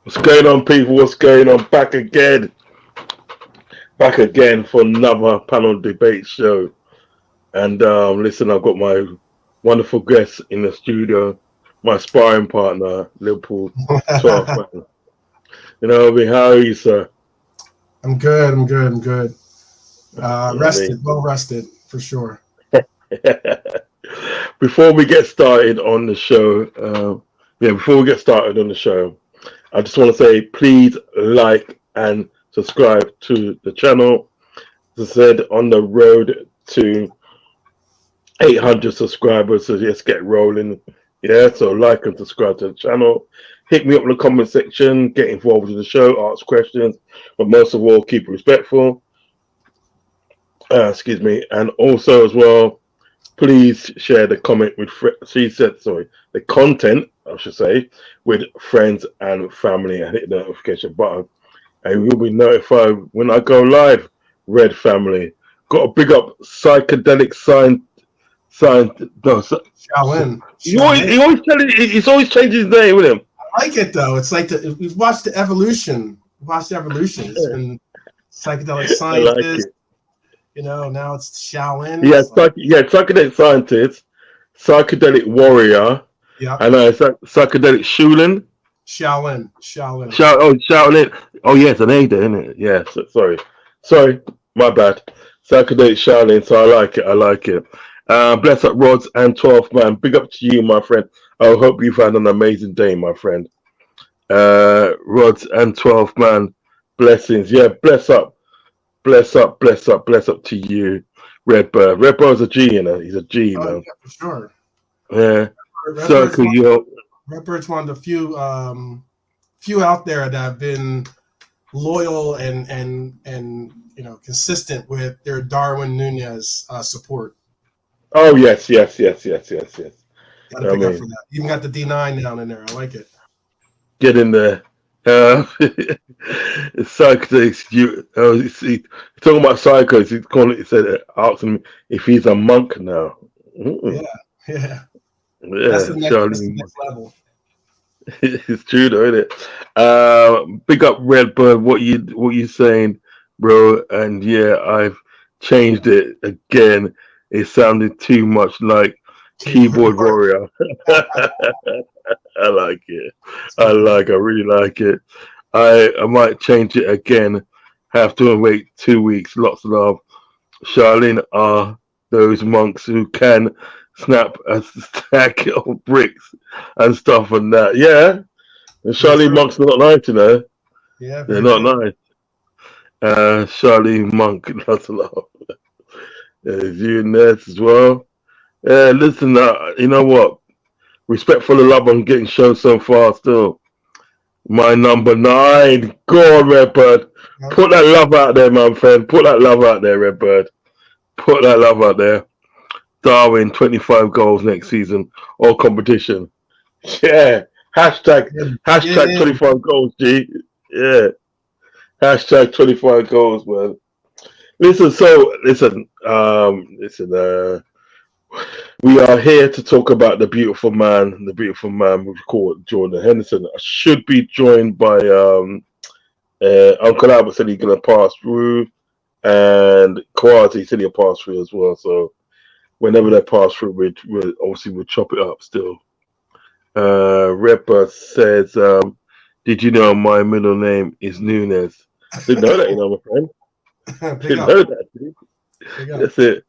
What's going on, people? What's going on? Back again for another panel debate show. And listen, I've got my wonderful guest in the studio, my sparring partner, Liverpool 12 man. You know, how are you, sir? I'm good. Rested, well rested for sure. Before we get started on the show, I just want to say, please like and subscribe to the channel. As I said, on the road to 800 subscribers, so let's get rolling. Yeah, so like and subscribe to the channel. Hit me up in the comment section, get involved in the show, ask questions, but most of all, keep it respectful. And also as well, please share the content, I should say, with friends and family, and hit the notification button, and you'll be notified when I go live. Red family, got to big up psychedelic Shaolin. He's always changing his name with him. I like it though. It's like we've watched the evolution. It's been psychedelic scientist. You know, now it's Shaolin. Yeah, psychedelic scientist, psychedelic warrior. Yeah. And psychedelic Shaolin. Shaolin. Oh yes, an A there, isn't it? Yeah. Sorry, my bad. Psychedelic Shaolin. So I like it. Bless up, Rodz and 12 man. Big up to you, my friend. I hope you've had an amazing day, my friend. Rodz and 12 man. Blessings. Yeah. Bless up to you, Redbird. Redbird's a G, you know. He's a G, man. Yeah, for sure. Yeah. Redbird's one of the few out there that have been loyal and consistent with their Darwin Nunez support. Oh yes. Gotta pick up for that. Even got the D9 down in there. I like it. Get in there. Psychedelics. Talking about psychos. He said, asking me if he's a monk now. Yeah. That's the next level. It's true though, isn't it? Big up Redbird. What you saying, bro? And yeah, I've changed it again. It sounded too much like keyboard warrior. I like it. I really like it. I might change it again. Have to wait 2 weeks. Lots of love. Shaolin are those monks who can snap a stack of bricks and stuff and that. Yeah. The Shaolin monks are not nice, you know. Yeah. They're not nice. Shaolin monk, lots of love. There's you and Ness as well. Listen, you know what? Respect for the love I'm getting shown so far still. My number 9. Go on, Redbird. Put that love out there, my friend. Put that love out there, Redbird. Put that love out there. Darwin, 25 goals next season. All competition. Yeah. Hashtag 25 goals, G. Yeah. Hashtag 25 goals, man. Listen, We are here to talk about the beautiful man we call Jordan Henderson. I should be joined by Uncle Albert said he's gonna pass through, and Kawati said he'll pass through as well. So whenever they pass through, we'll chop it up still. Redbird says, "Did you know my middle name is Nunez?" Didn't know that, my friend. Big Didn't up. know that. Dude. Big up. That's it.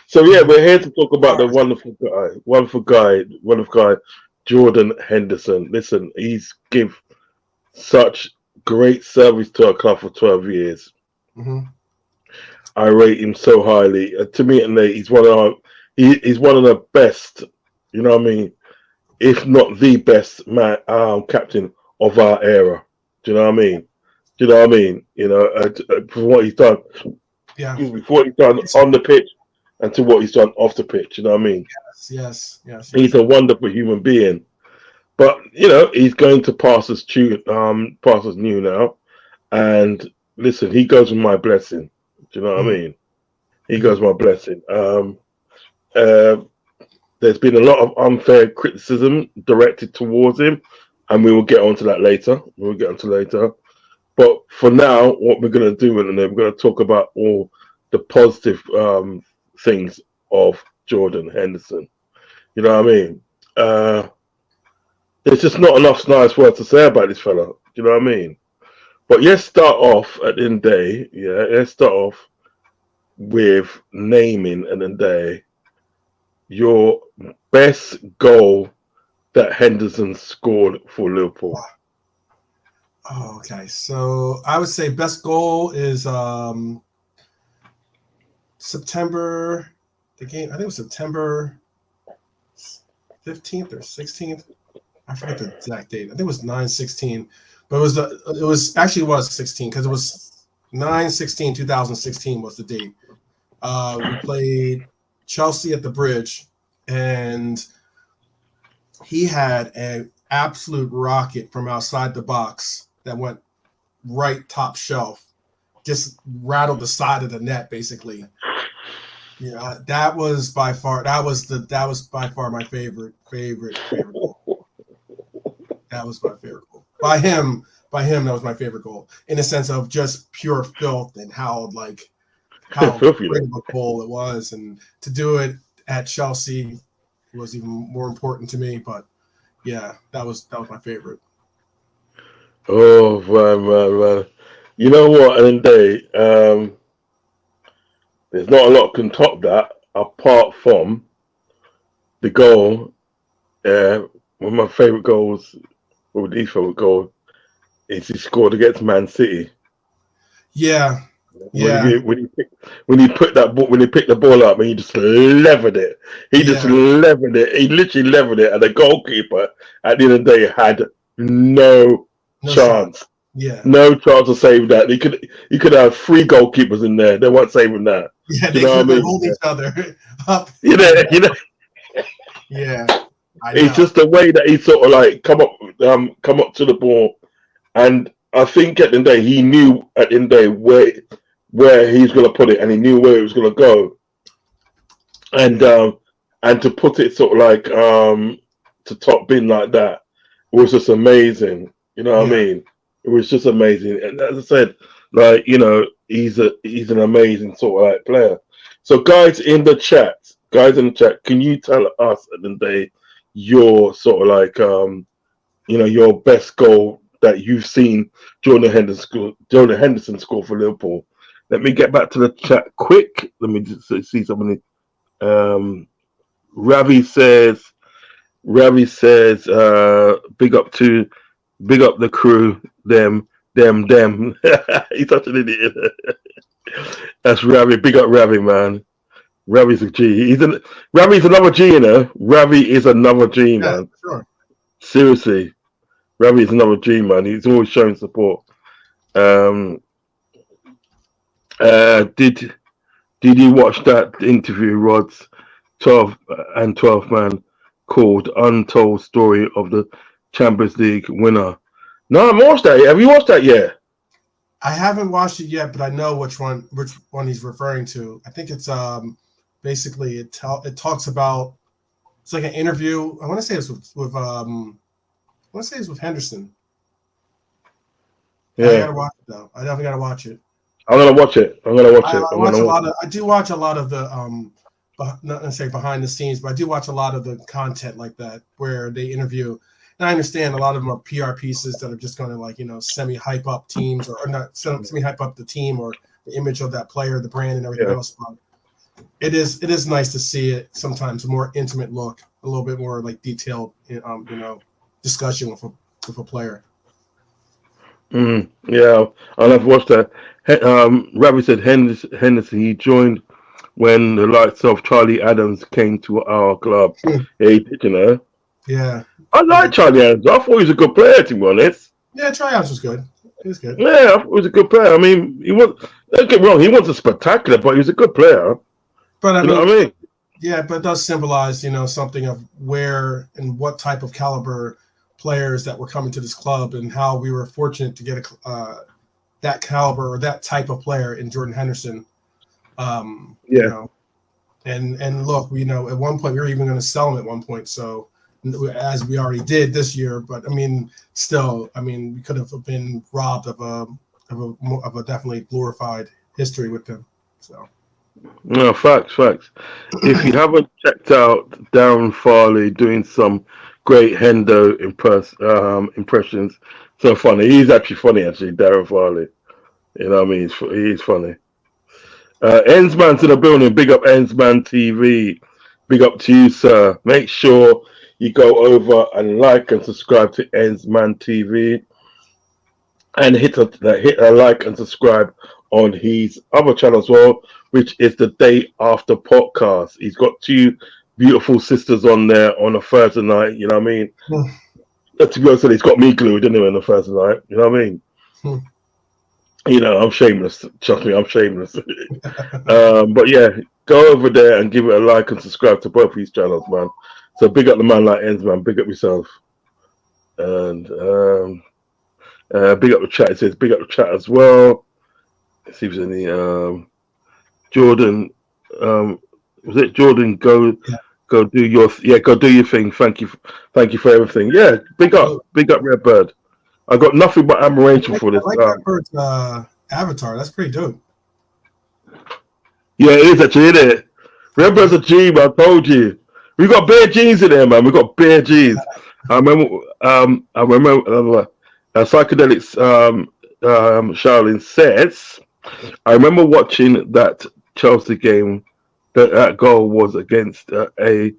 So yeah, we're here to talk about the wonderful guy, Jordan Henderson. Listen, he's give such great service to our club for 12 years. Hmm. I rate him so highly. To me, and he's one of the best. You know what I mean? If not the best man, captain of our era. Do you know what I mean? Do you know what I mean? For what he's done, Yeah. for what he's done on the pitch, and to what he's done off the pitch. You know what I mean? Yes. He's a wonderful human being. But he's going to pass us new now. And listen, he goes with my blessing. Do you know what I mean? He goes with my blessing. There's been a lot of unfair criticism directed towards him, and we will get onto that later. But for now, what we're going to do, and we're going to talk about all the positive things of Jordan Henderson. You know what I mean? There's just not enough nice words to say about this fella. Do you know what I mean? But let's start off at the end of the day. Yeah, let's start off with naming at the end of the day your best goal that Henderson scored for Liverpool. Oh, okay. So I would say best goal is September. The game, I think it was September 15th or 16th. I forget the exact date. I think it was 9/16, but it was 16 because it was 9/16/2016 was the date. We played Chelsea at the Bridge, and he had an absolute rocket from outside the box that went right top shelf, just rattled the side of the net basically. Yeah, that was by far my favorite goal. That was my favorite goal. By him, that was my favorite goal in the sense of just pure filth and how great of a goal it was, and to do it at Chelsea was even more important to me. But yeah, that was my favorite. Oh man. You know what? And there's not a lot can top that apart from the goal. One of my favorite goals, or his favorite goal, is he scored against Man City. Yeah. When he picked the ball up and he just levered it. He literally levered it, and the goalkeeper at the end of the day had no chance. Yeah. No chance to save that. He could have 3 goalkeepers in there. They weren't saving that. Yeah, they could hold each other up. Yeah. It's just the way that he sort of like come up to the ball, and I think at the end of the day he knew at the end of the day where he's going to put it, and he knew where it was going to go, and to put it sort of like to top bin like that was just amazing. You know what I mean? It was just amazing, and as I said, like he's an amazing sort of like player. So guys in the chat, can you tell us at the end of the day your sort of like your best goal that you've seen Jordan Henderson score for Liverpool? Let me get back to the chat quick. Let me just see something. Ravi says, big up the crew, them. He's such an idiot. That's Ravi. Big up Ravi, man. Ravi's a G. Ravi's another G, Ravi is another G, man. Sure. Seriously. Ravi is another G, man. He's always showing support. Did you watch that interview, Rodz? 12 man called Untold Story of the Champions League winner. No, I haven't watched that yet. Have you watched that yet? I haven't watched it yet, but I know which one he's referring to. I think it's basically it talks about, it's like an interview. I want to say it's with Henderson. Yeah. I gotta watch it though. I definitely gotta watch it. I'm gonna watch it. I do watch a lot of the not necessarily behind the scenes, but I do watch a lot of the content like that where they interview. And I understand a lot of them are PR pieces that are just going to, like, semi hype up teams, or not semi hype up the team or the image of that player, the brand, and everything else. But it is nice to see it sometimes, a more intimate look, a little bit more like detailed, discussion with a player. Yeah, I've watched that. Ravi said Henderson, he joined when the likes of Charlie Adams came to our club. Yeah, he did, Yeah. I like Charlie Adams. I thought he was a good player, to be honest. Yeah, Charlie Adams was good. He was good. Yeah, I thought he was a good player. I mean, don't get me wrong, he wasn't spectacular, but he was a good player. But you know what I mean? Yeah, but it does symbolize, something of where and what type of caliber players that were coming to this club, and how we were fortunate to get that caliber or that type of player in Jordan Henderson. And look, at one point we were even going to sell him at one point. So, as we already did this year, but I mean, still, we could have been robbed of a definitely glorified history with him. So. No, facts. If you haven't checked out Darren Farley doing some great Hendo impressions, so funny. He's actually funny, Darren Farley. You know what I mean? He's funny. Ensman's in the building. Big up Ensman TV. Big up to you, sir. Make sure you go over and like and subscribe to Ensman TV, and hit a like and subscribe on his other channel as well, which is the Day After Podcast. He's got two beautiful sisters on there on a Thursday night. You know what I mean? To be honest, he's got me glued anyway on a Thursday night. You know what I mean? I'm shameless. Trust me, I'm shameless. But yeah, go over there and give it a like and subscribe to both these channels, man. So big up the man like Ends, man. Big up yourself. And big up the chat. It says big up the chat as well. Let's see if there's any Jordan. Was it Jordan? Go do your thing. Thank you for everything. Yeah, big up Redbird. I got nothing but admiration for this. I like Redbird's avatar. That's pretty dope. Yeah, it is actually, isn't it? Redbird's a G, man. I told you. We got bare G's in there, man. We got bare G's. I remember psychedelics. Charlene says, I remember watching that Chelsea game. That goal was against a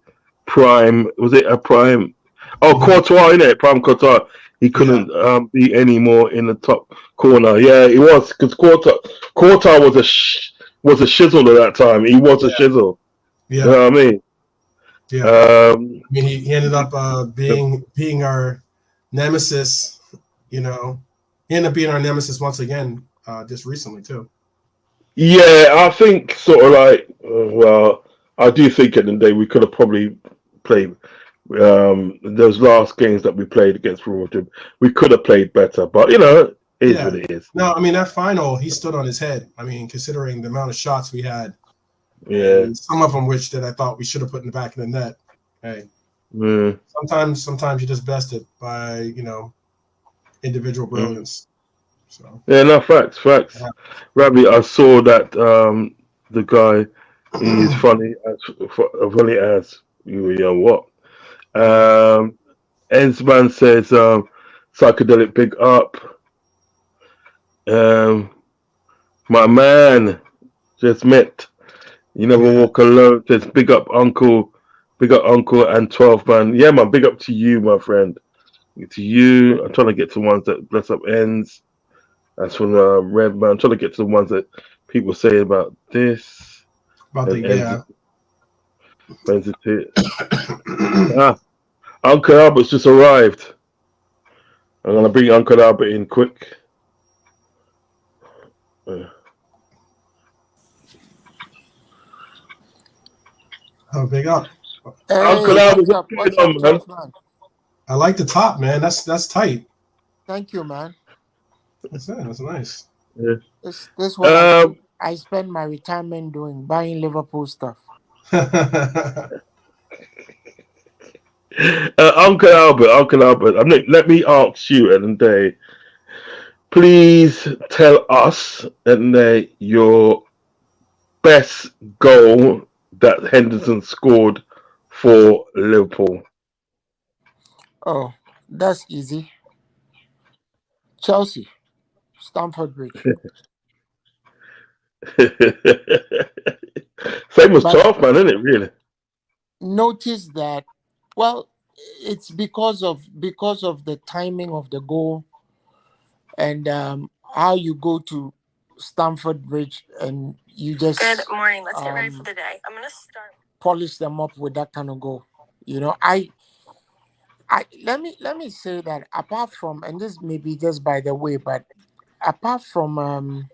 prime. Was it a prime? Oh, Courtois, innit? Prime Courtois. He couldn't be any more in the top corner. Yeah, he was, because Courtois was a shizzle at that time. He was a shizzle. Yeah. You know what I mean? Yeah. He ended up being our nemesis. He ended up being our nemesis once again, just recently too. Yeah, I think sort of like, I do think at the end of the day we could have probably played those last games that we played against Real Madrid. We could have played better, but it is what it is. No, that final, he stood on his head. Considering the amount of shots we had, some of them which that I thought we should have put in the back of the net. Hey, sometimes you're just bested by individual brilliance. So. Yeah, no, facts. Yeah. Rabbi, I saw that the guy is funny as what? Ensman says psychedelic big up. My man just met. You never walk alone. Says big up Uncle and 12 man. Yeah, man, big up to you, my friend. To you. I'm trying to get to ones that bless up ends. That's from Red Man. I'm trying to get to the ones that people say about this. Uncle Albert's just arrived. I'm gonna bring Uncle Albert in quick. Big up. Hey, Uncle Albert, what's going on, man? I like the top, man. That's tight. Thank you, man. That's nice. Yeah. This what I spend my retirement doing, buying Liverpool stuff. Uncle Albert. Let me ask you, and they please tell us, and they your best goal that Henderson scored for Liverpool. Oh, that's easy. Chelsea, Stamford Bridge. Same as But 12 man, isn't it? Really? notice that, well, it's because of the timing of the goal and how you go to Stamford Bridge and you just Good morning. Let's get ready for the day. I'm gonna start. polish them up with that kind of goal. You know, I let me say that apart from, and this may be just by the way, but apart from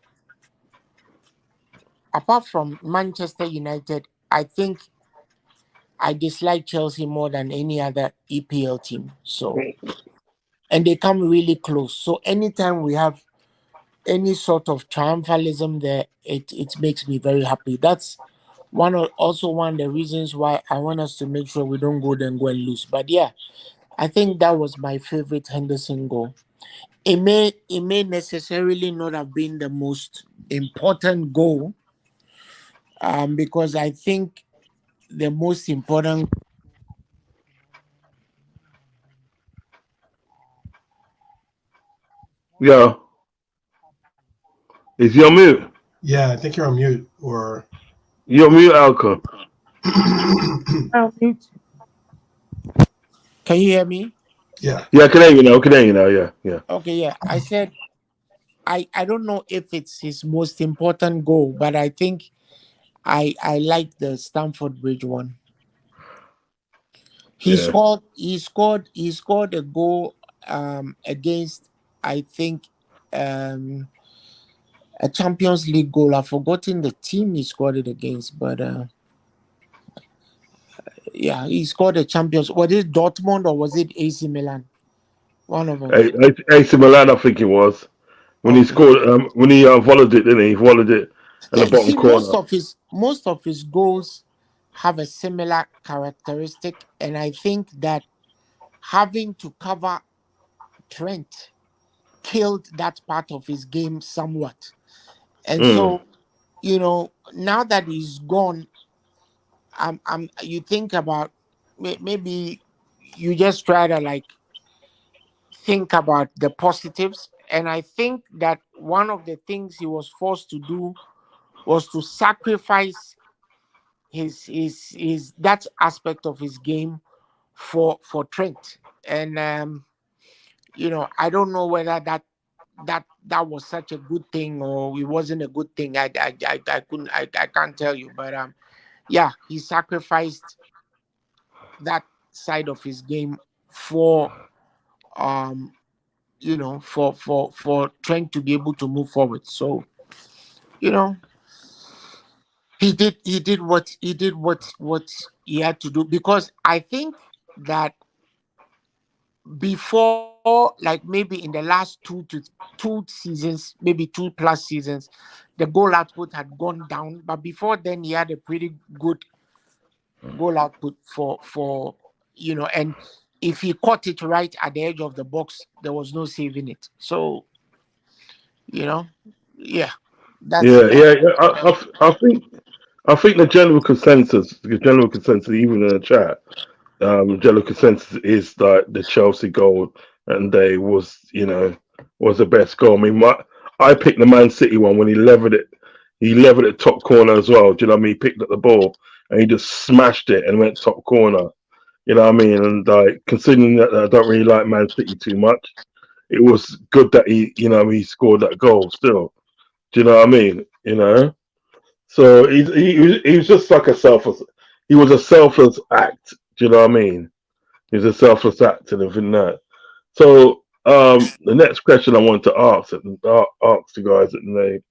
Manchester United, I think I dislike Chelsea more than any other EPL team. So, and they come really close. So anytime we have any sort of triumphalism there, it makes me very happy. That's also one of the reasons why I want us to make sure we don't go there and go and lose. But yeah, I think that was my favorite Henderson goal. It may necessarily not have been the most important goal, because I think the most important Yeah. Is your mute? Yeah, I think you're on mute. Or Your mute, Alco. Can you hear me? yeah, Yeah, I can hear you now. I can hear you now. Yeah, yeah. Okay, yeah. I said I don't know if it's his most important goal, but I think I like the Stamford Bridge one. He Yeah. scored he scored a goal against, I think, um a Champions League goal. I've forgotten the team he scored it against, but yeah, he scored a Champions. Was it Dortmund or was it AC Milan? One of them. AC Milan, I think it was. When he Okay. scored, when he volleyed it, didn't he? He volleyed it in Yeah, the you bottom see, most corner. of his goals have a similar characteristic, and I think that having to cover Trent killed that part of his game somewhat. And Mm. so, now that he's gone, you think about, maybe you just try to like think about the positives. And I think that one of the things he was forced to do was to sacrifice his that aspect of his game for Trent. And I don't know whether that was such a good thing or it wasn't a good thing. I can't tell you, but yeah, he sacrificed that side of his game for um for Trent to be able to move forward. So you know he did what he had to do, because I think that before, like maybe in the last two seasons, maybe 2+ seasons, the goal output had gone down. But before then, he had a pretty good goal output and if he caught it right at the edge of the box, there was no saving it. So you know, yeah, that's Yeah, that. yeah. Yeah. I think the general consensus, even in the chat, general consensus is that the Chelsea goal and they was the best goal. I mean, I picked the Man City one when he levered it top corner as well. Do you know what I mean? He picked up the ball and he just smashed it and went top corner. You know what I mean? And like considering that I don't really like Man City too much, it was good that he scored that goal still. Do you know what I mean? So he was just like he was a selfless act. Do you know what I mean? He was a selfless act and everything that. So the next question I want to ask you guys today,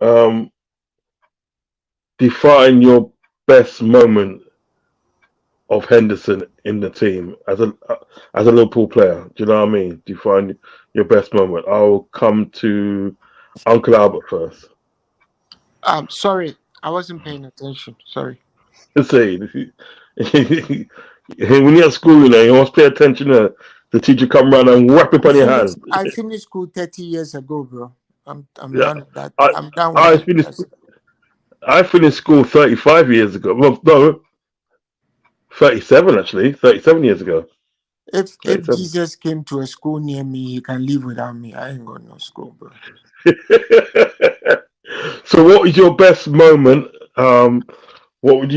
um, define your best moment of Henderson in the team as a Liverpool player. Do you know what I mean? Define your best moment. I'll come to Uncle Albert first. Sorry, I wasn't paying attention. Sorry. say, when you're at school, you must pay attention to the teacher come around and whap it on your hand. I finished school 30 years ago, bro. I'm Yeah, done with that. I I'm done with I that. finished I finished school 35 years ago. Well, no, 37 actually. 37 years ago. If 37. Jesus came to a school near me, he can live without me. I ain't got no school, bro. So, what was your best moment? What would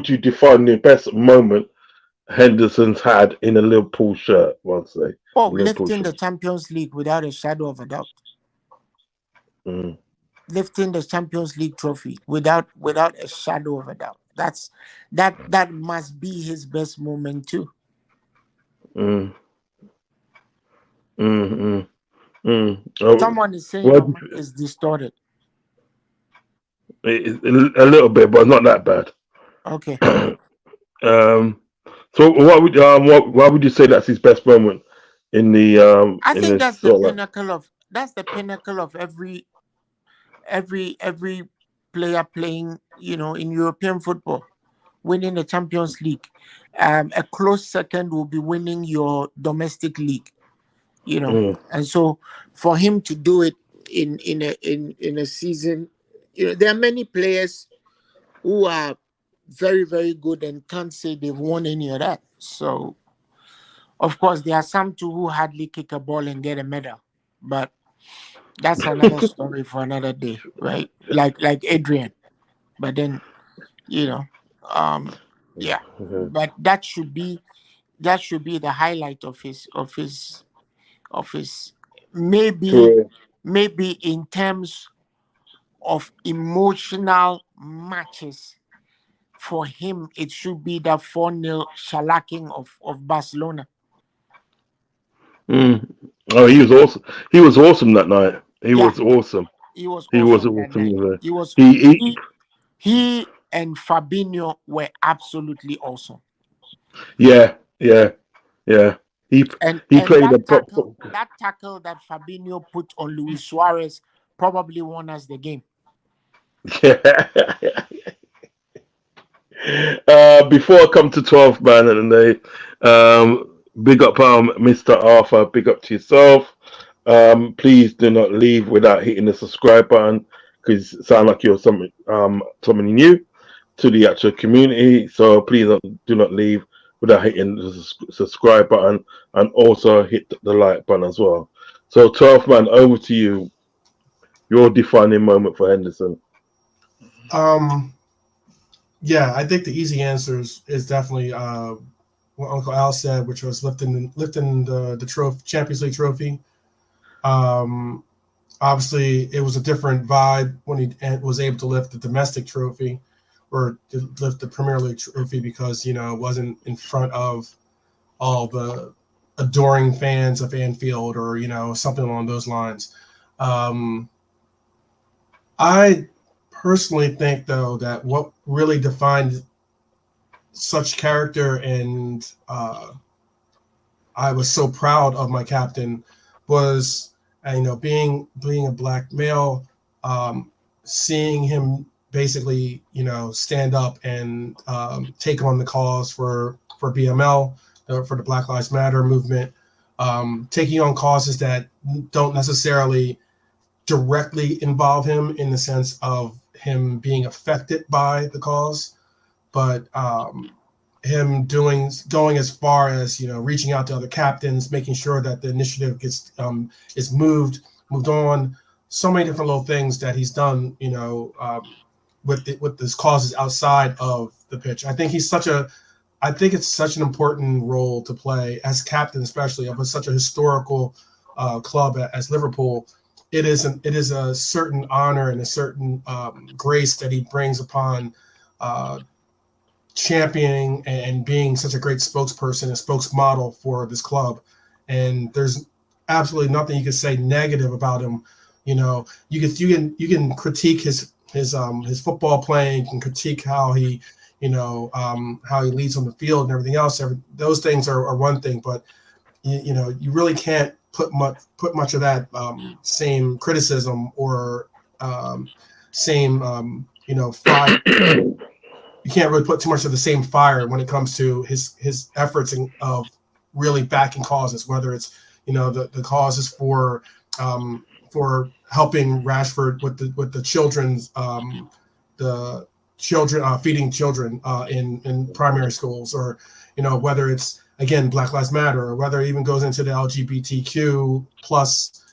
you define the best moment Henderson's had in a Liverpool shirt? One say Oh, Liverpool lifting shirt. the Champions League without a shadow of a doubt. Mm, Lifting the Champions League trophy without a shadow of a doubt. That must be his best moment too. mm, mm, mm, mm. Oh, Someone is saying well, your mic is distorted. a little bit, but not that bad. Okay. Um, so, why would you say that's his best moment I in think this sort of that's the pinnacle of every player playing, in European football, winning the Champions League. A close second will be winning your domestic league, mm, and so for him to do it in a season, there are many players who are very, very good and can't say they've won any of that. So of course there are some too who hardly kick a ball and get a medal, but that's another story for another day, right? Like Adrian. But then, you know, um, yeah. mhm. But that should be the highlight of his maybe Correct. maybe in terms of emotional matches. For him, it should be the 4-0 shellacking of Barcelona. Mm. Oh, he was awesome. He was awesome that night. He Yeah, was awesome. he was He was awesome that awesome. night. He was He he and Fabinho were absolutely awesome. yeah, yeah, yeah. He he And played that a tackle, that tackle that Fabinho put on Luis Suarez probably won us the game. yeah. Before I come to 12 man and they big up Mr. Arthur, big up to yourself. Please do not leave without hitting the subscribe button because it sounds like you're somebody new to the actual community. So please do not leave without hitting the subscribe button and also hit the like button as well. So 12 man, over to you. Your defining moment for Henderson. Yeah, I think the easy answer is definitely what Uncle Al said, which was lifting the trophy, Champions League trophy. Um, Obviously, it was a different vibe when he was able to lift the domestic trophy or to lift the Premier League trophy because it wasn't in front of all the adoring fans of Anfield or something along those lines. Um, I personally think though that what really defined such character and I was so proud of my captain was being a black male, seeing him basically stand up and take on the cause for BML, for the Black Lives Matter movement, taking on causes that don't necessarily directly involve him in the sense of him being affected by the cause, but him going as far as reaching out to other captains, making sure that the initiative gets is moved on. So many different little things that he's done, with his causes outside of the pitch. I think it's such an important role to play as captain, especially of such a historical club as Liverpool. It is a certain honor and a certain grace that he brings upon championing and being such a great spokesperson and spokesmodel for this club. And there's absolutely nothing you can say negative about him. You can critique his football playing, you can critique how he how he leads on the field and everything else. Those things are one thing, but you really can't put much of that same criticism or same fire you can't really put too much of the same fire when it comes to his efforts of really backing causes, whether it's the causes for helping Rashford with the children's the children feeding children in primary schools, or whether it's again Black Lives Matter, or whether it even goes into the LGBTQ plus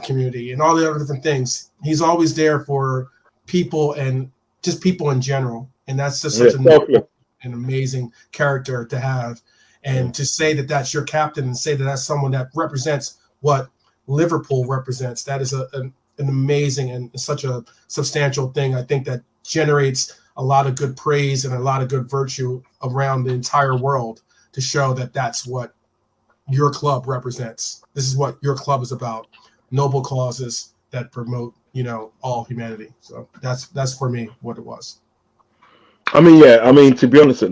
community and all the other different things. He's always there for people and just people in general, and that's just such an amazing character to have. And to say that that's your captain and say that that's someone that represents what Liverpool represents, that is an amazing and such a substantial thing. I think that generates a lot of good praise and a lot of good virtue around the entire world to show that that's what your club represents. This is what your club is about. Noble causes that promote, all humanity. So that's for me what it was. I mean, to be honest,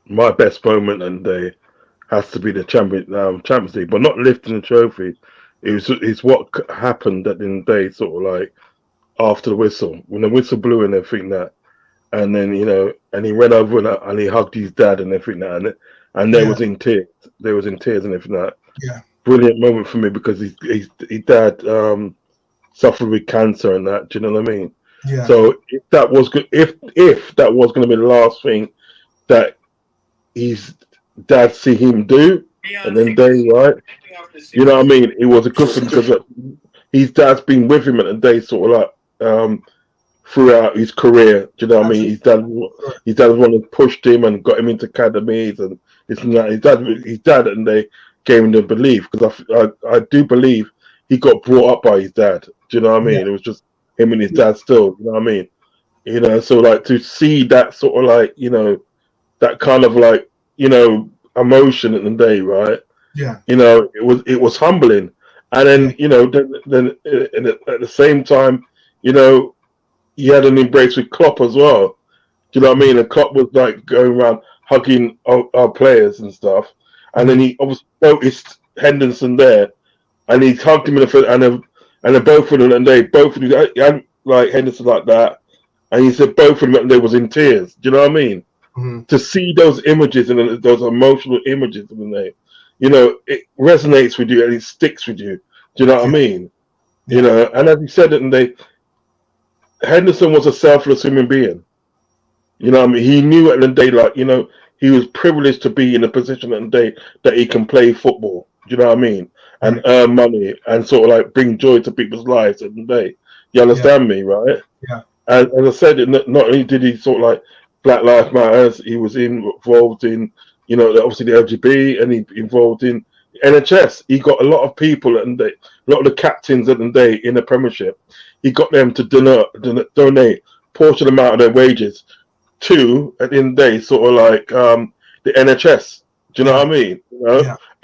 my best moment and day has to be the Champions League, but not lifting the trophy. It's what happened at the end of the day, sort of like after the whistle, when the whistle blew and everything that, and then and he went over and he hugged his dad and everything that, and they was in tears. They was in tears and everything that. Yeah, brilliant moment for me because his dad suffered with cancer and that. Do you know what I mean? yeah. So if that was good, if that was going to be the last thing that his dad see him do, and then day, right? You know what I mean? It was a good thing because his dad's been with him at the day, sort of like throughout his career. Do you know what I mean? His dad was one who pushed him and got him into academies and this and that. His dad and they gave him the belief, because I do believe he got brought up by his dad. Do you know what I mean? It was just him and his dad still. You know what I mean? So like to see that sort of like that kind of like emotion at the day, right? Yeah. It was humbling, and then then at the same time, he had an embrace with Klopp as well. Do you know what I mean? And Klopp was like going around hugging our players and stuff, and then he obviously noticed Henderson there, and he hugged him in the foot, and then both of them, and they both of them, and like Henderson like that, and he said both of them, and they was in tears. Do you know what I mean? Mm-hmm. To see those images and those emotional images, and it resonates with you and it sticks with you. Do you know what I mean? Yeah. And as you said it, Henderson was a selfless human being. You know what I mean? He knew at the day, like, he was privileged to be in a position at the day that he can play football. Do you know what I mean? And earn money and sort of like bring joy to people's lives at the day. You understand me, right? Yeah. And as I said, not only did he sort of like Black Lives Matter, he was involved in, obviously the LGBT, and he involved in NHS. He got a lot of people and a lot of the captains at the day in the Premiership. He got them to donate portion amount of their wages to, at the end of the day, sort of like the NHS. Do you know what I mean?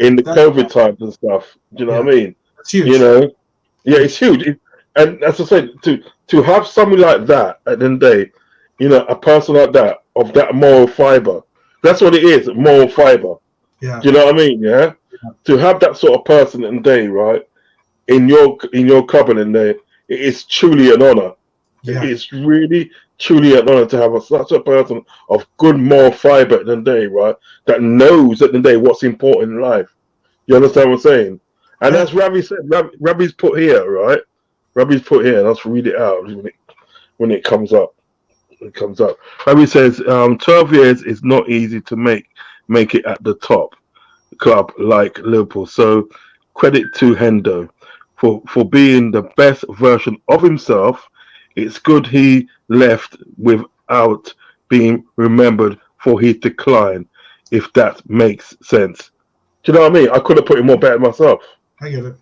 In the COVID times and stuff. Do you know what I mean? It's huge. It's huge. And as I said, to have something like that at the end of the day, a person like that, of that moral fiber, that's what it is, moral fiber. Yeah. Do you know what I mean? Yeah. To have that sort of person in the day, right, in your club in there, it is truly an honor. Yeah. It's really truly an honor to have such a person of good moral fiber in the day, right, that knows at the day what's important in life. You understand what I'm saying? And as Ravi said, Ravi's put here, right? Ravi's put here, and I'll read it out when it comes up. Ravi says, 12 years is not easy to make it at the top club like Liverpool. So credit to Hendo for being the best version of himself. It's good he left without being remembered for his decline, if that makes sense. Do you know what I mean? I could have put it more better myself. I get it.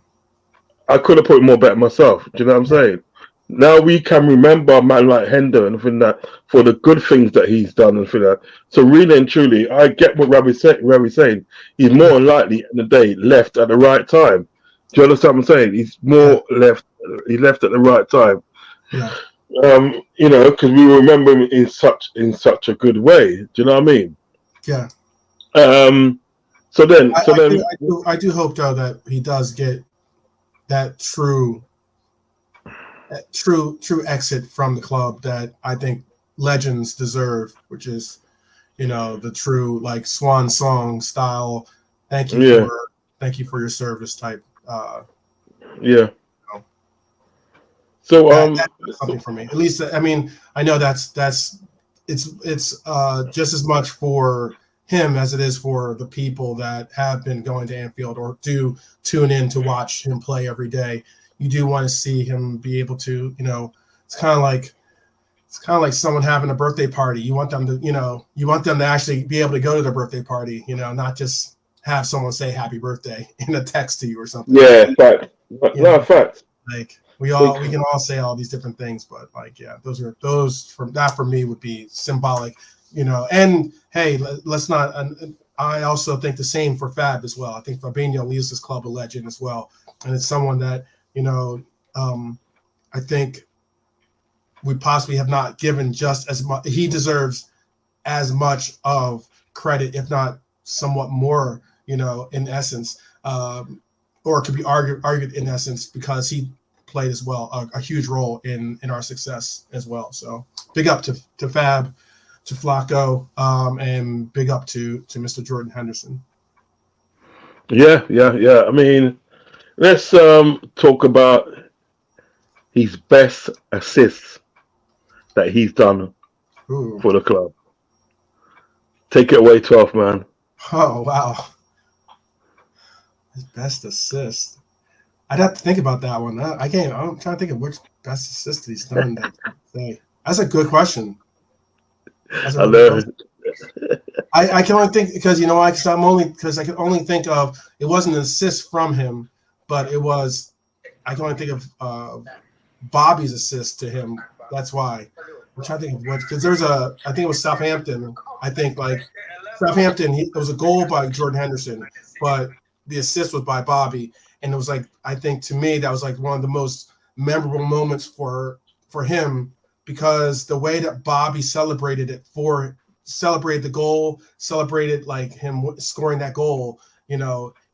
I could have put it more better myself. Do you know what I'm saying? Now we can remember a man like Hendo and thing that for the good things that he's done and thing that. So really and truly, I get what Ravi's saying. He's more than likely in the day left at the right time. Do you understand what I'm saying? He's more left. He left at the right time. Yeah. Because we remember him in such a good way. Do you know what I mean? Yeah. I do hope though that he does get that true true exit from the club that I think legends deserve, which is, the true like swan song style. Thank you Yeah, for your service type. yeah. know, So that's something for me. At least, I mean, I know it's just as much for him as it is for the people that have been going to Anfield or do tune in to watch him play every day. You do want to see him be able to, it's kind of like someone having a birthday party. You want them to actually be able to go to their birthday party, not just have someone say happy birthday in a text to you or something. yeah, fact. You No, know, fact. like we can all say all these different things, but like, yeah, for me would be symbolic, and hey, let's not, I also think the same for Fab as well. I think Fabinho leaves this club a legend as well. And it's someone that, I think we possibly have not given just as much. He deserves as much of credit, if not somewhat more, in essence, or it could be argued in essence, because he played as well a huge role in our success as well. So big up to Fab, to Flacco, and big up to Mr. Jordan Henderson. Yeah, yeah, yeah. I mean, let's talk about his best assists that he's done Ooh. for the club. Take it away, 12 man. Oh wow, his best assist. I'd have to think about that one. I can't. I'm trying to think of which best assist he's done. That's a good question. That's a I really know. good question. I can only think because I can only think of, it wasn't an assist from him, but it was, I can only think of Bobby's assist to him. That's why I'm trying to think of what, because I think it was Southampton. I think like Southampton, it was a goal by Jordan Henderson, but the assist was by Bobby, and it was like, I think to me that was like one of the most memorable moments for him, because the way that Bobby celebrated the goal, celebrated like him scoring that goal. He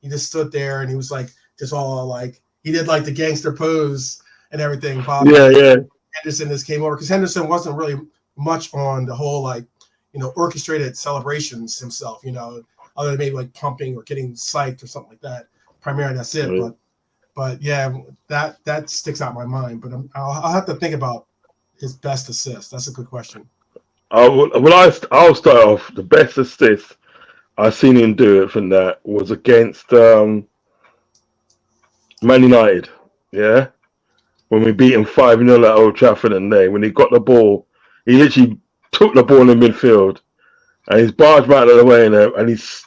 just stood there and he was like just all like, he did like the gangster pose and everything. Bobby Yeah, yeah. Henderson just came over because Henderson wasn't really much on the whole like, orchestrated celebrations himself. Other than maybe like pumping or getting psyched or something like that. Primarily that's it. Right. But yeah, that sticks out in my mind. But I'll have to think about his best assist. That's a good question. I'll start off. The best assist I seen him do it from that was against Man United. Yeah, when we beat him 5-0 at Old Trafford, and when he got the ball, he literally took the ball in midfield and he's barged out of the way, and he's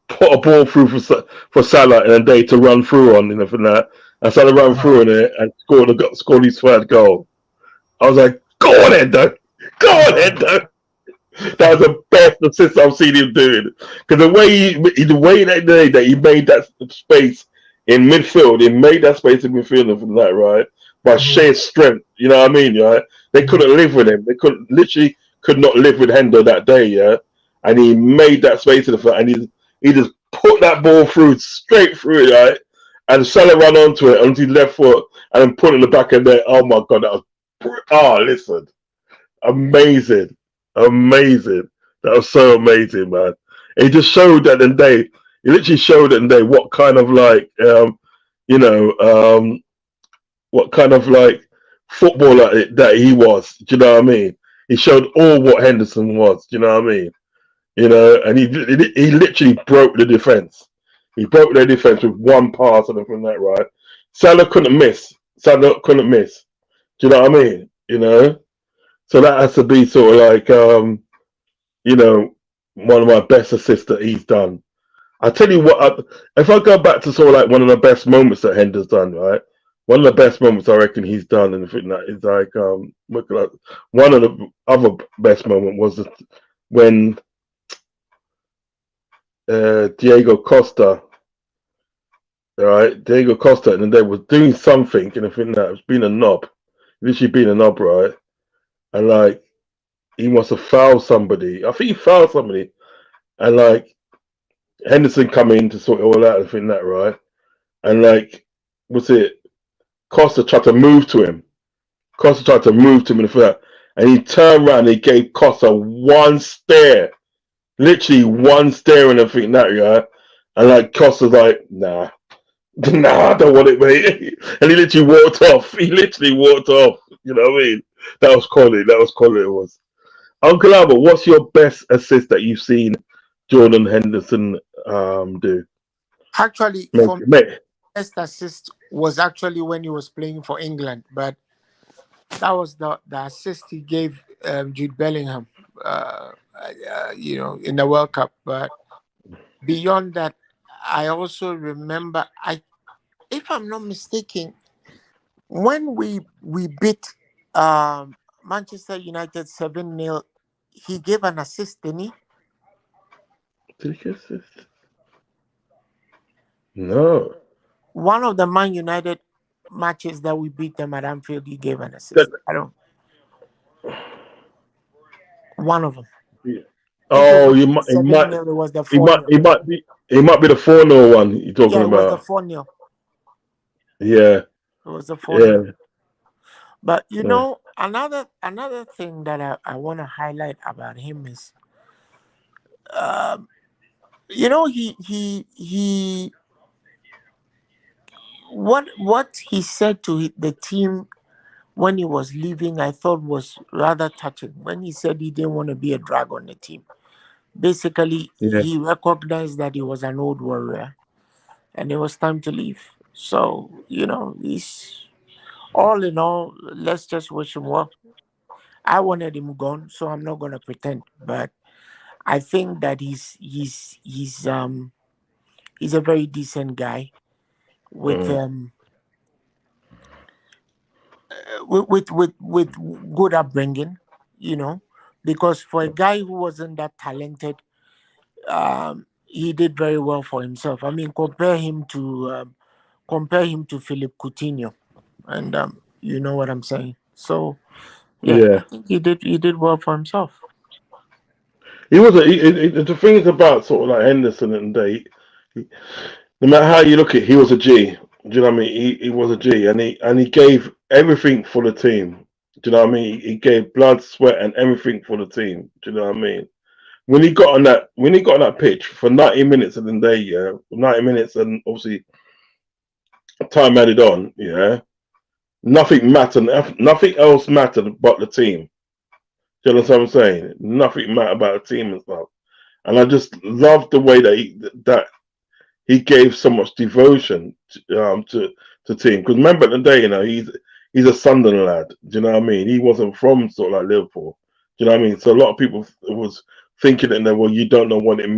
put a ball through for Salah in a day to run through on, from that, and Salah ran through in it and scored his third goal. I was like, go on, Endo, go on, Endo. That was the best assist I've seen him doing, because the way that he made that space in midfield, he made that space in midfield and from that, right, by sheer strength. You know what I mean, right? They couldn't live with him. They could not live with Hendo that day, yeah. And he made that space in the front, and he just put that ball straight through it, right? And Salah ran onto it onto his left foot and then put it in the back of there. Oh my god, listen, amazing. That was so amazing, man. He just showed that in day. He literally showed it in day what kind of like, what kind of like footballer that he was. Do you know what I mean? He showed all what Henderson was. Do you know what I mean? And he literally broke the defense. He broke their defense with one pass and from that, right? Salah couldn't miss. Do you know what I mean? So that has to be sort of like, one of my best assists that he's done. I tell you what, if I go back to sort of like one of the best moments that Hender's done, right? One of the best moments I reckon he's done, and that is like, one of the other best moment was when Diego Costa, and they was doing something, and I think that was being a knob, literally being a knob, right? And like, he must have fouled somebody. I think he fouled somebody, and like Henderson come in to sort it all out and that, right? And like, was it Costa tried to move to him, Costa tried to move to midfield, and he turned around and he gave Costa one stare, literally one stare and everything that, yeah. And like Costa's like, nah, nah, I don't want it, mate. And he literally walked off. He literally walked off. You know what I mean? That was quality. That was quality. It was. Uncle Albert, what's your best assist that you've seen Jordan Henderson do? Actually, Mate, for me, mate. best assist was actually when he was playing for England, but that was the assist he gave Jude Bellingham, in the World Cup. But beyond that, I also remember, if I'm not mistaken, when we beat Manchester United 7-0, he gave an assist, didn't he? Did he get assist? No. One of the Man United matches that we beat them at Anfield, he gave an assist. That, I don't. One of them. yeah. If it Oh, was you might, 7-0, it was the he 4-0. might be the 4-0 one you're talking Yeah, it was the about. 4-0. Yeah, It was the 4-0. yeah, But yeah. another thing that I want to highlight about him is, he what he said to the team when he was leaving, I thought was rather touching. When he said he didn't want to be a drag on the team, basically Yeah. he recognized that he was an old warrior and it was time to leave. So he's all in all. Let's just wish him well. I wanted him gone, so I'm not gonna pretend. But I think that he's a very decent guy with with good upbringing, because for a guy who wasn't that talented, he did very well for himself. I mean, compare him to Philip Coutinho, and you know what I'm saying. So yeah, I Yeah. think he did well for himself. He was the thing is about sort of like Henderson and Day. No matter how you look at it, he was a G. Do you know what I mean? He was a G, and he gave everything for the team. Do you know what I mean? He gave blood, sweat, and everything for the team. Do you know what I mean? When he got on that pitch for 90 minutes of the day, yeah, 90 minutes, and obviously time added on, yeah, nothing mattered. Nothing else mattered but the team. Do you know what I'm saying? Nothing mattered about the team and stuff. And I just loved the way that he gave so much devotion to team. Because remember at the day, he's a Sunderland lad. Do you know what I mean? He wasn't from sort of like Liverpool. Do you know what I mean? So a lot of people was thinking that, well, you don't know what it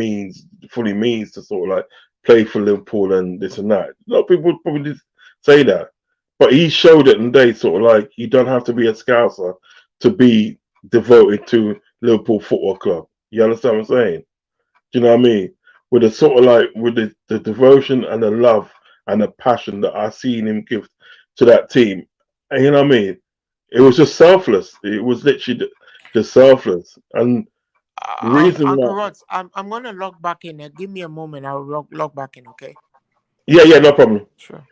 fully means to sort of like play for Liverpool and this and that. A lot of people probably did say that. But he showed it in the day, sort of like you don't have to be a Scouser to be devoted to Liverpool Football Club. You understand what I'm saying? Do you know what I mean? With the sort of like with the devotion and the love and the passion that I seen him give to that team, and you know what I mean? It was just selfless. It was literally just selfless. And the reason Uncle why, Rodz, I'm gonna log back in. Give me a moment. I'll log back in. Okay. yeah, no problem. Sure.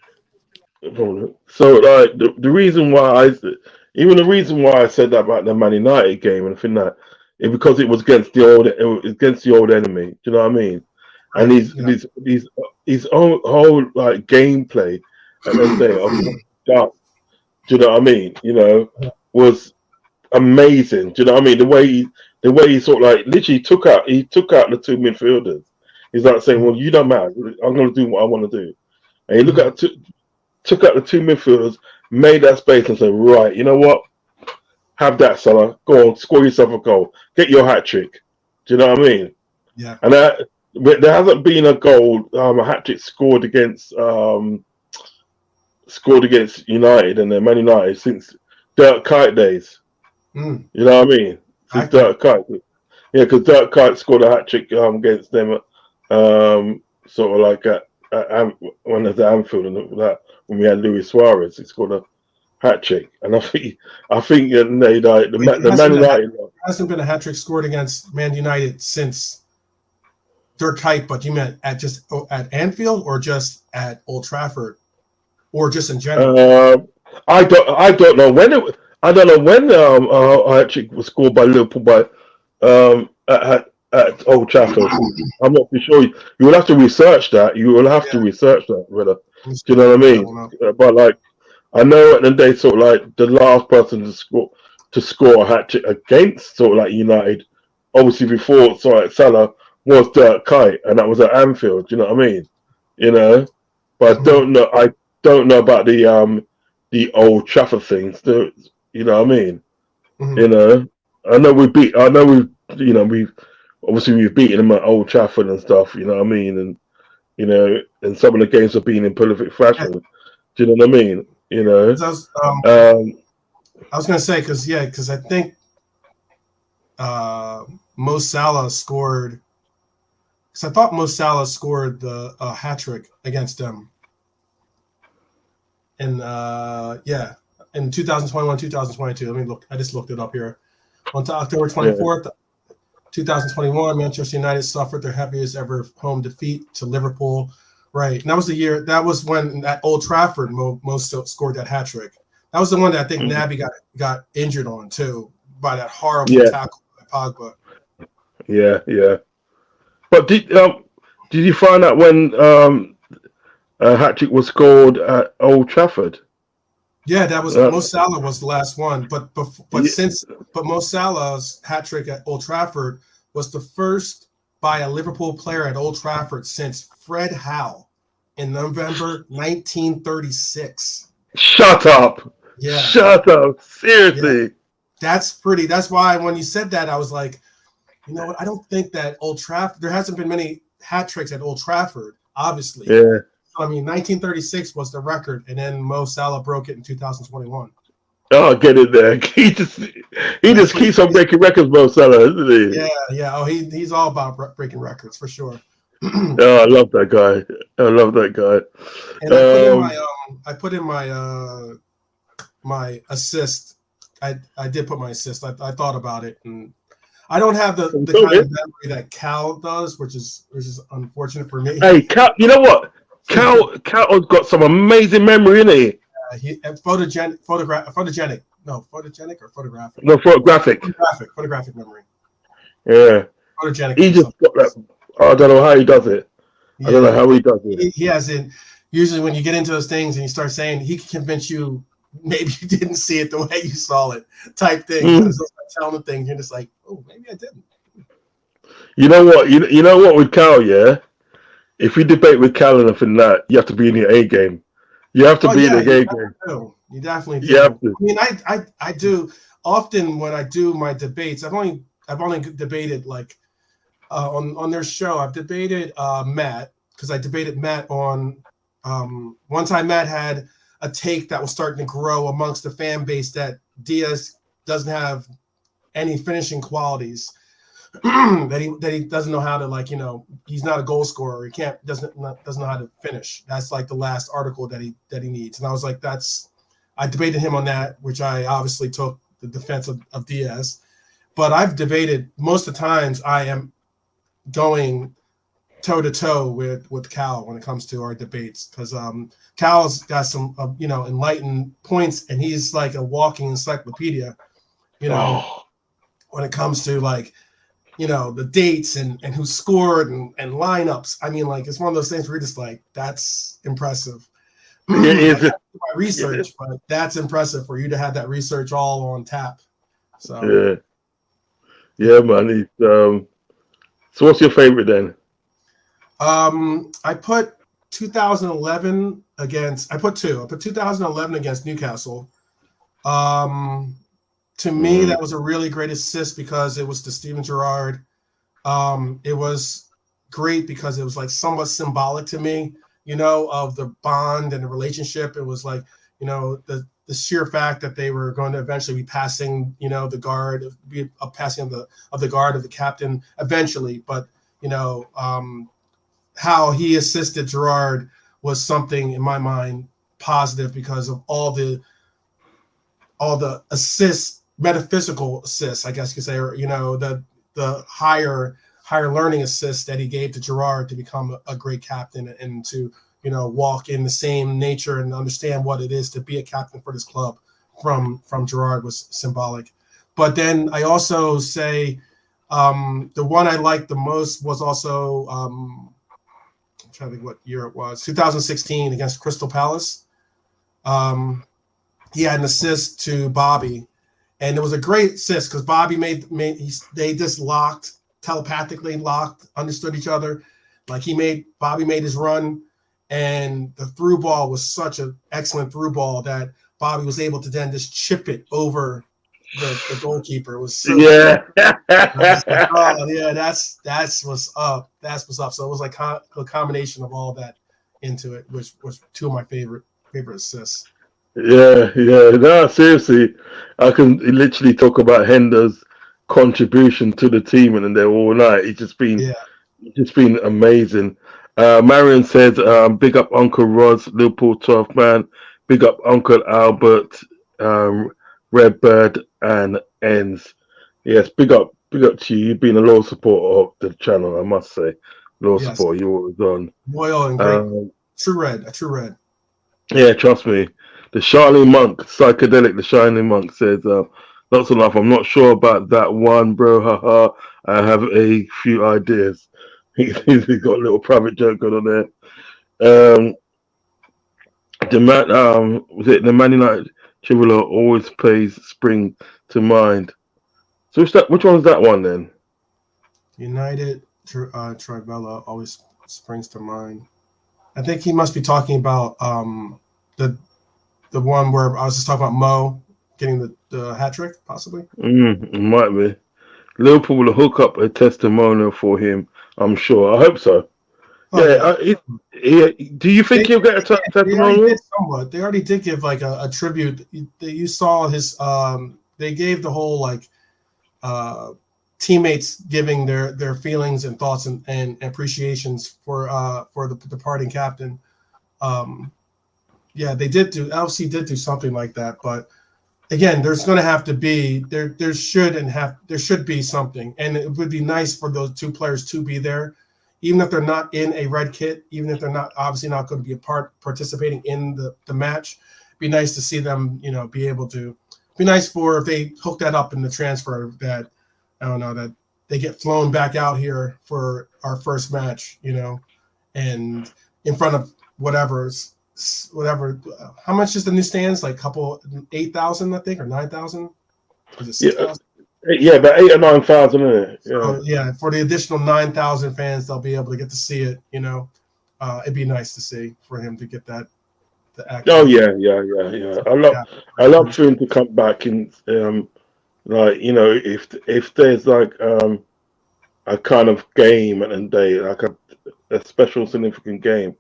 No problem. So like the reason why the reason why I said that about the Man United game and thing that is because it was against the old enemy. Do you know what I mean? And Right. Yeah. his whole like gameplay at the end of the day of do you know what I mean? Was amazing. Do you know what I mean? The way he sort of like literally took out the two midfielders. He's like saying, "Well, you don't matter. I'm going to do what I want to do." And he took out the two midfielders, made that space, and said, "Right, you know what? Have that, Salah. Go on, score yourself a goal. Get your hat trick." Do you know what I mean? Yeah. And there hasn't been a goal, a hat trick scored against United and Man United since Dirk Kuyt days. You know what I mean? Since Dirk Kuyt, yeah, because Dirk Kuyt scored a hat trick against them, sort of like when at Anfield and that when we had Luis Suarez, he scored a hat trick, and I think the Man United hasn't been a hat trick scored against Man United since Dirk Kuyt, but you meant at Anfield or just at Old Trafford or just in general? I don't know when I don't know when a hat trick was scored by Liverpool at Old Trafford. I'm not too sure. You will have to research that. You will have to Yeah, research that, brother. let me Do you see. know what I Look that mean? one up. But like, I know at the day, sort of like the last person to score a hat trick against sort of like United, obviously before Salah was Dirk Kuyt, and that was at Anfield. Do you know what I mean? You know, but I Mhm, don't know. I don't know about the Old Trafford things. You know what I mean? mhm. You know, I know we beat. I know we've obviously we've beaten them at Old Trafford and stuff. You know what I mean? And and some of the games have been in prolific Yeah, fashion. Do you know what I mean? 'cause Um, I was gonna say because I think uh, Mo Salah scored. Because I thought Mo Salah scored the hat trick against them, and yeah, in 2021, 2022. Let me look. I just looked it up here. On to October yeah, 24th, 2021, Manchester United suffered their heaviest ever home defeat to Liverpool. Right, and that was the year. That was when at Old Trafford, Mo scored that hat trick. That was the one that I think mm, Naby got injured on too by that horrible yeah, tackle by Pogba. yeah. But did you find out when a hat trick was scored at Old Trafford? Yeah, that was Uh, Mo Salah was the last one, yeah, but Mo Salah's hat trick at Old Trafford was the first by a Liverpool player at Old Trafford since Fred Howe in November 1936. shut up, Yeah, shut up, yeah, seriously. that's pretty. That's why when you said that, I was like, you know what? I don't think that Old Trafford. There hasn't been many hat tricks at Old Trafford, obviously. Yeah. I mean, 1936 was the record, and then Mo Salah broke it in 2021. Oh, get it there. He That's just pretty keeps on crazy. breaking records, Mo Salah, isn't he? Yeah, yeah. Oh, he's all about breaking records for sure. Oh, I love that guy. I love that guy. And I put in my my assist. I did put my assist. I thought about it, and I don't have the So kind of memory that Cal does, which is unfortunate for me. hey, Cal, you know what? Cal's got some amazing memory, isn't he? Photogenic. No, photogenic or photographic. No, photographic. Photographic memory. Yeah. Photogenic He would be just something got that. else. I don't know how he does it. I don't know Yeah, how he does it. he has it. Usually, when you get into those things and you start saying, he can convince you maybe you didn't see it the way you saw it, type thing. Mm. Because those telling the things, you're just like, oh, maybe I didn't. You know what? You know what with Cal, yeah? If you debate with Cal and anything that, you have to be in your A game. You have to Oh be in yeah, the you A definitely game. do. You definitely You have do. to. I mean, I do often when I do my debates. I've only debated like on their show. I've debated Matt because I debated Matt on one time. Matt had a take that was starting to grow amongst the fan base that Diaz doesn't have any finishing qualities. that he doesn't know how to, like, he's not a goal scorer. He doesn't know how to finish. That's like the last article that he needs. And I was like, I debated him on that, which I obviously took the defense of Diaz. But I've debated most of the times I am going toe to toe with Cal when it comes to our debates, because Cal's got some enlightened points, and he's like a walking encyclopedia. You know, Oh, when it comes to like the dates and who scored and lineups. I mean, like, it's one of those things where you're just like, that's impressive. I it is. got to do my research, but that's impressive for you to have that research all on tap. So Yeah, yeah, man. So, what's your favorite then? I put 2011 against. I put 2011 against Newcastle. To me, Mm. that was a really great assist because it was to Steven Gerrard. It was great because it was like somewhat symbolic to me, of the bond and the relationship. It was like, the sheer fact that they were going to eventually be passing, the guard, be a passing of the guard of the captain eventually. But, how he assisted Gerrard was something in my mind positive because of all the assists, metaphysical assists, I guess you could say, or the higher learning assists that he gave to Gerrard to become a great captain and to walk in the same nature and understand what it is to be a captain for this club from Gerard was symbolic. But then I also say the one I liked the most was also I'm trying to think what year it was, 2016 against Crystal Palace. He had an assist to Bobby, and it was a great assist because Bobby they just telepathically locked, understood each other. Like Bobby made his run, and the through ball was such an excellent through ball that Bobby was able to then just chip it over the goalkeeper. It was so Yeah. like, oh yeah, that's what's up. That's what's up. So it was like a combination of all that into it, which was two of my favorite assists. Yeah. No, seriously, I can literally talk about Hender's contribution to the team and they're all night. It's just been amazing. Marion said, big up Uncle Rodz, Liverpool 12 man. Big up Uncle Albert, Redbird, and Ends. Yes, big up to you. You've been a loyal supporter of the channel, I must say. Loyal support, you're always on. Loyal and great. A true red. Yeah, trust me. The Shining Monk, psychedelic, the Shining Monk says, lots of love. I'm not sure about that one, bro. Haha. I have a few ideas. He's got a little private joke going on there. The Man United Trivolo always plays spring to mind. So which one's that one then? United Trivella always springs to mind. I think he must be talking about the one where I was just talking about Mo getting the hat trick, possibly. It might be. Liverpool will hook up a testimonial for him, I'm sure. I hope so. Oh, yeah. Do you think he'll get a testimonial? They already did give like a tribute. You saw his. They gave the whole like teammates giving their feelings and thoughts and appreciations for the departing captain. Yeah, they did do. LC did do something like that, but again, there's going to have to be there should be something, and it would be nice for those two players to be there. Even if they're not in a red kit, even if they're not obviously not going to be participating in the match, it'd be nice to see them, be able to. Be nice for if they hook that up in the transfer that that they get flown back out here for our first match, and in front of whatever. How much is the new stands? Like 8,000, I think, or 9,000. Is it 6,000? Yeah, about 8,000 or 9,000, isn't it? Yeah. So, yeah, for the additional 9,000 fans, they'll be able to get to see it. It'd be nice to see for him to get that. Oh yeah. I love for him to come back and if there's like a kind of game and day like a special significant game,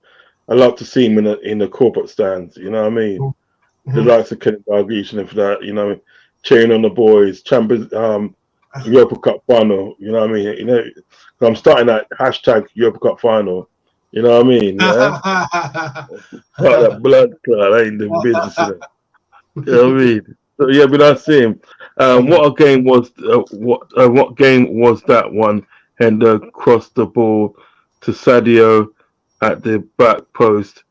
I love to see him in the corporate stands. You know what I mean? Mm-hmm. The likes of Kenneth Dalglish and for that, cheering on the boys, Champions Europa Cup final. You know what I mean? I'm starting that hashtag Europa Cup final. You know what I mean? Yeah? That blood clot ain't the business. You know what I mean? So yeah, but I see him. What game was that one? Hender crossed the ball to Sadio at the back post.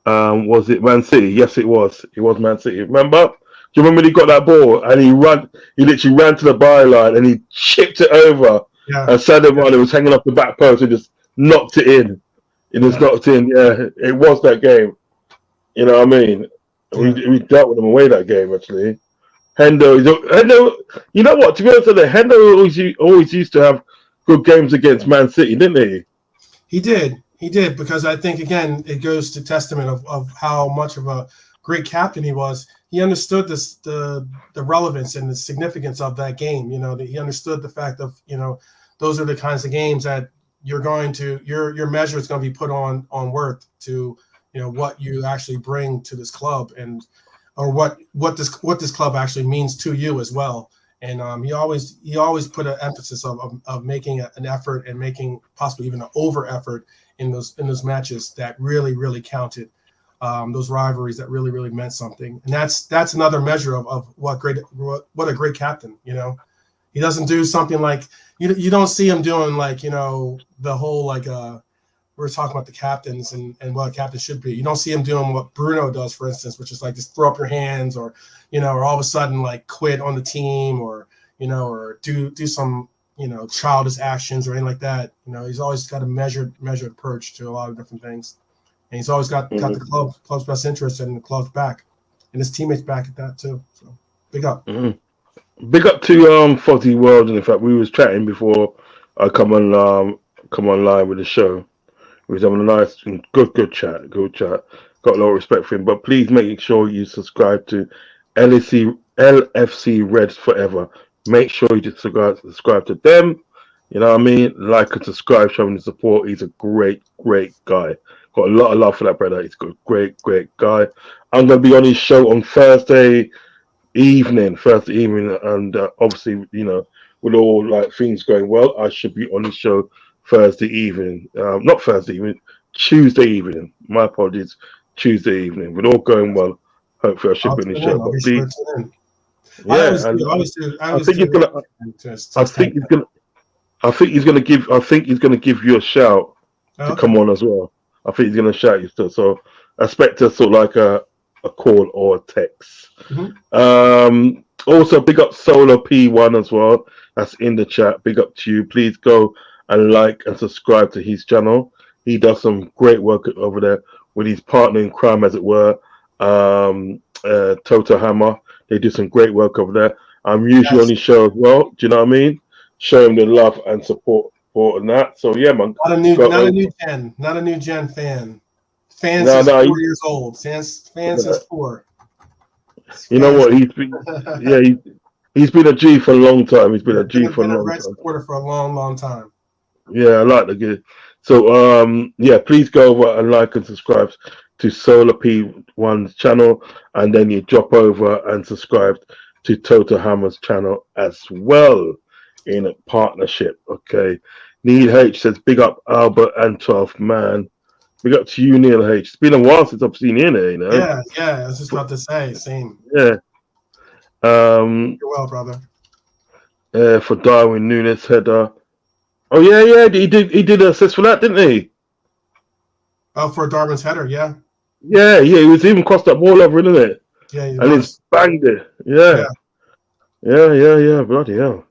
Was it Man City? Yes, it was. It was Man City. Remember? Do you remember when he got that ball and he literally ran to the byline and he chipped it over. Yeah. And Sadio Mane was hanging off the back post and just knocked it in. It was knocked in. Yeah, it was that game. You know what I mean? Yeah. We dealt with them away that game actually. Hendo, you know what? To be honest with you, Hendo always used to have good games against Man City, didn't he? He did because I think again it goes to testament of how much of a great captain he was. He understood the relevance and the significance of that game. He understood the fact of those are the kinds of games that you're going to your measure is going to be put on worth to what you actually bring to this club or what this club actually means to you as well. And he always put an emphasis of making an effort and making possibly even an over effort in those matches that really, really counted, those rivalries that really, really meant something. And that's another measure of what a great captain. He doesn't do something like you don't see him doing like the whole like we're talking about the captains and what a captain should be. You don't see him doing what Bruno does, for instance, which is like just throw up your hands, or or all of a sudden like quit on the team, or or do some childish actions or anything like that. He's always got a measured approach to a lot of different things, and he's always got the club's best interest and the club's back, and his teammates back at that too. So big up. Big up to Fozzy World, and in fact we was chatting before I come online with the show. We was having a nice and good chat. Got a lot of respect for him. But please make sure you subscribe to LFC Reds Forever. Make sure you just subscribe to them. You know what I mean? Like and subscribe, show him the support. He's a great guy. Got a lot of love for that brother. He's a great guy. I'm gonna be on his show on Thursday evening, and obviously, with all like things going well, I should be on his show Thursday evening. Not Thursday evening, Tuesday evening. My apologies, Tuesday evening. With all going well, hopefully I should be on his show. But please, I think he's gonna give you a shout to come on as well. I think he's gonna shout you still. So expect a sort of like a call or a text. Also, big up Solar P1 as well. That's in the chat. Big up to you. Please go and like and subscribe to his channel. He does some great work over there with his partner in crime, as it were, Toto Hammer. They do some great work over there. I'm usually on his show as well. Do you know what I mean? Show him the love and support and that. So yeah, man. Not a new gen fan. Fans since 4 years old. Fans since 4. You know what? He's been a G for a long time. He's been a G for a long time. Supporter for a long time. Yeah, I like the good. So please go over and like and subscribe to Solar P1's channel, and then you drop over and subscribe to Toto Hammer's channel as well in a partnership. Okay. Neil H says, big up Albert and 12th man. Big up to you, Neil H. It's been a while since I've seen you there, Yeah, I was just about to say, same. Yeah. You're well, brother. For Darwin Nunes header. Oh yeah, he did an assist for that, didn't he? Oh, for Darwin's header, yeah. Yeah, he was even crossed that ball over, isn't it? Yeah, and he's banged it. Yeah, bloody hell.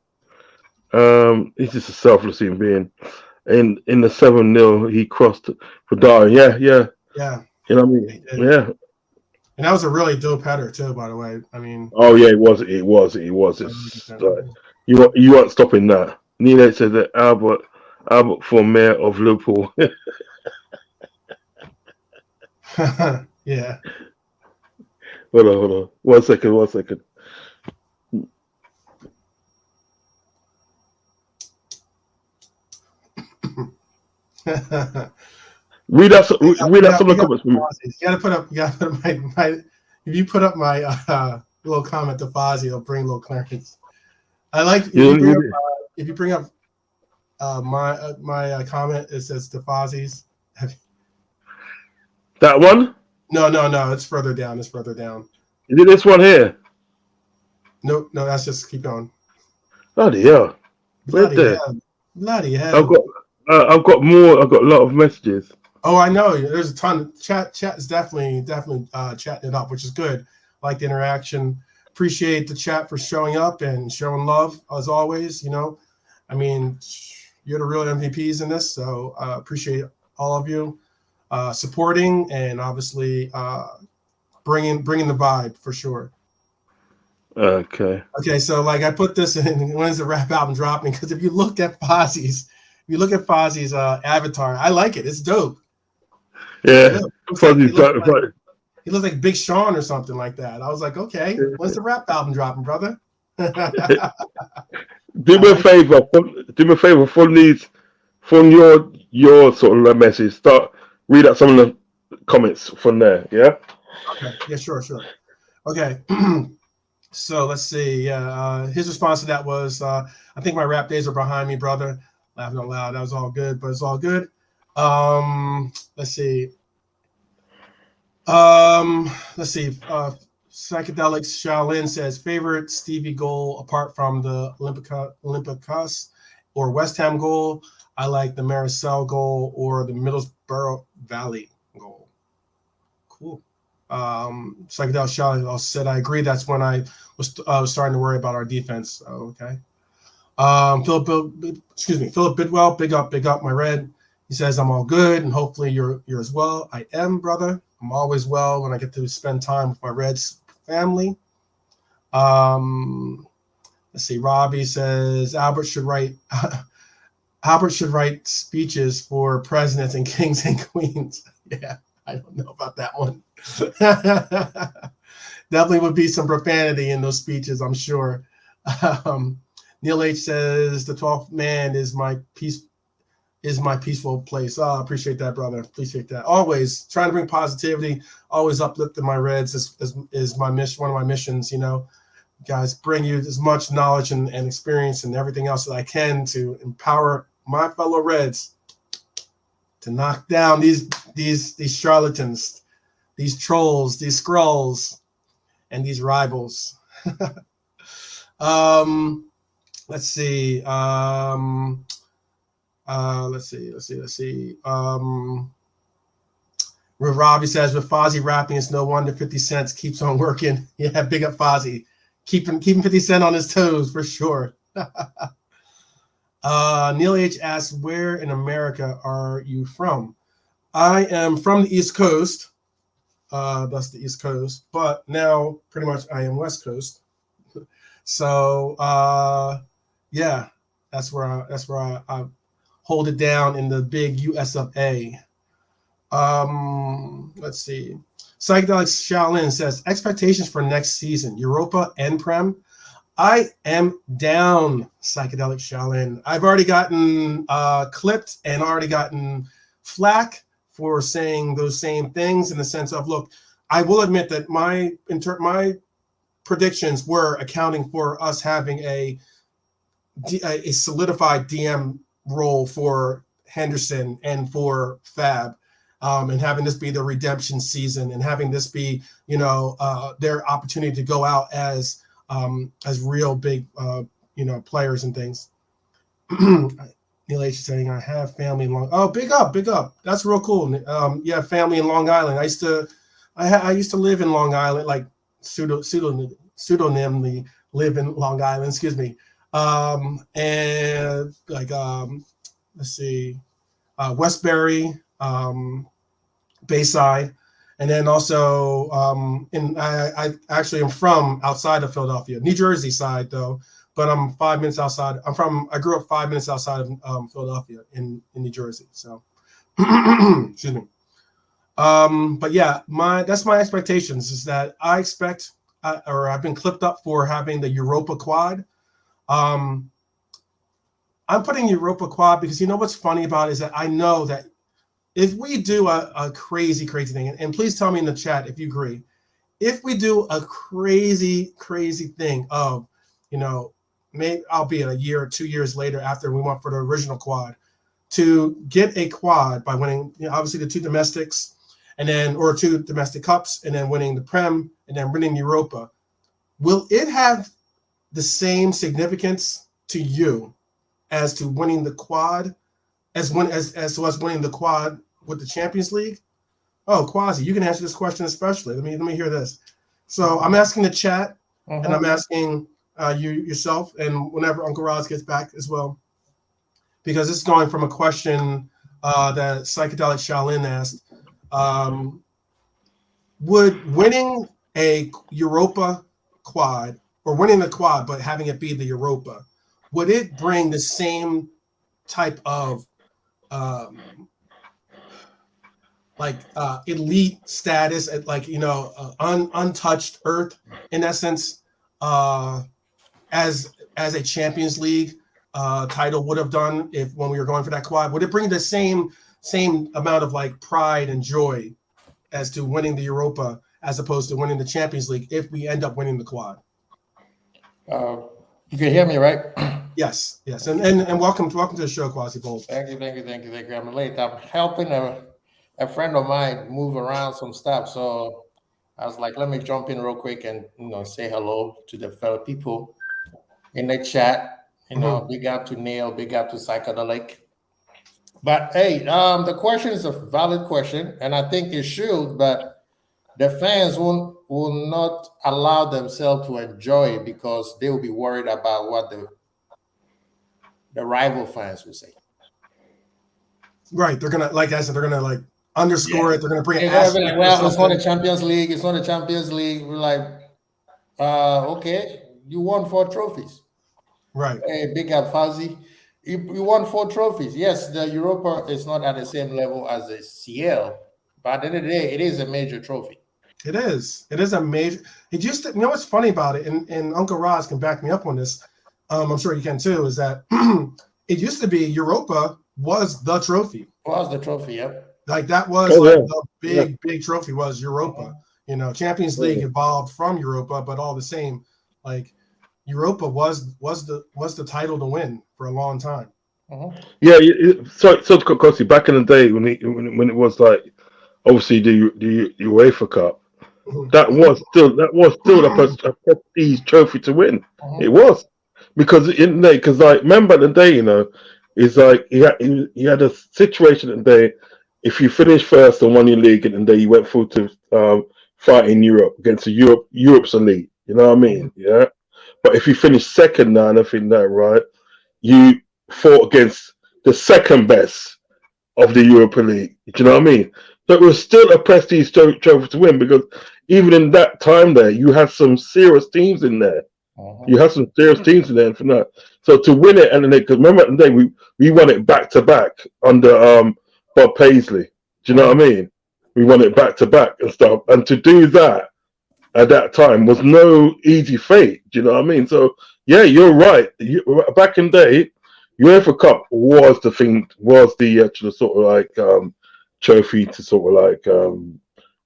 He's just a selfless human being. In the 7-0, he crossed for Darwin. Yeah. You know what I mean? Yeah. And that was a really dope header too, by the way. I mean. Oh yeah, it was. It's like, you weren't stopping that. Nina said that Albert for mayor of Liverpool. Yeah. Hold on. One second. read out some of the comments for me. You gotta put up my if you put up my little comment to Fozzie, it'll bring a little clearance. I like if you bring up my comment, it says to Fozzie's. That one? No, it's further down. Is it this one here? No, that's just keep going. Bloody hell. Bloody hell. I've got more. I've got a lot of messages. Oh, I know. There's a ton. Chat is definitely chatting it up, which is good. Like the interaction. Appreciate the chat for showing up and showing love as always. I mean, you're the real MVPs in this, so appreciate all of you supporting and obviously bringing the vibe for sure. Okay. So like I put this in. When's the rap album dropping? Because if you look at Fozzie's avatar, I like it. It's dope. Yeah. He looks like Big Sean or something like that. I was like, okay, when's the rap album dropping, brother? Do me a favor from your sort of message. Read out some of the comments from there. Yeah. Okay. Yeah. Sure. Okay. So let's see. His response to that was, I think my rap days are behind me, brother. Laughing out loud. That was all good, but it's all good. Let's see. Psychedelics Shaolin says favorite Stevie goal apart from the Olympicos or West Ham goal. I like the Maricel goal or the Middlesbrough Valley goal. Cool. Psychedelic Shell said, I agree. That's when I was starting to worry about our defense. Okay. Philip Bidwell, big up, my red. He says, I'm all good, and hopefully you're as well. I am, brother. I'm always well when I get to spend time with my Reds family. Let's see. Robbie says Albert should write speeches for presidents and kings and queens. Yeah, I don't know about that one. Definitely would be some profanity in those speeches, I'm sure. Neil H says the 12th man is my peaceful place. Oh, I appreciate that, brother. Appreciate that. Always trying to bring positivity, always uplifting my Reds is my mission, one of my missions, guys, bring you as much knowledge and experience and everything else that I can to empower my fellow Reds to knock down these charlatans, these trolls, these scrolls, and these rivals. Let's see. Let's see. Robbie says, with Fozzie rapping, it's no wonder 50 Cent keeps on working. Yeah, big up Fozzie. Keeping 50 Cent on his toes for sure. Neil H asks, where in America are you from? I am from the East Coast. That's the East Coast. But now pretty much I am West Coast. So yeah, that's where I hold it down in the big US of A. Let's see. Psychedelic Shaolin says, expectations for next season, Europa and Prem. I am down, Psychedelic Shaolin. I've already gotten clipped and already gotten flack for saying those same things in the sense of, look, I will admit that my predictions were accounting for us having a solidified DM role for Henderson and for Fab. And having this be the redemption season and having this be, their opportunity to go out as real big, players and things. Neil H is saying, I have family in Long. Oh, big up. That's real cool. Yeah, family in Long Island. I used to live in Long Island, like pseudonymly live in Long Island. Excuse me. And like let's see, Westbury. Bayside, and then also I actually am from outside of Philadelphia, New Jersey side though, but I'm 5 minutes outside. I grew up 5 minutes outside of Philadelphia in New Jersey. So excuse me. But yeah, that's my expectations is that I expect or I've been clipped up for having the Europa quad. I'm putting Europa quad because what's funny about it is that I know that if we do a crazy thing, and please tell me in the chat if you agree, if we do a crazy thing of, maybe albeit a year or 2 years later after we went for the original quad, to get a quad by winning, obviously the two domestics, and then or two domestic cups, and then winning the Prem, and then winning Europa, will it have the same significance to you as to winning the quad, as to us winning the quad with the Champions League? Oh, Quasi, you can answer this question especially. Let me hear this. So I'm asking the chat, and I'm asking you yourself, and whenever Uncle Rodz gets back as well, because this is going from a question that Psychedelic Shaolin asked. Would winning a Europa quad, or winning the quad but having it be the Europa, would it bring the same type of elite status at untouched earth in essence as a Champions League title would have done when we were going for that quad? Would it bring the same amount of pride and joy as to winning the Europa as opposed to winning the Champions League if we end up winning the quad? You can hear me, right? Yes, and welcome to the show, Quasi Bolt. Thank you. I'm late. I'm helping a friend of mine move around some stuff, so I was like, let me jump in real quick and say hello to the fellow people in the chat. Big up to Neil, big up to Psychedelic. But hey, the question is a valid question, and I think it should, but the fans will not allow themselves to enjoy it because they will be worried about what the rival fans will say. Right. They're gonna, like I said, they're gonna like underscore it. They're gonna bring They're an gonna be asterisk. like, well, it's not a Champions League. It's not a Champions League. We're like, okay, you won 4 trophies. Right. Hey, big up, Fuzzy. You won 4 trophies. Yes, the Europa is not at the same level as the CL, but at the end of the day, it is a major trophy. It is. It is a major. It used to. You know what's funny about it, and Uncle Rodz can back me up on this. I'm sure you can too. Is that it used to be Europa was the trophy. Was the trophy? Yep. Like that was the big trophy was Europa. You know, Champions League evolved from Europa, but all the same, like Europa was the title to win for a long time. Yeah. So Kosi, back in the day when it was like obviously the UEFA Cup, that was still a prestige trophy to win. It was because like remember the day, it's like he had a situation that day. If you finished first and won your league, and then you went through to fight in Europe against Europe's elite. You know what I mean? Yeah. But if you finished second now, and I think that right, you fought against the second best of the Europa League. Do you know what I mean? So it was still a prestige trophy to win because even in that time there, you had some serious teams in there. You had some serious teams in there for that. So to win it, and then because remember at the day we won it back to back under Bob Paisley. Do you know what I mean? We won it back to back and stuff. And to do that at that time was no easy feat. Do you know what I mean? So yeah, you're right. Back in the day, UEFA Cup was the thing, was the actual sort of like trophy to sort of like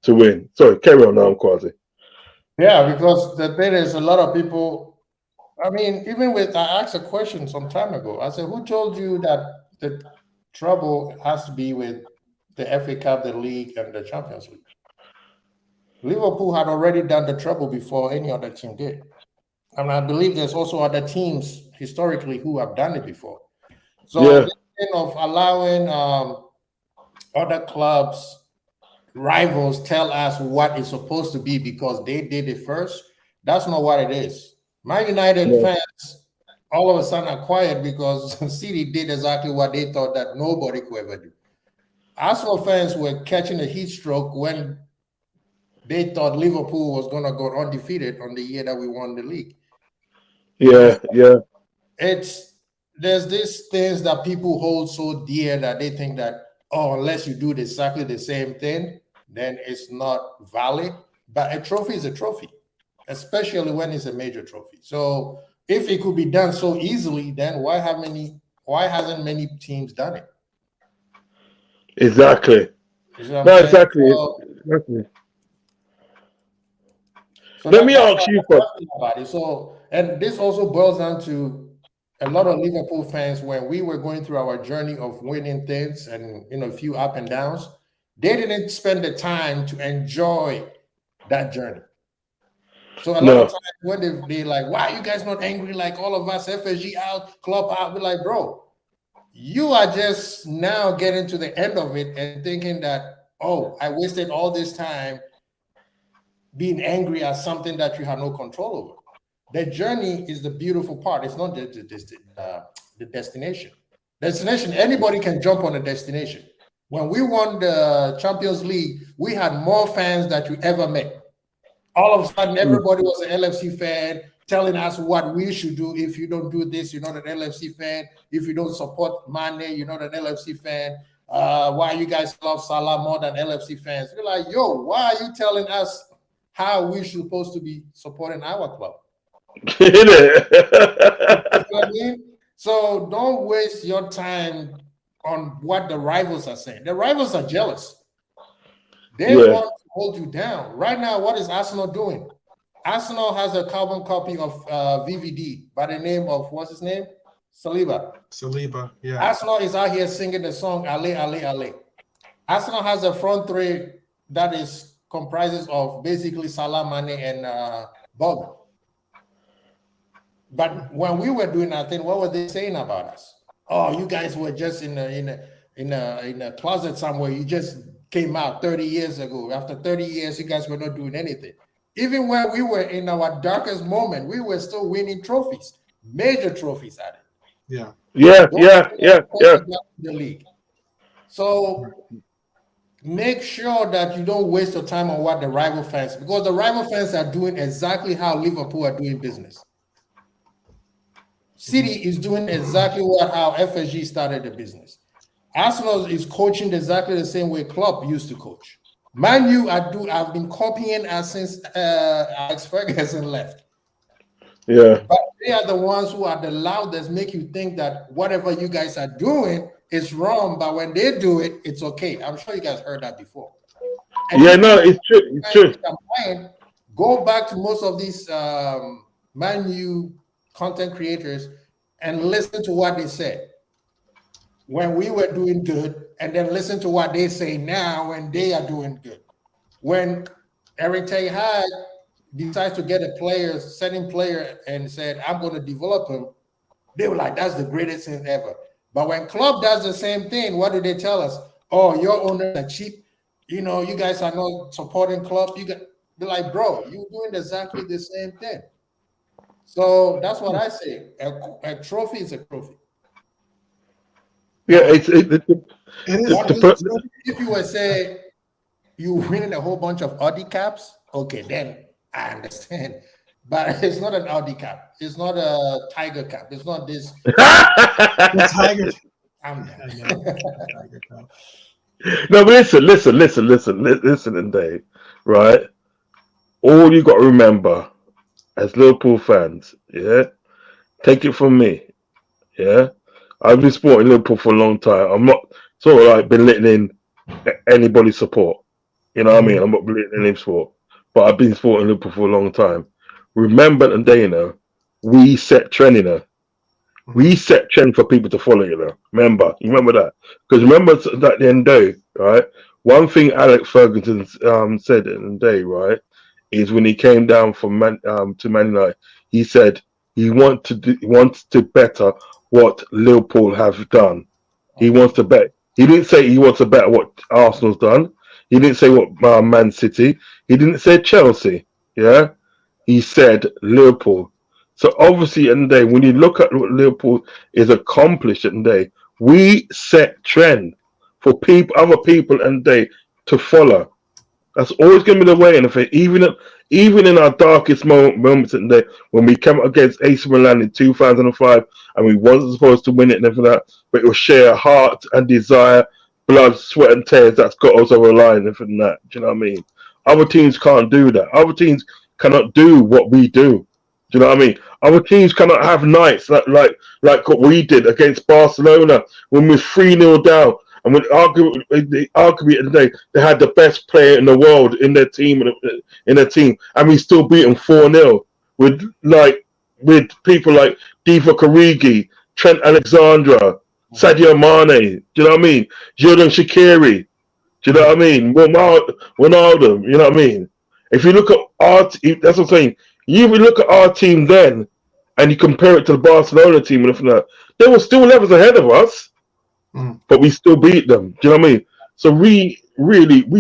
to win. Sorry, carry on now, Kwasi. Yeah, because the thing is, a lot of people. I mean, even I asked a question some time ago. I said, "Who told you that the trouble has to be with the FA Cup, the league, and the Champions League?" Liverpool had already done the trouble before any other team did, and I believe there's also other teams historically who have done it before. So this thing of allowing other clubs, rivals, tell us what it's supposed to be because they did it first, that's not what it is. Man United fans all of a sudden are quiet because City did exactly what they thought that nobody could ever do. Arsenal fans were catching a heat stroke when they thought Liverpool was going to go undefeated on the year that we won the league. Yeah. There's these things that people hold so dear that they think that, unless you do exactly the same thing, then it's not valid. But a trophy is a trophy, especially when it's a major trophy. So if it could be done so easily, then why hasn't many teams done it? Exactly. No, exactly. So let me ask you about it. So, and this also boils down to a lot of Liverpool fans when we were going through our journey of winning things and a few up and downs, they didn't spend the time to enjoy that journey. So a lot of times when they like, why are you guys not angry like all of us, FSG out, club out? We're like, bro, you are just now getting to the end of it and thinking that, I wasted all this time being angry at something that you have no control over. The journey is the beautiful part. It's not the destination. Destination, anybody can jump on a destination. When we won the Champions League, we had more fans that you ever met. All of a sudden, everybody was an LFC fan telling us what we should do. If you don't do this, you're not an LFC fan. If you don't support Mane, you're not an LFC fan. Why you guys love Salah more than LFC fans? We're like, why are you telling us how we're supposed to be supporting our club? You know what I mean? So don't waste your time on what the rivals are saying. The rivals are jealous. They want to hold you down. Right now, what is Arsenal doing? Arsenal has a carbon copy of VVD by the name of, what's his name? Saliba, yeah. Arsenal is out here singing the song Ale, Ale, Ale. Arsenal has a front three that comprises of basically Salah, Mane, and Bob. But when we were doing our thing, what were they saying about us? Oh, you guys were just in a closet somewhere. You just came out 30 years ago. After 30 years, you guys were not doing anything. Even when we were in our darkest moment, we were still winning trophies, major trophies at it. Yeah. The league. So make sure that you don't waste your time on what the rival fans, because the rival fans are doing exactly how Liverpool are doing business. City is doing exactly how FSG started the business. Arsenal is coaching exactly the same way Klopp used to coach. Man U, I've been copying us since Alex Ferguson left. Yeah. But they are the ones who are the loudest, make you think that whatever you guys are doing is wrong, but when they do it, it's okay. I'm sure you guys heard that before. And it's true. It's true. Go back to most of these Man U content creators and listen to what they said when we were doing good, and then listen to what they say now when they are doing good. When Eric Ten Hag decides to get a player, certain player, and said, I'm going to develop him, they were like, that's the greatest thing ever. But when Klopp does the same thing, what do they tell us? Oh, your owners are cheap. You guys are not supporting Klopp. They're like, bro, you're doing exactly the same thing. So that's what I say. A trophy is a trophy. Yeah, if you were say you winning a whole bunch of Audi caps, okay, then I understand. But it's not an Audi cap. It's not a Tiger cap. It's not this. Tiger. No, but listen, and Dave, right? All you got to remember as Liverpool fans, yeah, take it from me, yeah. I've been supporting Liverpool for a long time. I'm not sort of like belittling anybody's support. You know what I mean? I'm not belittling any support, but I've been supporting Liverpool for a long time. Remember, and we set trend, we set trend for people to follow, Remember, you remember that? Because remember that the end day, right? One thing Alex Ferguson said in the day, right, is when he came down from Man United, he said he wants to better what Liverpool have done. He wants to bet. He didn't say he wants to better what Arsenal's done. He didn't say what Man City. He didn't say Chelsea. Yeah, he said Liverpool. So obviously, in the day, when you look at what Liverpool is accomplished in the day, we set trend for other people in the day to follow. That's always going to be the way. And if even in our darkest moments in the day, when we came up against AC Milan in 2005, and we wasn't supposed to win it and everything like that, but it was sheer heart and desire, blood, sweat, and tears that's got us over the line and everything like that. Do you know what I mean? Other teams can't do that. Other teams cannot do what we do. Do you know what I mean? Other teams cannot have nights like what we did against Barcelona when we were 3-0 down. And when arguably in the day, they had the best player in the world in their team, and we still beat them 4-0 with people like Divock Origi, Trent Alexander, Sadio Mane. Do you know what I mean? Jordan Shaqiri. Do you know what I mean? Ronaldo. You know what I mean? If you look at that's what I'm saying. You look at our team then, and you compare it to the Barcelona team, and they were still levels ahead of us. But we still beat them. Do you know what I mean? So we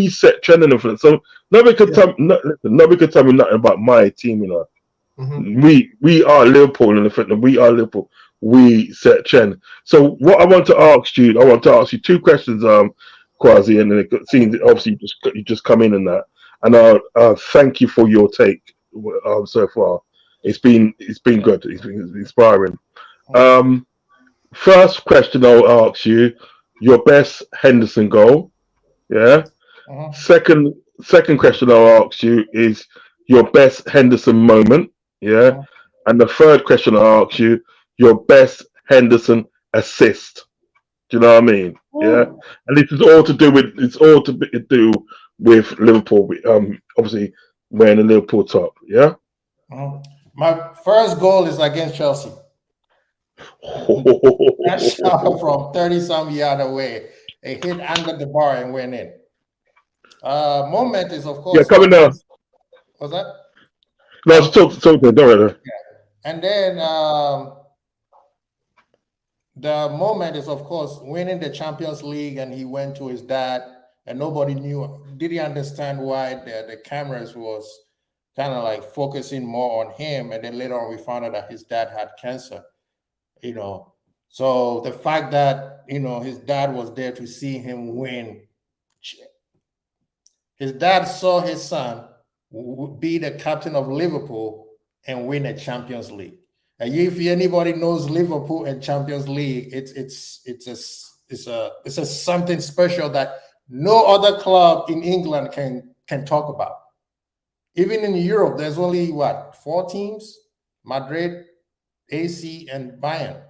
set trend and influence. So nobody could tell me nothing about my team. We are Liverpool in the fitness. We are Liverpool. We set trend. So what I want to ask you two questions, Kwasi, and then it seems obviously you just come in and that. And I'll thank you for your take so far. It's been good. It's been inspiring. First question I'll ask you, your best Henderson goal. Yeah. Second question I'll ask you is your best Henderson moment. Yeah. And the third question I'll ask you, your best Henderson assist. Do you know what I mean? Yeah. And this is all to do with Liverpool. Obviously wearing the Liverpool top. Yeah. My first goal is against Chelsea. That shot from 30-some yards away. It hit under the bar and went in. Moment is, of course. Yeah, coming down. What's that? No, it's talk to don't worry. And then the moment is, of course, winning the Champions League, and he went to his dad, and nobody knew. Did he understand why the cameras was kind of like focusing more on him? And then later on, we found out that his dad had cancer. So the fact that his dad was there to see him win, his dad saw his son be the captain of Liverpool and win a Champions League. And if anybody knows Liverpool and Champions League, it's a something special that no other club in England can talk about. Even in Europe, there's only 4 teams: Madrid, AC, and Bayern.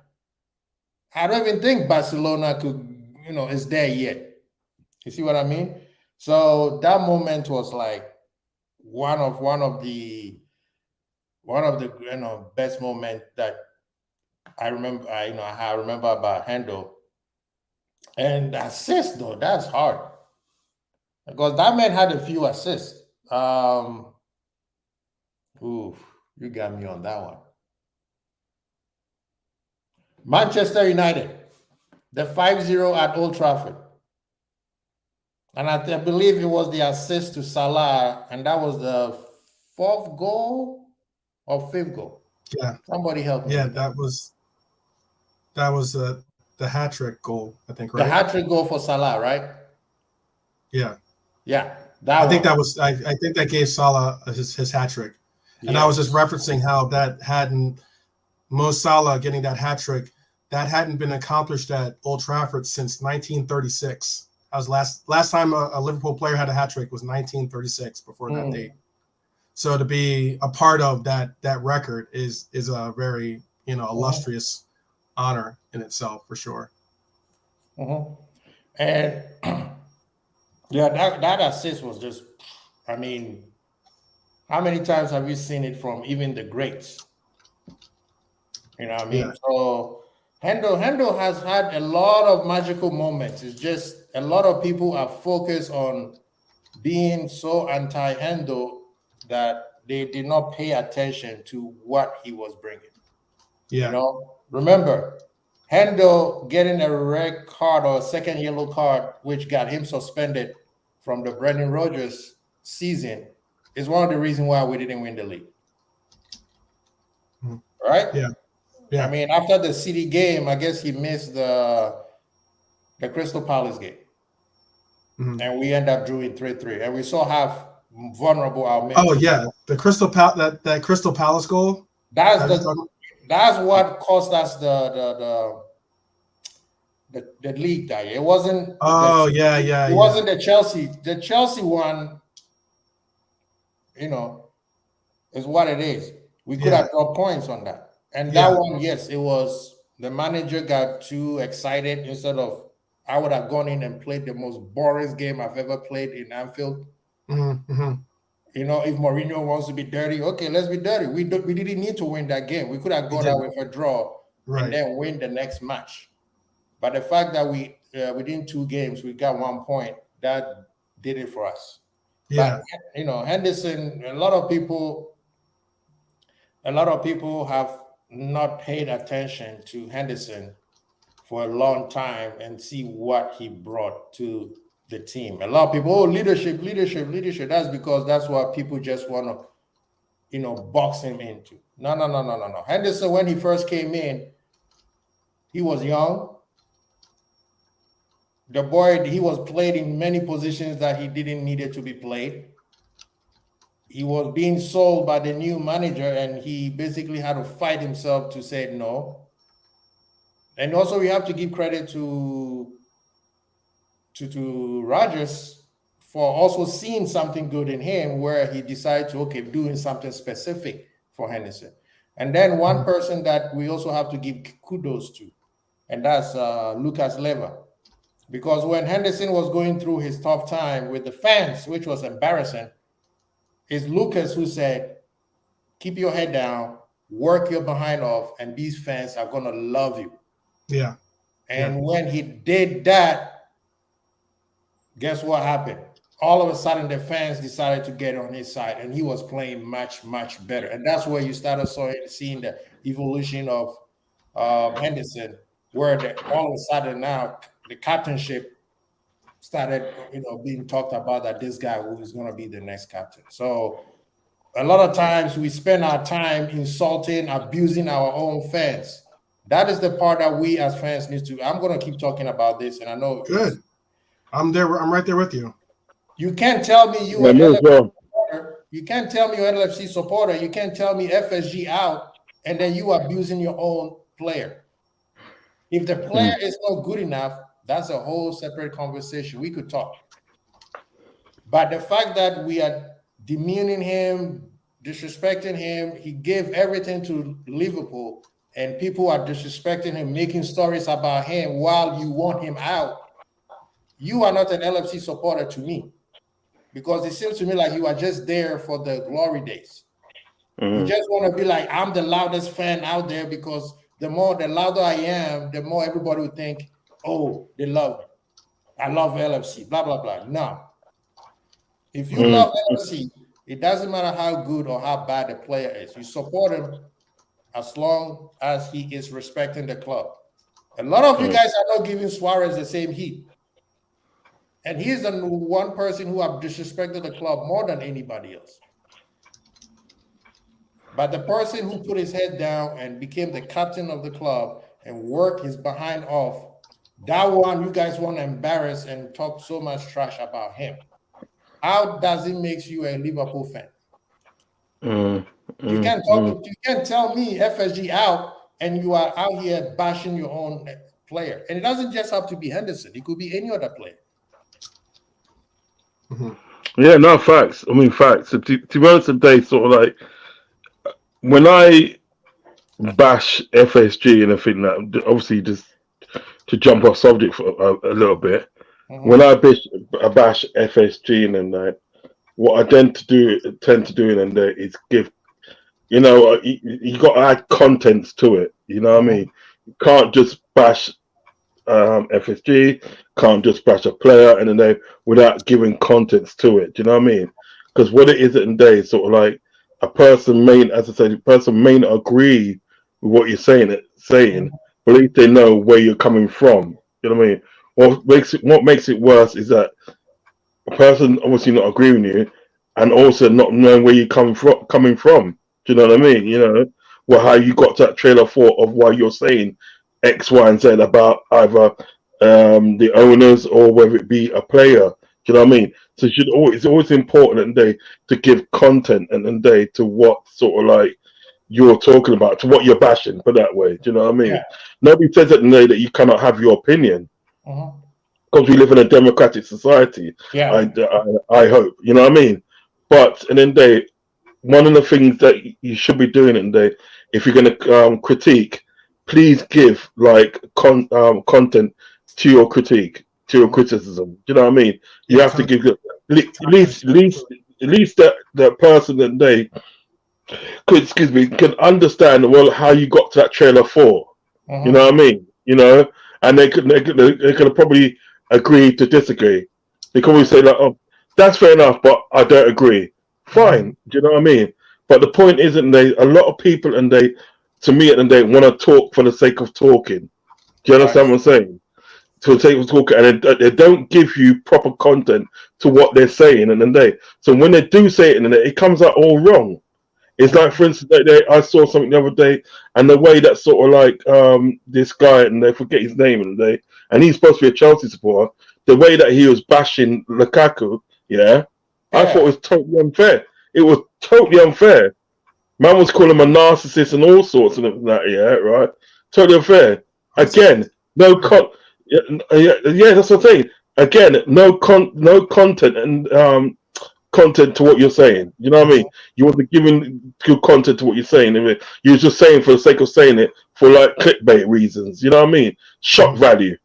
I don't even think Barcelona is there yet. You see what I mean? So that moment was like one of the best moments that I remember. I remember about Handel. And assist though, that's hard because that man had a few assists. Ooh, you got me on that one. Manchester United, the 5-0 at Old Trafford. And I believe it was the assist to Salah, and that was the 4th goal or 5th goal. Yeah. Somebody help me. Yeah, that was the hat trick goal, I think, right? The hat trick goal for Salah, right? Yeah. Yeah. I think that gave Salah his hat trick. And I was just referencing how that Mo Salah getting that hat trick, that hadn't been accomplished at Old Trafford since 1936. That was last time a Liverpool player had a hat trick was 1936, before that date. So to be a part of that record is a very illustrious honor in itself, for sure. And that assist was just, I mean, how many times have you seen it from even the greats? You know what I mean? Yeah. So Handel has had a lot of magical moments. It's just a lot of people are focused on being so anti-Handel that they did not pay attention to what he was bringing. Yeah. Remember, Handel getting a red card or a second yellow card, which got him suspended from the Brendan Rodgers season, is one of the reasons why we didn't win the league. Right? Yeah. Yeah. I mean, after the City game, I guess he missed the Crystal Palace game. And we end up drawing 3-3. And we saw how vulnerable our men. Oh, yeah. The that Crystal Palace goal. That's what cost us the league that year. It wasn't. Oh, yeah. It wasn't the Chelsea. The Chelsea one, is what it is. We could have got points on that. And that one, yes, it was. The manager got too excited. Instead of, I would have gone in and played the most boring game I've ever played in Anfield. Mm-hmm. If Mourinho wants to be dirty, okay, let's be dirty. We didn't need to win that game. We could have gone out with a draw and then win the next match. But the fact that we within 2 games we got 1 point, that did it for us. Yeah. But, Henderson, a lot of people have not paid attention to Henderson for a long time and see what he brought to the team. A lot of people, leadership. That's because that's what people just want to, box him into. No. Henderson, when he first came in, he was young. The boy, he was played in many positions that he didn't needed to be played. He was being sold by the new manager, and he basically had to fight himself to say no. And also, we have to give credit to Rodgers for also seeing something good in him, where he decided to doing something specific for Henderson. And then one person that we also have to give kudos to, and that's Lucas Leiva, because when Henderson was going through his tough time with the fans, which was embarrassing, it's Lucas who said, "Keep your head down, work your behind off, and these fans are gonna love you." Yeah. And when he did that, guess what happened? all of a sudden the fans decided to get on his side, and he was playing much, much better. And that's where you started seeing the evolution of Henderson, where all of a sudden now the captainship started, being talked about, that this guy was going to be the next captain. So a lot of times we spend our time insulting, abusing our own fans. That is the part that we as fans need to. I'm going to keep talking about this, and I know. Good. I'm there. I'm right there with you. You can't tell me you are supporter. You can't tell me you're an LFC supporter. You can't tell me FSG out, and then you are abusing your own player. If the player is not good enough, that's a whole separate conversation. We could talk. But the fact that we are demeaning him, disrespecting him, he gave everything to Liverpool, and people are disrespecting him, making stories about him while you want him out. You are not an LFC supporter to me, because it seems to me like you are just there for the glory days. You just want to be like, I'm the loudest fan out there, because the louder I am, the more everybody will think, oh, they love me. I love LFC, blah, blah, blah. No. If you love LFC, it doesn't matter how good or how bad the player is. You support him as long as he is respecting the club. A lot of you guys are not giving Suarez the same heat. And he's the one person who have disrespected the club more than anybody else. But the person who put his head down and became the captain of the club and worked his behind off, that one you guys want to embarrass and talk so much trash about him. How does it make you a Liverpool fan? You can't talk. You can't tell me FSG out and you are out here bashing your own player. And it doesn't just have to be Henderson. It could be any other player. Yeah, no, facts. I mean, facts. To be honest, today, sort of like when I bash FSG, and I think that obviously just to jump off subject for a little bit, when I bash FSG and that, what I tend to do in there is give, you got to add contents to it. You know what I mean? You can't just bash FSG, can't just bash a player and then without giving contents to it. Do you know what I mean? Because what it is in the day is sort of like a person may, as I said, a person may not agree with what you're saying, but at least they know where you're coming from. You know what I mean? What makes it worse is that a person obviously not agreeing with you and also not knowing where you're coming from. Do you know what I mean? How you got to that trailer thought of why you're saying X, Y, and Z about either the owners or whether it be a player. Do you know what I mean? So it's always important to give content to what sort of like you're talking about, to what you're bashing, put that way. Do you know what I mean? Yeah. Nobody says that you cannot have your opinion. Because we live in a democratic society. Yeah. I hope. You know what I mean? But in the day, one of the things that you should be doing in the day, if you're going to critique, please give like content to your critique, to your criticism. Do you know what I mean? You have to give at least that person that they can understand how you got to that trailer for. You know what I mean? And they could probably agree to disagree. They can always say like, "Oh, that's fair enough, but I don't agree." Fine. Do you know what I mean? But the point isn't a lot of people to me at the day want to talk for the sake of talking. Do you understand what I'm saying? For the sake of talking, and they don't give you proper content to what they're saying so when they do say it it comes out all wrong. It's like, for instance, I saw something the other day, and the way that sort of like this guy, and they forget his name and he's supposed to be a Chelsea supporter, the way that he was bashing Lukaku, I thought it was totally unfair. It was totally unfair. Man was calling him a narcissist and all sorts of that, right? Totally unfair. Again, that's what I'm saying. Again, no content and content to what you're saying. You know what I mean? You wasn't giving good content to what you're saying. You were just saying for the sake of saying it for like clickbait reasons. You know what I mean? Shock value.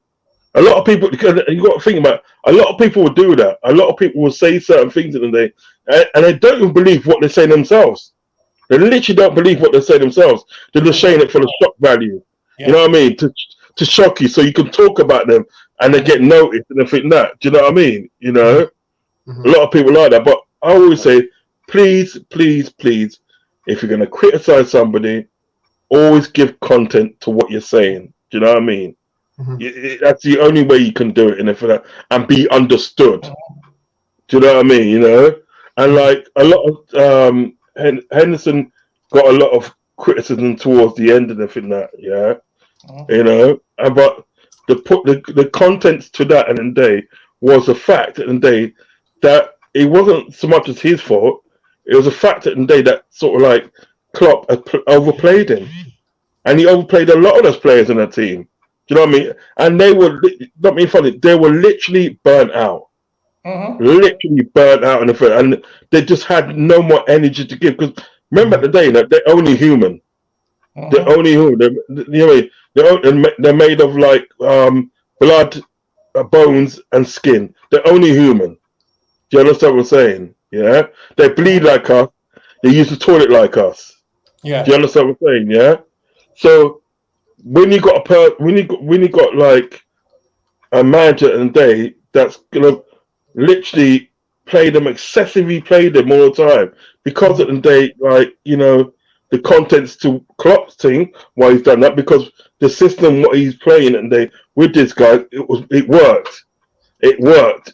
A lot of people, you got to think about, a lot of people will do that. A lot of people will say certain things in the day, and they don't even believe what they're saying themselves. They literally don't believe what they say themselves. They're just saying it for the shock value. Yeah. You know what I mean? To shock you so you can talk about them and they get noticed and everything that. Do you know what I mean? A lot of people like that, but I always say, please, please, please, if you're going to criticize somebody, always give content to what you're saying. Do you know what I mean? That's the only way you can do it, and be understood. Do you know what I mean? You know, and like a lot of Henderson got a lot of criticism towards the end and everything that, yeah, you know, but the contents to that and the day was a fact and day that it wasn't so much as his fault. It was a fact and day that sort of like Klopp had overplayed him, and he overplayed a lot of those players in the team. Do you know what I mean? And they were not being funny. They were literally burnt out. Literally burnt out in the field, and they just had no more energy to give. Because remember at the day that they're only human. They're only human. They're made of like blood, bones, and skin. They're only human. Do you understand what I'm saying? Yeah. They bleed like us. They use the toilet like us. Yeah. Do you understand what I'm saying? Yeah. So when you got when you got like a manager in the day that's gonna literally excessively play them all the time, because at the day, like, you know, the contents to Klopp's thing, why he's done that, because the system what he's playing at the day with this guy, it worked,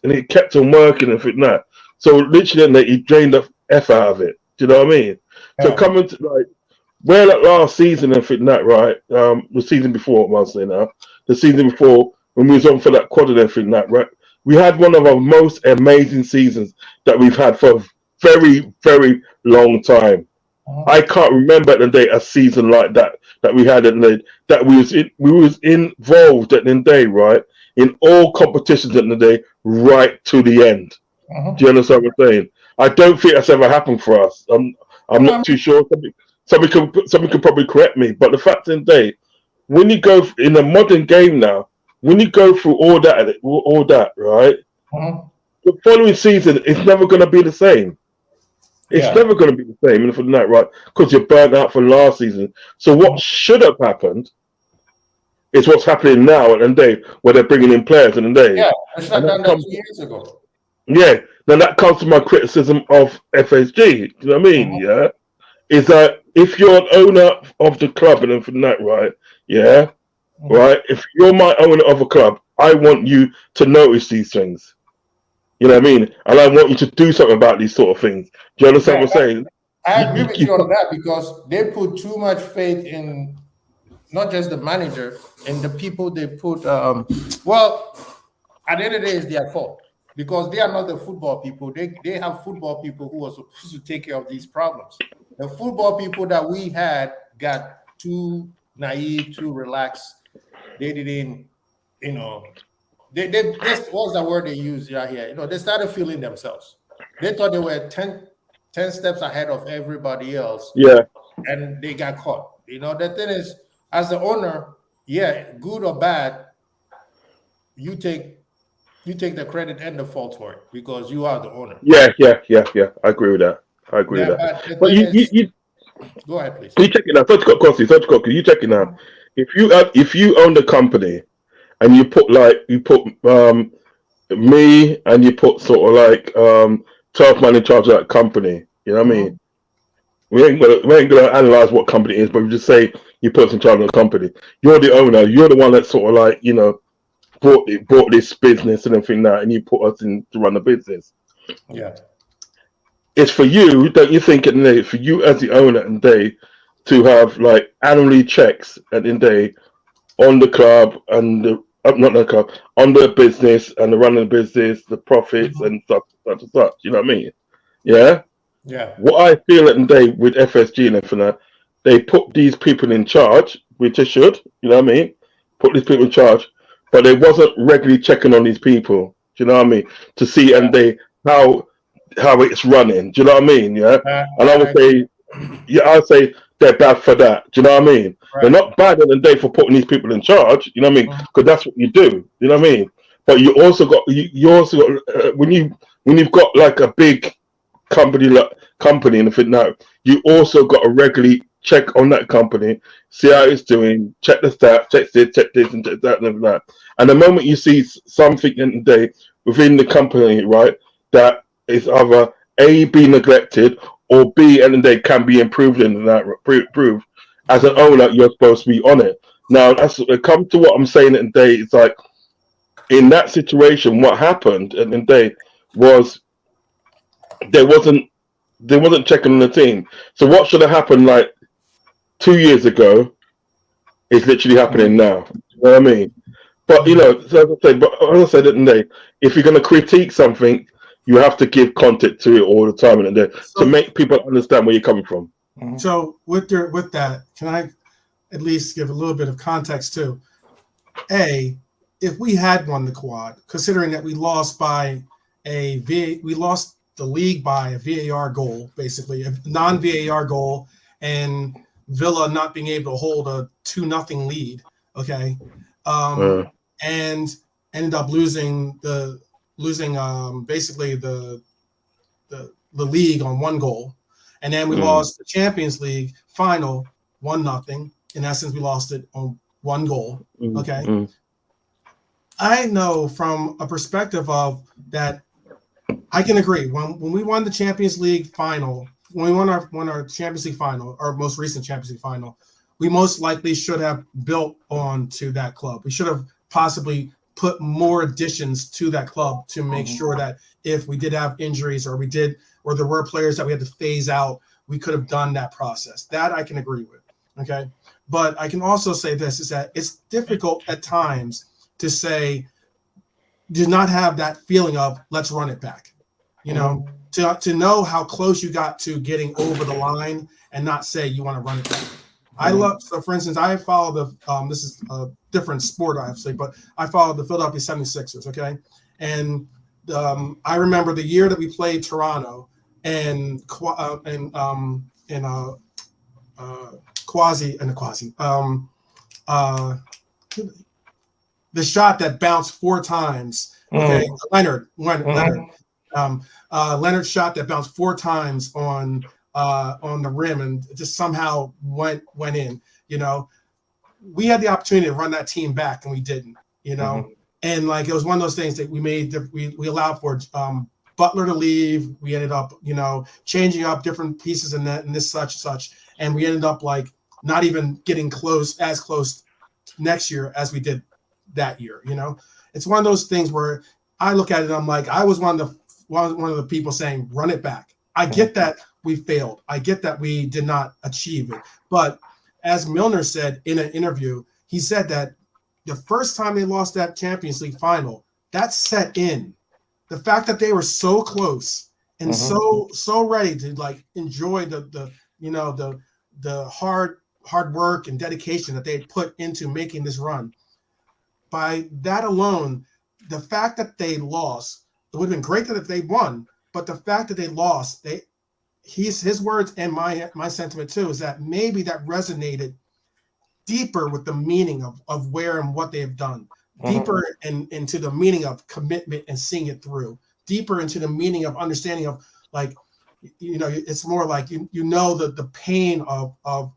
and it kept on working and everything that. So literally, he drained the F out of it. Do you know what I mean? Yeah. So coming to like where that last season and everything that, right? The season before, mostly now, the season before when we was on for that quad and everything that, right? We had one of our most amazing seasons that we've had for a very, very long time. I can't remember the day a season like that we had at the day, that we was involved at the day, right, in all competitions at the day, right to the end. Do you understand what I'm saying? I don't think that's ever happened for us. I'm not too sure. Somebody can probably correct me, but the fact in the day, when you go in a modern game now, when you go through all that, right? The following season, it's never going to be the same. It's never going to be the same for the night, right? Because you're burnt out for last season. So what should have happened is what's happening now at the day, where they're bringing in players in the day. Yeah, I should have done that 2 years ago. Yeah, then that comes to my criticism of FSG. Do you know what I mean? Yeah, is that if you're an owner of the club and for the night, right? Yeah. Right, if you're my owner of a club, I want you to notice these things. You know what I mean? And I want you to do something about these sort of things. Do you understand what I'm saying? I agree with you on that, because they put too much faith in not just the manager and the people they put. Well, at the end of the day, it's their fault, because they are not the football people. They have football people who are supposed to take care of these problems. The football people that we had got too naive, too relaxed. They didn't, you know, they this was the word they used right here. You know, they started feeling themselves. They thought they were 10 steps ahead of everybody else. Yeah. And they got caught. You know, the thing is, as the owner, yeah, good or bad, you take the credit and the fault for it, because you are the owner. Yeah. I agree with that. But you go ahead, please. You check it out. Touch Cocky. You check it out. If you own the company and you put me and you put sort of like 12 man in charge of that company, you know what I mean? We ain't gonna analyze what company it is, but we just say you put us in charge of the company. You're the owner. You're the one that sort of like, you know, brought this business and everything that, and you put us in to run the business. Yeah. It's for you, don't you think? It's for you as the owner and day to have like annually checks at the end of the day on the club and not the club, on the business and the running the business, the profits and such. You know what I mean? Yeah. Yeah. What I feel at the day with FSG and everything that, they put these people in charge, which they should. You know what I mean? Put these people in charge, but they wasn't regularly checking on these people. Do you know what I mean? To see and they how it's running. Do you know what I mean? Yeah. And I would say, I'd say they're bad for that. Do you know what I mean? Right. They're not bad at the day for putting these people in charge. You know what I mean? Because that's what you do. You know what I mean? But you also got when you've got like a big company and everything now, you also got to regularly check on that company, see how it's doing, check the stats, check this and check that and that. And the moment you see something in the day within the company, right, that it's either A, be neglected, or B, and then they can be improved in that improved. As an owner, you're supposed to be on it. Now, that's it comes to what I'm saying today. It's like in that situation, what happened at the day was there wasn't they wasn't checking on the team. So what should have happened like 2 years ago is literally happening now. You know what I mean? But you know, so as I say, but as I said, didn't they? If you're going to critique something, you have to give content to it all the time, and to make people understand where you're coming from. So with that, can I at least give a little bit of context too? If we had won the quad, considering that we lost we lost the league by a VAR goal, basically a non-VAR goal, and Villa not being able to hold a 2-0 lead. Okay. And ended up losing basically the league on 1 goal, and then we lost the Champions League final 1-0. In essence, we lost it on 1 goal. Okay, I know from a perspective of that, I can agree. When we won the Champions League final, when we won our Champions League final, our most recent Champions League final, we most likely should have built on to that club. We should have possibly put more additions to that club to make sure that if we did have injuries or there were players that we had to phase out, we could have done that process. That I can agree with. Okay. But I can also say this is that it's difficult at times to say, do not have that feeling of let's run it back, you know, to know how close you got to getting over the line and not say you want to run it back. So for instance, I follow this is a different sport, obviously, but I follow the Philadelphia 76ers. Okay. And I remember the year that we played Toronto and the shot that bounced 4 times. Okay. Leonard shot that bounced 4 times on the rim and just somehow went in. You know, we had the opportunity to run that team back and we didn't. You know, and like it was one of those things that we allowed for Butler to leave. We ended up, you know, changing up different pieces in that and this such, and we ended up like not even getting as close next year as we did that year. You know, it's one of those things where I look at it and I'm like, I was one of the people saying run it back. I get that we failed. I get that we did not achieve it. But as Milner said in an interview, he said that the first time they lost that Champions League final, that set in. The fact that they were so close and so ready to like enjoy the hard work and dedication that they had put into making this run. By that alone, the fact that they lost, it would have been great that if they won, but the fact that they lost, his words and my sentiment too is that maybe that resonated deeper with the meaning of where and what they have done, deeper into the meaning of commitment and seeing it through, deeper into the meaning of understanding of like, you know, it's more like you know the pain of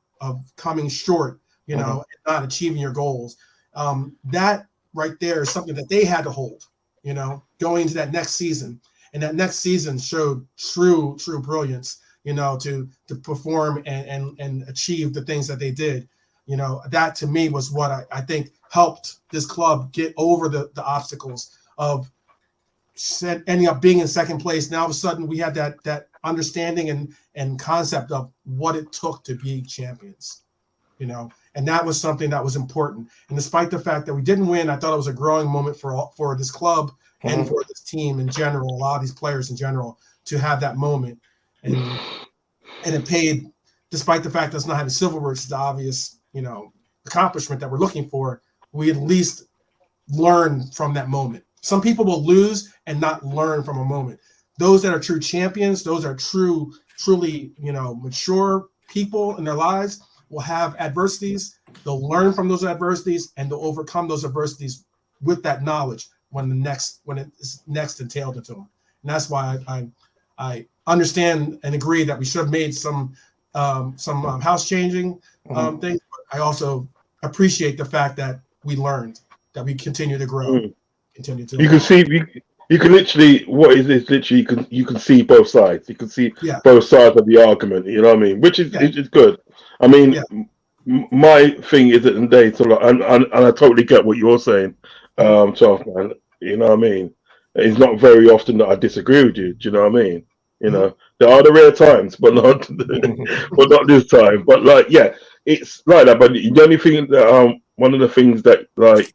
coming short, you know, and not achieving your goals. That right there is something that they had to hold, you know, going into that next season. And that next season showed true brilliance, you know, to perform and achieve the things that they did. You know, that to me was what I think helped this club get over the obstacles of ending up being in second place. Now all of a sudden we had that understanding and concept of what it took to be champions, you know, and that was something that was important. And despite the fact that we didn't win, I thought it was a growing moment for this club and for this team in general, a lot of these players in general, to have that moment. And it paid, despite the fact that it's not having silverware, it's the obvious, you know, accomplishment that we're looking for. We at least learn from that moment. Some people will lose and not learn from a moment. Those that are true champions, those are truly, you know, mature people in their lives will have adversities. They'll learn from those adversities and they'll overcome those adversities with that knowledge when it is next entailed into them. And that's why I understand and agree that we should have made some house changing things. But I also appreciate the fact that we learned, that we continue to grow, continue to. You you can literally what is this? Literally, you can see both sides. You can see Yeah, both sides of the argument. You know what I mean? yeah, Which is good. I mean, yeah. my thing is at the day, so like, and I totally get what you're saying, Mhm. Charles, man. You know what I mean? It's not very often that I disagree with you. Do you know what I mean? You Mhm. know, there are the rare times, but not, but not this time. But like, yeah, it's like that. But the only thing that one of the things that like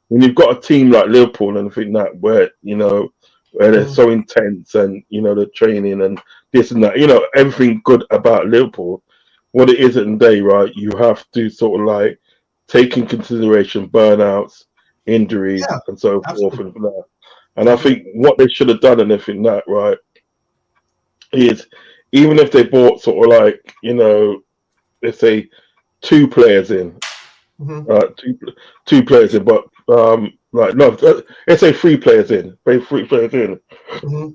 when you've got a team like Liverpool and I think that where where they're Mhm. so intense and the training and this and that, everything good about Liverpool. What it is at the day, right? You have to sort of like take in consideration burnouts, injuries, Yeah, and so forth absolutely. and that. And I Absolutely. think what they should have done and everything that right is even if they bought sort of like let's say two players in, Hmm. uh, two two players in, but like no, let's say three players in, pay three players in. Hmm.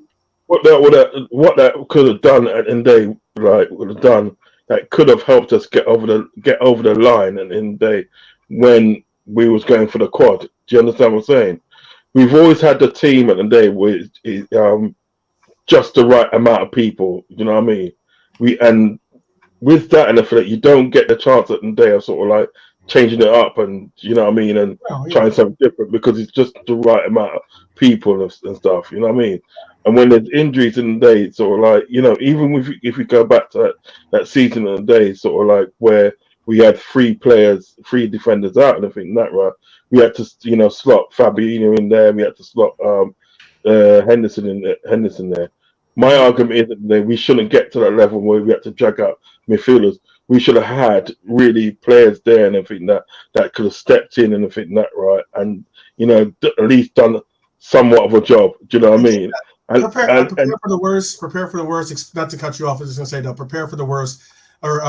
What that could have done at the end of the day, like would have done that could have helped us get over the line and in the day when we was going for the quad. Do you understand what I'm saying? We've always had the team at the day with just the right amount of people. You know what I mean? We and with that and the fact you don't get the chance at the day of sort of like changing it up and what I mean and Oh trying yeah. something different because it's just the right amount of people and stuff. You know what I mean? And when there's injuries in the day, sort of like even if we go back to that season in the day, sort of like where we had three defenders out, and I think that right, we had to slot Fabinho in there, we had to slot Henderson there. My Hmm. argument is that we shouldn't get to that level where we had to drag out midfielders. We should have had really players there and everything that could have stepped in and everything that right, and at least done somewhat of a job. Do you know what I And mean? And prepare for the worst. Prepare for the worst. Not to cut you off. I was just gonna say though, prepare for the worst, or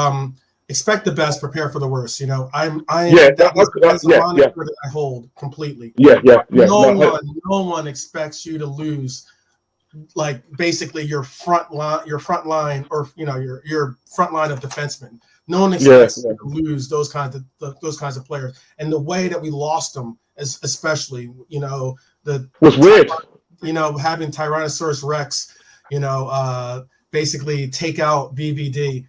expect the best. Prepare for the worst. I yeah, am that is a yeah, moniker yeah, that I hold completely. yeah, yeah, yeah. No No, one, no one expects you to lose like basically your front line, or your front line of defensemen. No one yeah, expects yeah. you to lose those kinds of players, and the way that we lost them, especially the Was weird. having Tyrannosaurus Rex, basically take out VVD,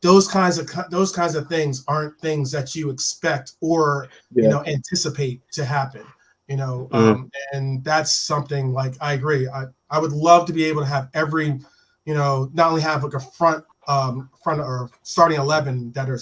those kinds of things aren't things that you expect or Yeah. anticipate to happen. Mm. And that's something like I agree. I would love to be able to have every, not only have like a front or starting 11 that are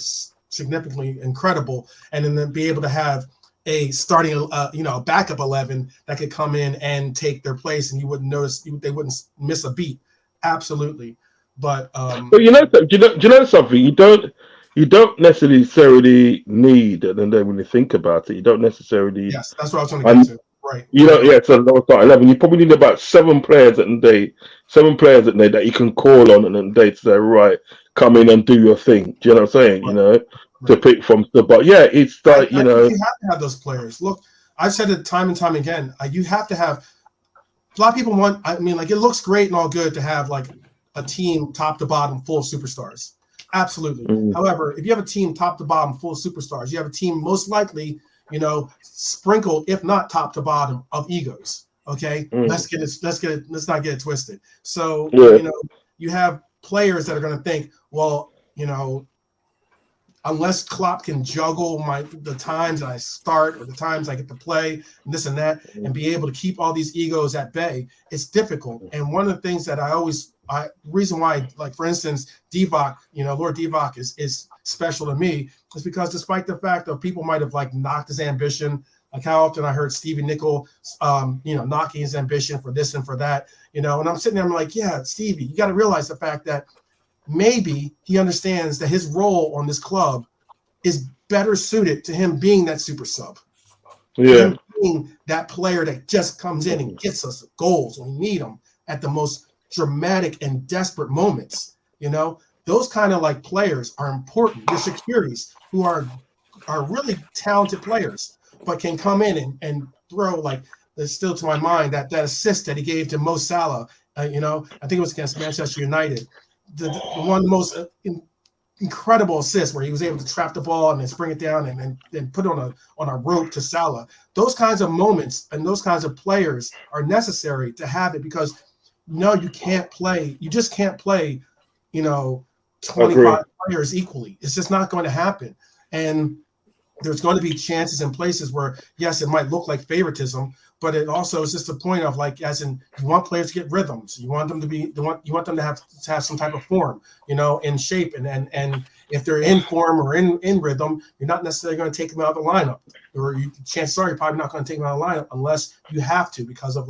significantly incredible, and then be able to have a starting, a backup 11 that could come in and take their place, and you wouldn't notice, they wouldn't miss a beat. Absolutely. But But do you know something? You don't necessarily need, and then when you think about it, you don't necessarily. yes, that's what I was going to get And to. Right. yeah. So that was start 11. You probably need about seven players at the day that you can call on, and then they say, right, come in and do your thing. Do you know what I'm saying? Right. To Right. pick from the. But yeah, it's like I think you have to have those players. Look, I've said it time and time again. You have to have. A lot of people want. I mean, like, it looks great and all good to have like a team top to bottom full of superstars. Absolutely. mm, However, if you have a team top to bottom full of superstars, you have a team most likely, sprinkled, if not top to bottom, of egos. Okay, mm, let's not get it twisted. So yeah, you have players that are going to think, well, unless Klopp can juggle the times that I start or the times I get to play and this and that, mm, and be able to keep all these egos at bay, it's difficult. And one of the things that reason why, like for instance, Divock, Lord Divock is special to me is because despite the fact that people might have like knocked his ambition, like how often I heard Stevie Nicol, knocking his ambition for this and for that, and I'm sitting there, I'm like, yeah, Stevie, you got to realize the fact that maybe he understands that his role on this club is better suited to him being that super sub, to yeah, him being that player that just comes in and gets us goals when we need them at the most dramatic and desperate moments. Those kind of like players are important. Your securities, who are really talented players, but can come in and throw, like, there's still to my mind that assist that he gave to Mo Salah. I think it was against Manchester United. The one of the most incredible assist where he was able to trap the ball and then spring it down and then put it on a rope to Salah. Those kinds of moments and those kinds of players are necessary to have it, because you can't play. You just can't play, 25 players equally. It's just not going to happen. And there's going to be chances and places where, yes, it might look like favoritism, but it also is just a point of like, as in, you want players to get rhythms. You want them to be, you want them to have some type of form, in shape. And if they're in form or in rhythm, you're not necessarily going to take them out of the lineup, or chances are you're probably not going to take them out of the lineup unless you have to, because of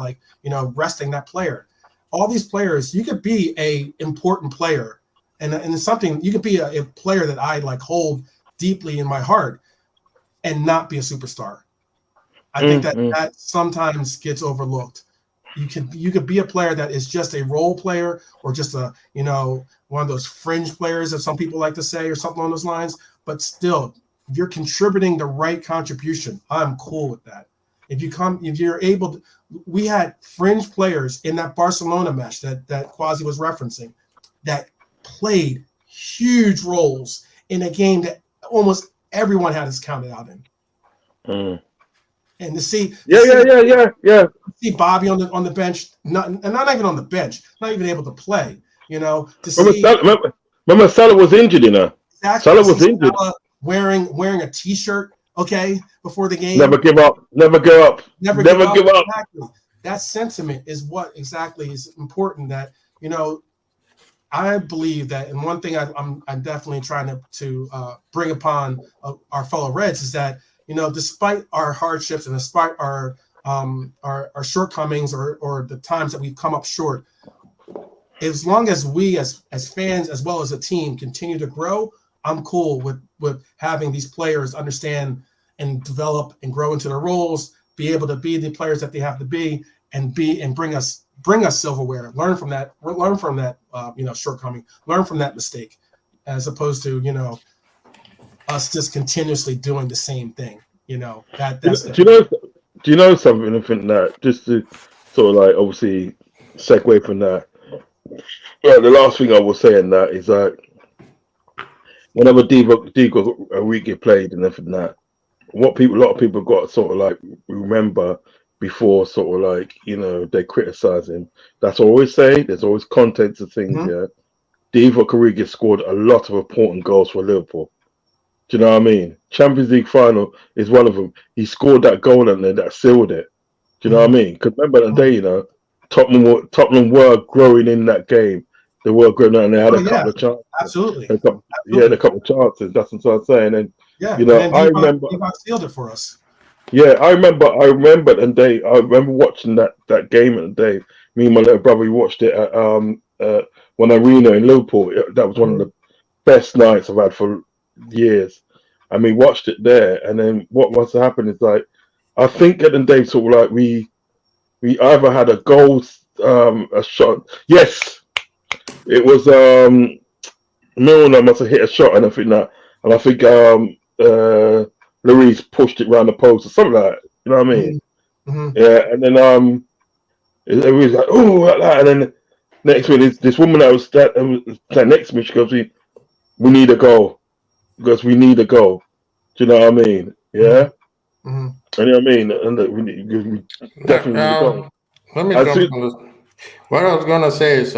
resting that player. All these players, you could be a important player, and it's something, you could be a player that I hold deeply in my heart and not be a superstar. I think that sometimes gets overlooked. You could be a player that is just a role player, or just a one of those fringe players, as some people like to say, or something along those lines. But still, if you're contributing the right contribution, I'm cool with that. If you're able to, we had fringe players in that Barcelona match that Quasi was referencing that played huge roles in a game that almost everyone had us counted out in. And to see, see Bobby on the bench, not even on the bench, not even able to play. To see. Remember Salah was injured, Exactly, Salah was injured. Salah wearing a T-shirt, before the game. Never give up. Never give up. Never give up. Exactly. That sentiment is what exactly is important. That I believe that, and one thing I'm definitely trying to bring upon our fellow Reds is that despite our hardships and despite our shortcomings or the times that we've come up short, as long as we as fans as well as a team continue to grow, I'm cool with having these players understand and develop and grow into their roles, be able to be the players that they have to be, and bring us silverware. Learn from that shortcoming. Learn from that mistake, as opposed to us just continuously doing the same thing. That's do you know something? I think that, just to sort of obviously segue from that. Yeah, the last thing I will say in that is whenever Divock Origi played and everything that, a lot of people got to sort of remember before sort of they criticize him. That's what I always say. There's always content to things. Mm-hmm. Yeah, Divock Origi scored a lot of important goals for Liverpool. Do you know what I mean? Champions League final is one of them. He scored that goal and then that sealed it. Do you know what I mean? Because remember the day, Tottenham were growing in that game. They were growing and they had a couple of chances. Absolutely. A couple of chances. That's what I'm saying. And I remember Divock sealed it for us. Yeah, I remember the day. I remember watching that game at the day. Me and my little brother, we watched it at one arena in Liverpool. That was one of the best nights I've had for years. And we watched it there. And then what must have happened is I think at the day sort of we either had a goal, a shot. Yes, it was Milner must have hit a shot and I think Louise pushed it around the post or something like that. You know what I mean? Mm-hmm. Yeah, and then it was like that, and then next minute this woman that was standing next to me, she goes, "We need a goal because we need a goal." Do you know what I mean? Yeah. Mm-hmm. You know what I mean? And we definitely need a goal. Let me jump on this. What I was gonna say is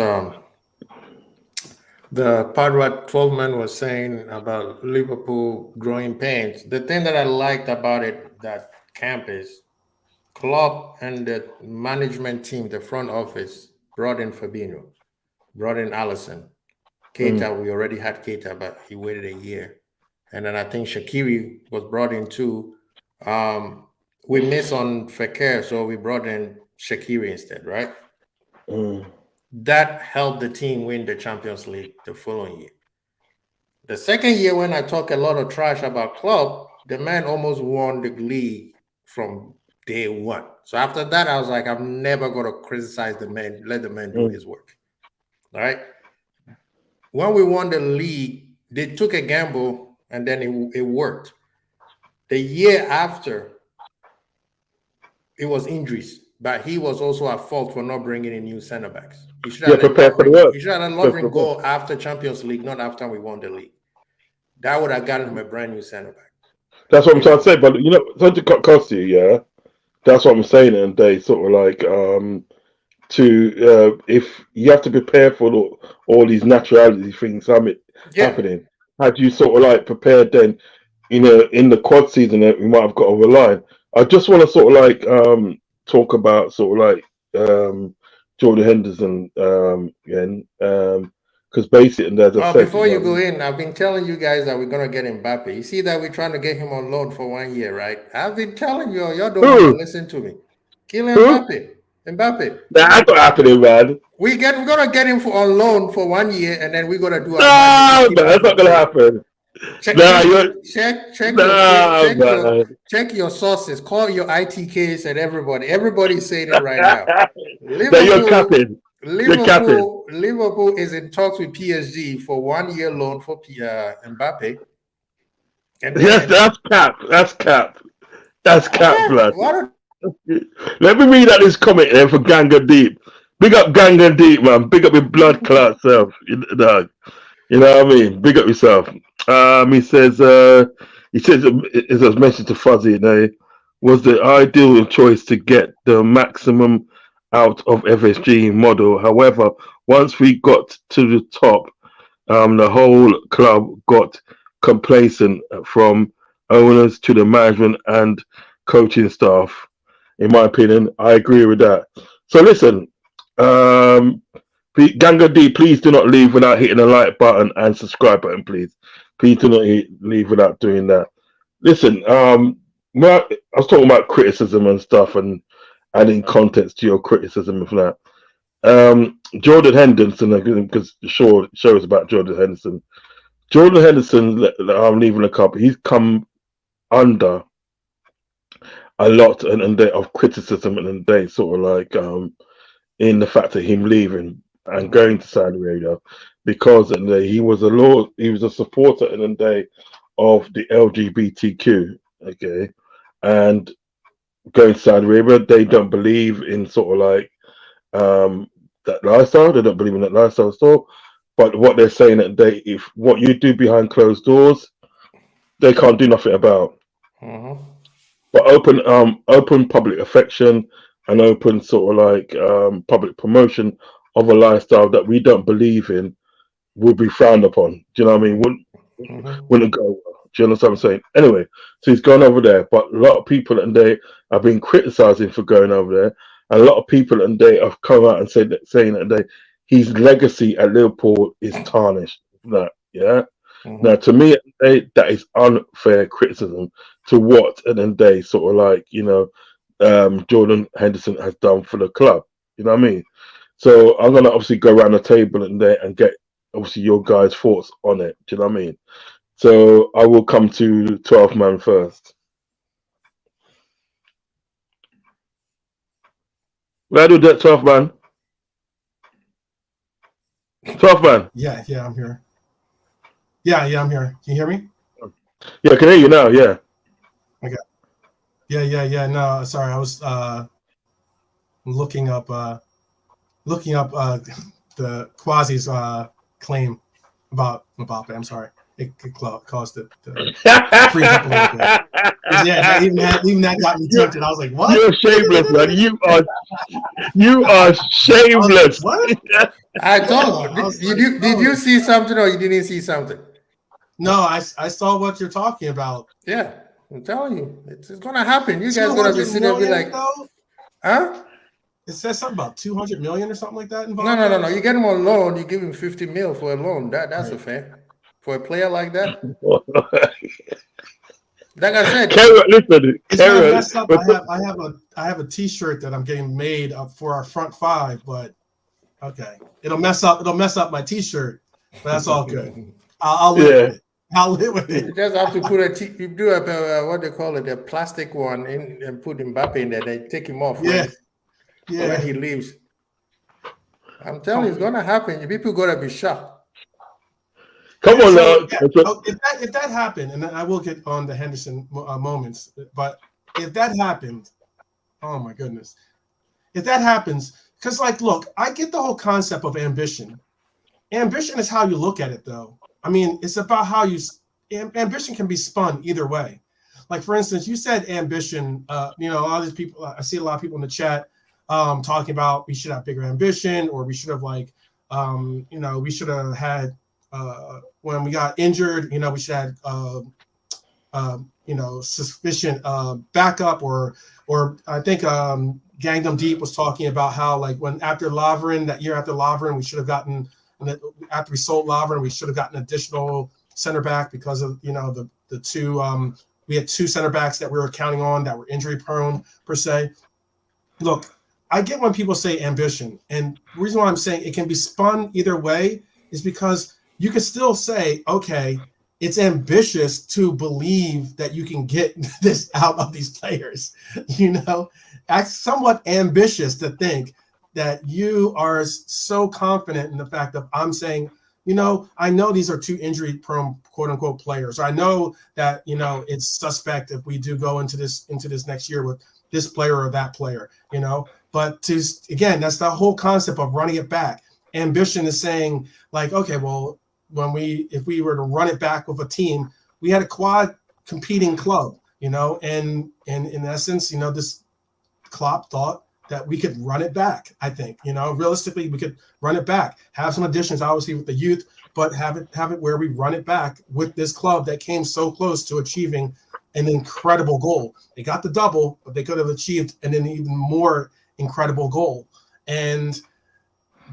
the part what 12 Man was saying about Liverpool growing pains. The thing that I liked about it, that camp, is Klopp and the management team, the front office, brought in Fabinho, brought in Alisson. Keita, we already had Keita, but he waited a year. And then I think Shaqiri was brought in too. We missed on Fekir, so we brought in Shaqiri instead, right? That helped the team win the Champions League the following year. The second year, when I talk a lot of trash about Klopp, the man almost won the league from day one. So after that, I was like, I'm never going to criticize the man. Let the man do his work. All right. When we won the league, they took a gamble and then it worked. The year after, it was injuries, but he was also at fault for not bringing in new center backs. He should have let Lovren go after Champions League, not after we won the league. that would have gotten him a brand new center back. That's what I'm trying to say. But you know, something cost you, yeah. That's what I'm saying. And they sort of like if you have to prepare for all these naturality things happening. Had you sort of like prepared then, you know, in the quad season that we might have got over the line. I just want to sort of like talk about sort of like Jordan Henderson again. Because basically, as I said, before you go in, I've been telling you guys that we're gonna get Mbappe. You see that we're trying to get him on loan for 1 year, right? I've been telling you, y'all don't want to listen to me. Kylian Mbappe. Mbappe. That's not happening, man. We're gonna get him on loan for 1 year, and then we're gonna do our No, that's not gonna happen. Check your sources. Call your ITKs and everybody. Everybody's saying it right now. Liverpool is in talks with PSG for 1 year loan for Mbappe. And then, that's cap. That's cap, blood. Let me read out this comment there for Ganga Deep. Big up Ganga Deep, man. Big up your blood clot self, dog. You know what I mean? Big up yourself. He says, as I was mentioned to Fuzzy, was the ideal choice to get the maximum out of FSG model. However, once we got to the top, the whole club got complacent, from owners to the management and coaching staff. In my opinion, I agree with that. So listen, Ganga D, please do not leave without hitting the like button and subscribe button, please. Please do not leave without doing that. Listen, I was talking about criticism and stuff and adding context to your criticism of that. Jordan Henderson, because the show is about Jordan Henderson. Jordan Henderson, leaving the club, he's come under a lot of criticism and they sort of like in the fact of him leaving and going to Saudi Arabia, because he was a supporter in the day of the LGBTQ, okay, and going to Saudi Arabia, they don't believe in sort of like that lifestyle. They don't believe in that lifestyle store. But what they're saying that if what you do behind closed doors, they can't do nothing about. Mm-hmm. But open public affection and open sort of like public promotion of a lifestyle that we don't believe in would be frowned upon. Do you know what I mean? Wouldn't go well. Do you understand what I'm saying? Anyway, so he's gone over there, but a lot of people and they have been criticizing for going over there, and a lot of people and they have come out and saying that his legacy at Liverpool is tarnished. Now, now to me, that is unfair criticism to what and then they sort of like Jordan Henderson has done for the club. You know what I mean? So I'm gonna obviously go around the table and get obviously your guys' thoughts on it. Do you know what I mean? So I will come to 12 man first. Where do that 12 man? 12 man. Yeah, I'm here. Yeah, I'm here. Can you hear me? Yeah, I can hear you now. Yeah. Okay. Yeah. No, sorry, I was looking up the Quasi's claim about Mbappe. I'm sorry, it caused it to freeze up a little bit. Yeah, even that got me tempted. I was like, "What? You're shameless, man. You are shameless." What? I told you. Did you see something or you didn't see something? No, I saw what you're talking about. Yeah, I'm telling you, it's gonna happen. You guys gonna be sitting there and be like, huh? It says something about 200 million or something like that involved. No. You get him on loan, you give him 50 mil for a loan. That's right. A fair for a player like that. Like I said, I have a T-shirt that I'm getting made up for our front five, but okay, it'll mess up my T-shirt, but that's all good. I'll live with it. I'll live with it. You just have to put you do what they call it, the plastic one in and put Mbappe in there. They take him off. Yeah. Right? Yeah. When he leaves. I'm telling you, it's gonna happen. People gotta be shocked. Come on now. If that happened, and then I will get on the Henderson moments, but if that happened, oh my goodness, if that happens, because like, look, I get the whole concept of ambition. Ambition is how you look at it, though. I mean, it's about how you ambition can be spun either way. Like, for instance, you said ambition. A lot of these people, I see a lot of people in the chat talking about we should have bigger ambition, or we should have we should have had when we got injured, we should have sufficient backup, or I think Gangnam Deep was talking about how, like, when after Lovren, that year after Lovren, we should have gotten, after we sold Lovren, we should have gotten additional center back because of the two we had two center backs that we were counting on that were injury prone per se. Look, I get when people say ambition, and the reason why I'm saying it can be spun either way is because you can still say, okay, it's ambitious to believe that you can get this out of these players. It's somewhat ambitious to think that you are so confident in the fact that I'm saying, I know these are two injury-prone, quote-unquote, players. I know that, it's suspect if we do go into this next year with this player or that player, But again, that's the whole concept of running it back. Ambition is saying, like, okay, well, if we were to run it back with a team, we had a quad competing club, and in essence, this Klopp thought that we could run it back. I think, realistically, we could run it back, have some additions, obviously, with the youth, but have it where we run it back with this club that came so close to achieving an incredible goal. They got the double, but they could have achieved an even more incredible goal. And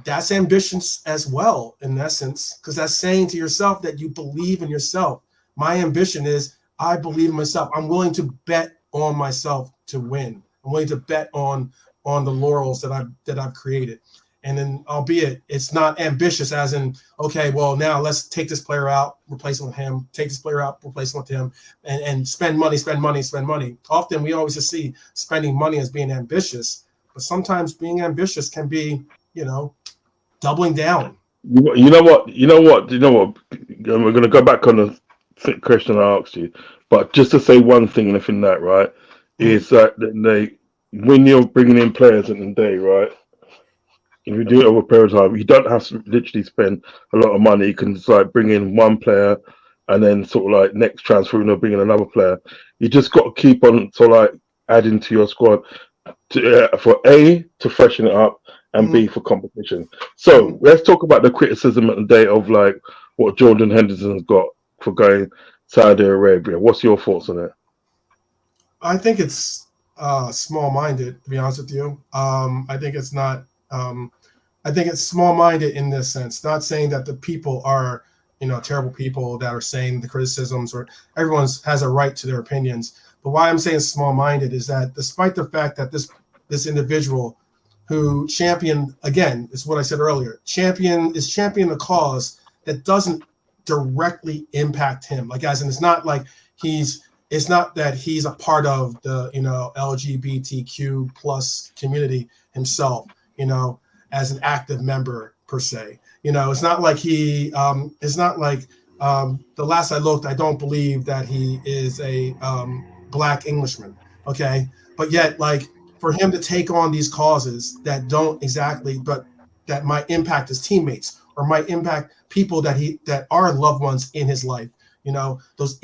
that's ambition as well, in essence, because that's saying to yourself that you believe in yourself. My ambition is I believe in myself. I'm willing to bet on myself to win. I'm willing to bet on the laurels that I've created. And then, albeit it's not ambitious as in, okay, well, now let's take this player out, replace him with him, take this player out, replace him with him, and spend money. Often we always just see spending money as being ambitious, but sometimes being ambitious can be, doubling down. You know what? We're going to go back on the question I asked you, but just to say one thing within that, right, is that when you're bringing in players in the day, right, if you do it over a period of time, you don't have to literally spend a lot of money. You can just bring in one player and then sort of next transfer, bring in another player. You just got to keep on adding to your squad for A, to freshen it up, and B, for competition. So let's talk about the criticism at the day of what Jordan Henderson's got for going Saudi Arabia. What's your thoughts on it? I think it's small-minded, to be honest with you. I think it's not. I think it's small-minded in this sense. Not saying that the people are, terrible people that are saying the criticisms, or everyone has a right to their opinions. But why I'm saying small-minded is that despite the fact that this individual who championed, again, is what I said earlier, championing a cause that doesn't directly impact him. As in, it's not that he's a part of the, LGBTQ plus community himself, as an active member per se. It's not like the last I looked, I don't believe that he is a Black Englishman. Okay. But yet, for him to take on these causes that don't exactly, but that might impact his teammates or might impact people that are loved ones in his life, those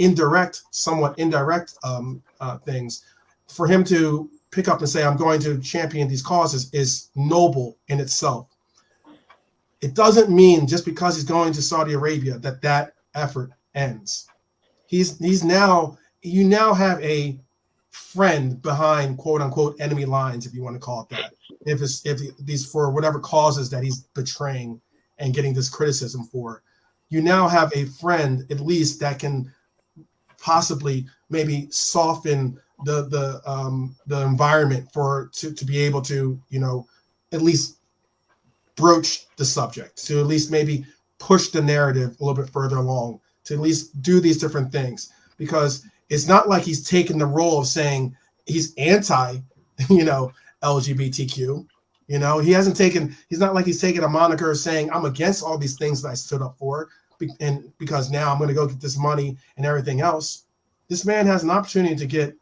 somewhat indirect things, for him to pick up and say, I'm going to champion these causes is noble in itself. It doesn't mean just because he's going to Saudi Arabia that effort ends. You now have a friend behind quote unquote enemy lines, if you want to call it that. If these for whatever causes that he's betraying and getting this criticism for, you now have a friend at least that can possibly maybe soften the environment to be able to at least broach the subject, to at least maybe push the narrative a little bit further along, to at least do these different things, because it's not like he's taken the role of saying he's anti LGBTQ. He's not like he's taken a moniker saying I'm against all these things that I stood up for, and because now I'm going to go get this money and everything else. This man has an opportunity to get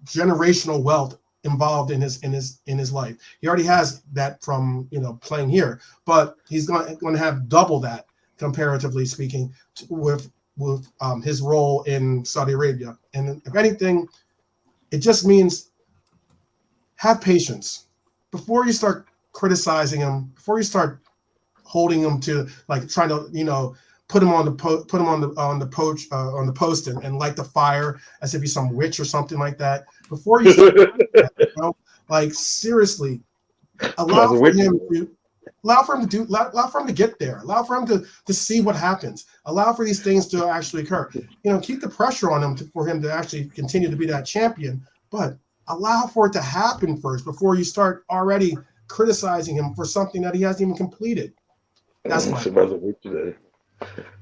generational wealth involved in his life. He already has that from playing here, but he's going to have double that, comparatively speaking, with with his role in Saudi Arabia. And if anything, it just means have patience before you start criticizing him, before you start holding him to like trying to put him on the post and light the fire as if he's some witch or something like that. Before you start, like seriously, allow for him to get there. Allow for him to see what happens. Allow for these things to actually occur. Keep the pressure on him for him to actually continue to be that champion, but allow for it to happen first before you start already criticizing him for something that he hasn't even completed. That's my man's a witch,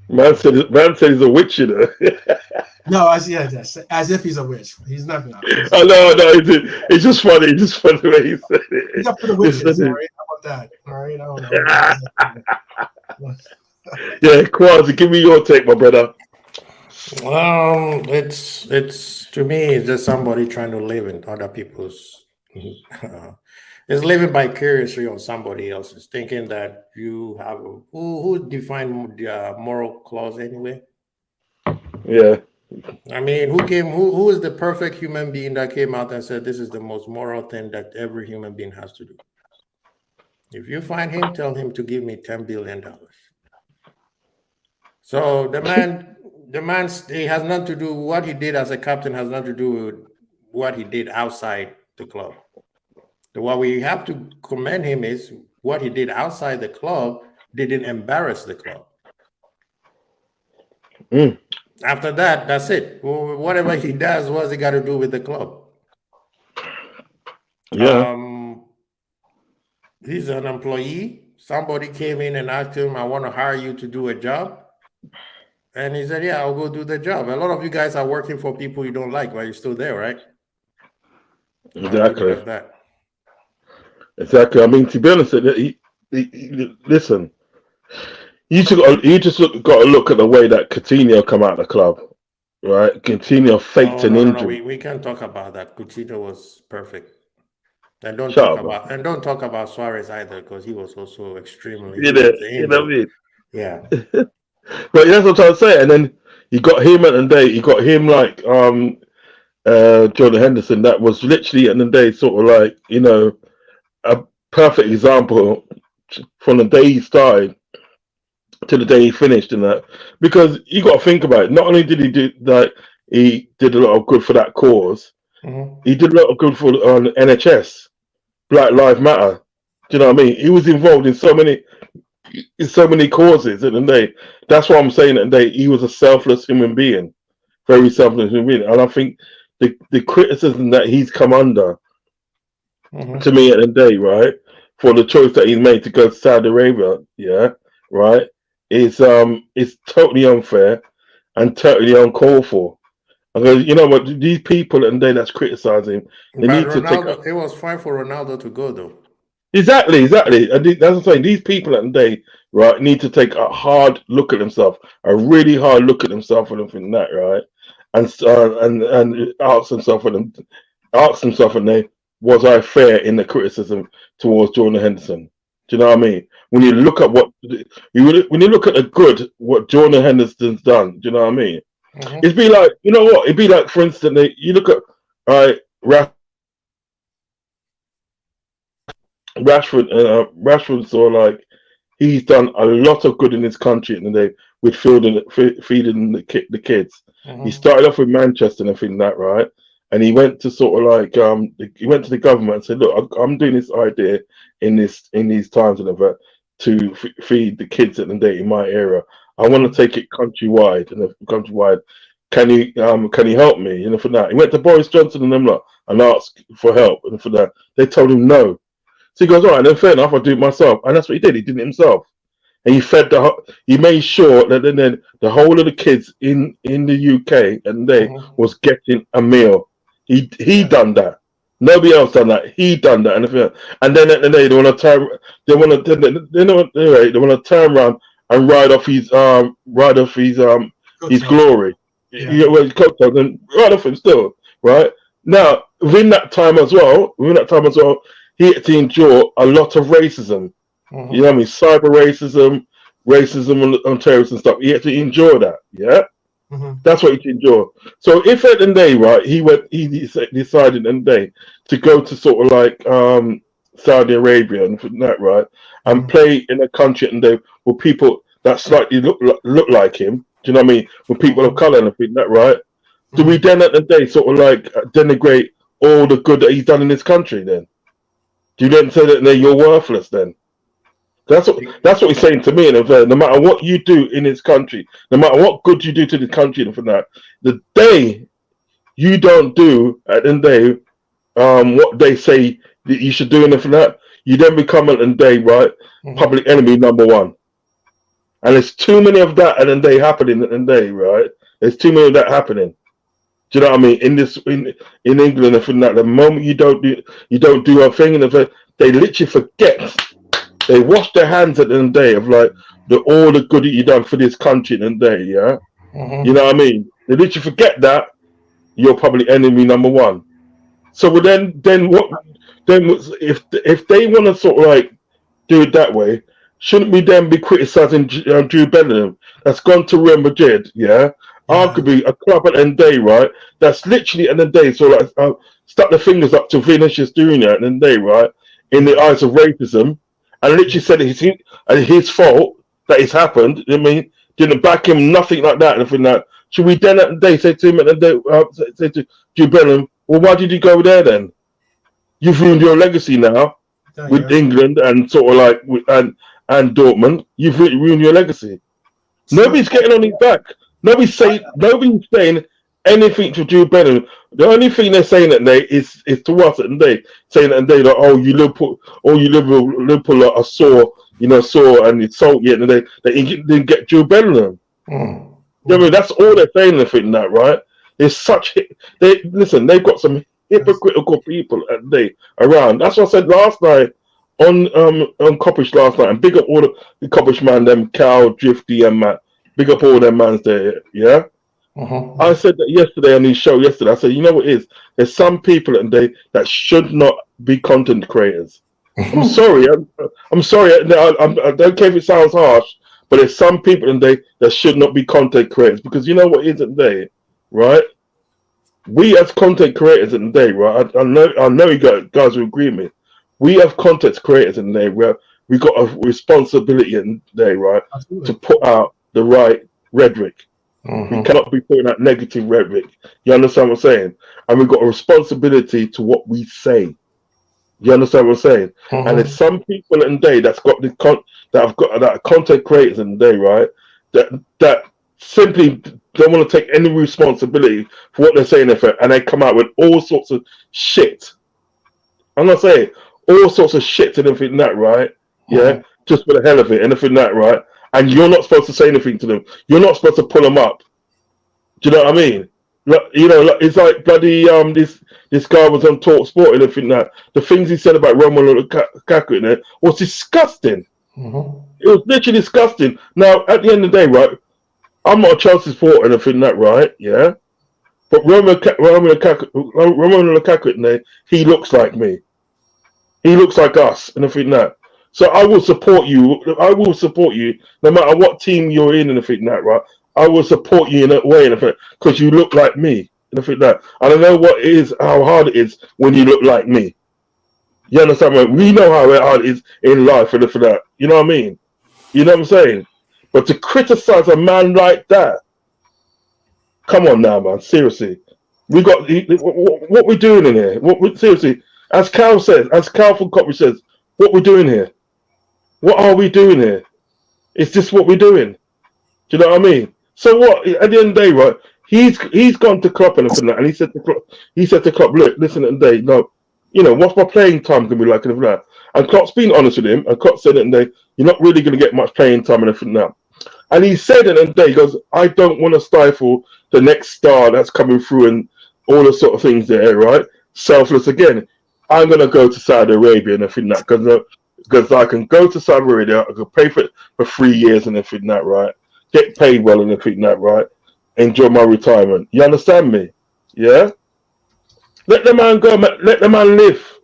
Man said he's a witch, No, as if he's a witch. He's not. No, it's just funny. It's just funny the way he said it. He's up for the witches, all right? How about that? All right, I don't know. Yeah, Quasi, give me your take, my brother. It's to me, it's just somebody trying to live in other people's. It's living vicariously on somebody else's, thinking that you have who defined the moral clause anyway. Yeah. I mean, who is the perfect human being that came out and said this is the most moral thing that every human being has to do? If you find him, tell him to give me $10 billion. So the man, he has nothing to do. What he did as a captain has nothing to do with what he did outside the club. What we have to commend him is what he did outside the club didn't embarrass the club. After that, that's it. Whatever he does, what's he got to do with the club? Yeah. He's an employee. Somebody came in and asked him, I want to hire you to do a job. And he said, yeah, I'll go do the job. A lot of you guys are working for people you don't like, but you're still there, right? Exactly. Exactly. I mean, to be honest, listen, you just got to look at the way that Coutinho come out of the club, right? Coutinho faked an injury. No, we can't talk about that. Coutinho was perfect. And don't talk about Suarez either, because he was also extremely. You know what I mean? Yeah. But that's what I'm trying to say. And then you got him at the day. You got him like Jordan Henderson. That was literally at the day sort of like a perfect example from the day he started to the day he finished in that, because you got to think about it. Not only did he do that, he did a lot of good for that cause. He did a lot of good for NHS, Black Lives Matter. Do you know what I mean? He was involved in so many causes at the day. That's what I'm saying at the day. He was a selfless human being, very selfless human being. And I think the criticism that he's come under, to me at the day, right, for the choice that he's made to go to Saudi Arabia, right, is totally unfair and totally uncalled for. Because you know what, these people at the day that's criticizing, they need Ronaldo, to take. It was fine for Ronaldo to go though. Exactly. And that's what I'm saying. These people at the day, right, need to take a hard look at themselves, a really hard look at themselves and everything that, right, and ask themselves was I fair in the criticism towards Jordan Henderson? Do you know what I mean? When you look at when you look at the good what Jordan Henderson's done, do you know what I mean? It'd be like, you know what? It'd be like, for instance, you look at Rashford saw like he's done a lot of good in this country in the day with feeding the kids. He started off with Manchester and everything that, right? And he went to sort of like he went to the government and said, look, I'm doing this idea in these times and event to feed the kids at the day in my area. I want to take it countrywide. Can you help me? You know, for that. He went to Boris Johnson and them lot and asked for help, and for that they told him no. So he goes, all right, then fair enough, I'll do it myself. And that's what he did. He did it himself. And he made sure that then the whole of the kids in the UK and they was getting a meal. He done that. Nobody else done that. He done that. And then at the day they want to turn around and ride off his glory. And ride off him still, right? Now, within that time as well, he had to endure a lot of racism. You know what I mean? Cyber racism on terrorists and stuff. He had to endure that, yeah? That's what he can endure. So if at the end of the day, right, decided at the day to go to sort of like Saudi Arabia and that, right, and play in a country and they with people that slightly look like him. Do you know what I mean? With people of color and everything, that, right? Do we then at the day sort of like denigrate all the good that he's done in this country? Then do you then say that you're worthless? Then that's what he's saying to me. And no matter what you do in this country, no matter what good you do to the country, and for that, the day you don't do at the end of the day what they say that you should do, and for that, you then become at the end of the day, right, public enemy number one. And there's too many of that at the end of the day happening at the end of the day, right? There's too many of that happening. Do you know what I mean? In England and from that, the moment you don't do a thing, and they literally forget. They wash their hands at the end of the day of like all the good that you done for this country at the end of the day, yeah. You know what I mean? They literally forget that you're probably enemy number one. So then what? Then if they want to sort of like do it that way, shouldn't we then be criticizing Jude Bellingham that's gone to Real Madrid, yeah? Arguably a club at the end of the day, right? That's literally at the end of the day, so like stuck the fingers up to Vinicius Junior at the end of the day, right? In the eyes of racism, and literally said it's his fault that it's happened. I mean, didn't back him, nothing like that, anything like that. Should we then at the day say to him at the day, say to Jude Bellingham, well, why did you go there then? You've ruined your legacy now with England and sort of like and Dortmund. You've ruined your legacy. Nobody's getting on his back. Nobody's saying anything to Jude Bellingham. The only thing they're saying that day is to us at the day, saying that day that you Liverpool are sore and it's salty at the day that he didn't get Jude Bellingham. You know what I mean? That's all they're saying. I think that, right? It's they've got some hypocritical people at the day around. That's what I said last night on Kopish last night, and big up all the Kopish man, them Cal, Drifty and Matt. Big up all them mans there, yeah? I said that yesterday on his show yesterday. I said, you know what it is? There's some people at the day that should not be content creators. I'm sorry. I'm sorry. I don't care if it sounds harsh, but there's some people in the day that should not be content creators, because you know what it is at the day, right? We as content creators in the day, right? I know you guys will agree with me. We have content creators in the day where we got a responsibility in the day, right? To put out the right rhetoric. We cannot be putting out negative rhetoric. You understand what I'm saying? And we've got a responsibility to what we say. You understand what I'm saying? And there's some people in the day that are content creators in the day, right? That simply don't want to take any responsibility for what they're saying, and they come out with all sorts of shit. I'm not saying all sorts of shit and everything that, right? Yeah, just for the hell of it, and everything that, right? And you're not supposed to say anything to them. You're not supposed to pull them up. Do you know what I mean? It's like bloody this guy was on Talk Sport and everything that. The things he said about Romelu Lukaku in there was disgusting. It was literally disgusting. Now, at the end of the day, right, I'm not a Chelsea supporter and everything that, right? Yeah. But Romelu Lukaku in there, he looks like me. He looks like us and everything that. So I will support you. I will support you no matter what team you're in and everything that, right? I will support you in that way and everything because you look like me and everything that. I don't know how hard it is when you look like me. You understand me? We know how hard it is in life and everything that. You know what I mean? You know what I'm saying? But to criticize a man like that, come on now, man. Seriously, we got what we're doing in here. Seriously, as Cal from Kopish says, what we're doing here. What are we doing here? Is this what we're doing? Do you know what I mean? So what? At the end of the day, right? He's gone to Klopp and everything that, and he said to Klopp, look, listen at the day, no, what's my playing time gonna be like and everything that? And Klopp's been honest with him, and Klopp said at the day, you're not really gonna get much playing time and everything that. And he said at the end of the day, he goes, I don't want to stifle the next star that's coming through and all the sort of things there, right? Selfless again. I'm gonna go to Saudi Arabia and everything that because I can go to Saudi Arabia, I can pay for it for 3 years and everything that, right? Get paid well and everything that, right? Enjoy my retirement. You understand me? Yeah? Let the man go, man. Let the man live.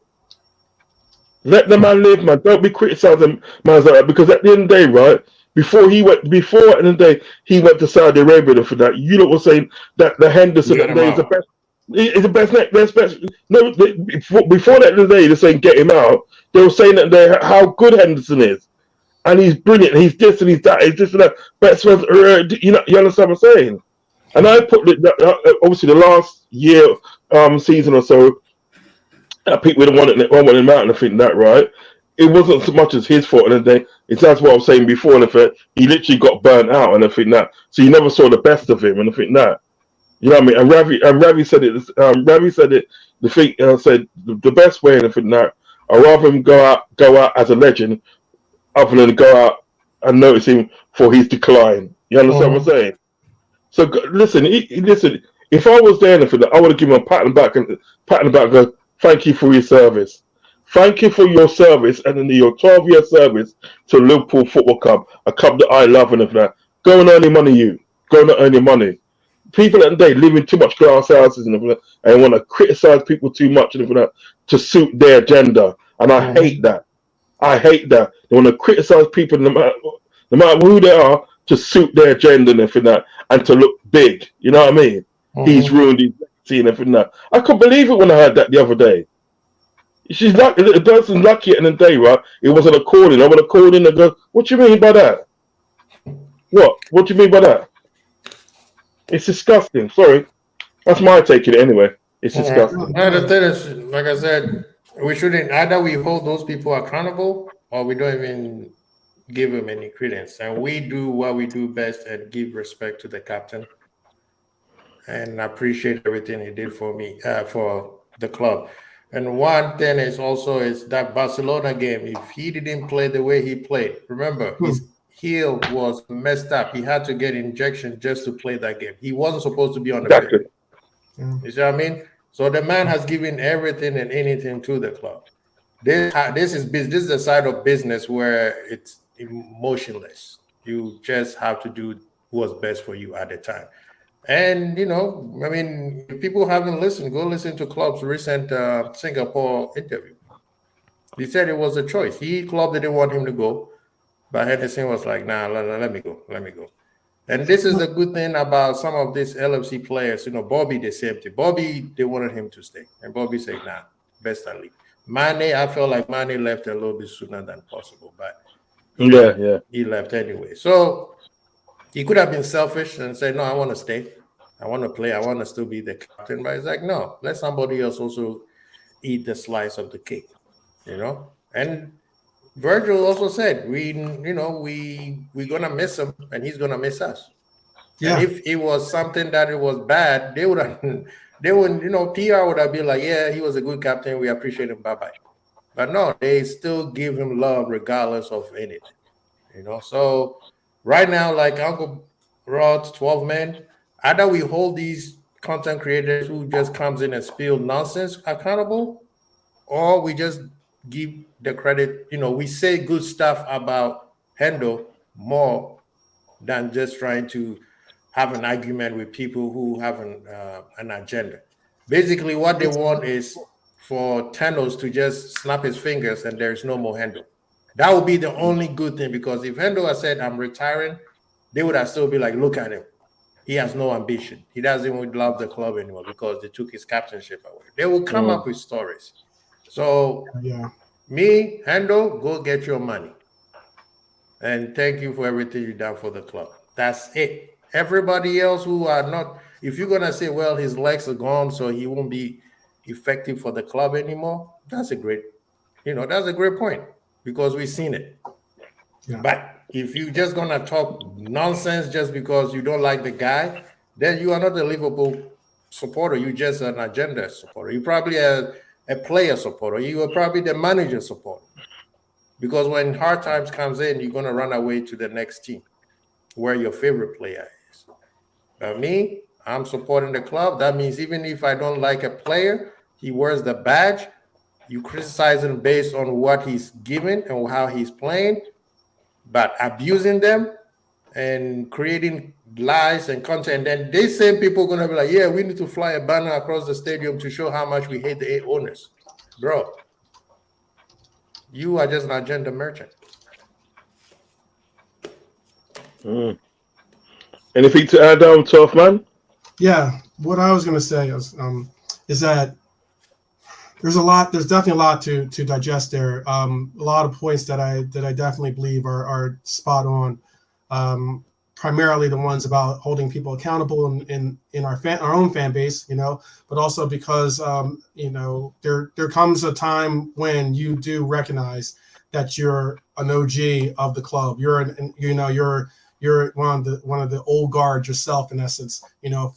Let the man live, man. Don't be criticizing man like that, because at the end of the day, right, before in the day he went to Saudi Arabia for that. You know what saying that the Henderson Get that him day is the out. best. Is the best. No, before that today, they're saying get him out. They were saying that how good Henderson is, and he's brilliant. He's this and he's that. He's this and that. Best friends. You understand what I'm saying? And I put obviously the last year, season or so, people didn't want him out, and I think that right. It wasn't so much as his fault, and then that's what I was saying before. And I think he literally got burnt out, and I think that. So you never saw the best of him, and I think that. You know what I mean? And Ravi said it. Ravi said it. The thing said the best way, and I think that I rather him go out as a legend, other than go out and notice him for his decline. You understand what I'm saying? So listen, listen. If I was there, and for that, I would have given him a pat on the back and go, thank you for your service. Thank you for your service and then your 12-year service to Liverpool Football Club, a club that I love and of that. Go and earn your money, you. Go and earn your money. People at the day live in too much glass houses and want to criticize people too much and that to suit their agenda. And I hate that. I hate that. They want to criticize people no matter who they are to suit their agenda and everything that and to look big. You know what I mean? He's ruined his legacy and everything that. I couldn't believe it when I heard that the other day. She's lucky. The person's lucky at the end of the day, right? It wasn't a calling. I would have called in and go, what do you mean by that? What? What do you mean by that? It's disgusting. Sorry. That's my take on it anyway. It's disgusting. The thing is, like I said, we shouldn't either we hold those people accountable or we don't even give them any credence. And we do what we do best and give respect to the captain. And I appreciate everything he did for me, for the club. And one thing is that Barcelona game, if he didn't play the way he played, remember, his heel was messed up. He had to get injection just to play that game. He wasn't supposed to be on the field. You see what I mean? So the man has given everything and anything to the club. This is the side of business where it's emotionless. You just have to do what's best for you at the time. And, you know, I mean, if people haven't listened, go listen to Klopp's recent Singapore interview. He said it was a choice. Klopp didn't want him to go, but Henderson was like, nah, let me go. And this is the good thing about some of these LFC players. You know, Bobby, the same thing. Bobby, they wanted him to stay. And Bobby said, nah, best I leave. Mane, I felt like Mane left a little bit sooner than possible, but he left anyway. So he could have been selfish and said, no, I want to stay. I want to play. I want to still be the captain. But it's like, no, let somebody else also eat the slice of the cake, you know? And Virgil also said, we're going to miss him and he's going to miss us. Yeah. And if it was something that it was bad, they wouldn't, PR would have been like, yeah, he was a good captain. We appreciate him. Bye-bye. But no, they still give him love regardless of anything, you know? So right now, like Uncle Rodz, 12 men, either we hold these content creators who just comes in and spill nonsense accountable, or we just give the credit. You know, we say good stuff about Hendo more than just trying to have an argument with people who have an agenda. Basically, what they want is for Thanos to just snap his fingers and there's no more Hendo. That would be the only good thing, because if Hendo had said, I'm retiring, they would have still be like, look at him. He has no ambition. He doesn't even love the club anymore because they took his captainship away. They will come up with stories. So, me, Hendo, go get your money. And thank you for everything you've done for the club. That's it. Everybody else who are not, if you're going to say, well, his legs are gone, so he won't be effective for the club anymore, that's a great point, because we've seen it. Yeah. But if you're just going to talk nonsense just because you don't like the guy, then you are not a Liverpool supporter. You're just an agenda supporter. You're probably a player supporter. You are probably the manager supporter. Because when hard times comes in, you're going to run away to the next team where your favorite player is. But me, I'm supporting the club. That means even if I don't like a player, he wears the badge, you criticize him based on what he's given and how he's playing. But abusing them and creating lies and content, then these same people are going to be like, yeah, we need to fly a banner across the stadium to show how much we hate the owners. Bro, you are just an agenda merchant. Mm. Anything to add on, 12 man? Yeah, what I was going to say is that there's a lot. There's definitely a lot to digest there. A lot of points that I definitely believe are spot on. Primarily the ones about holding people accountable in our own fan base, but also because there comes a time when you do recognize that you're an OG of the club. You're one of the old guard yourself, in essence.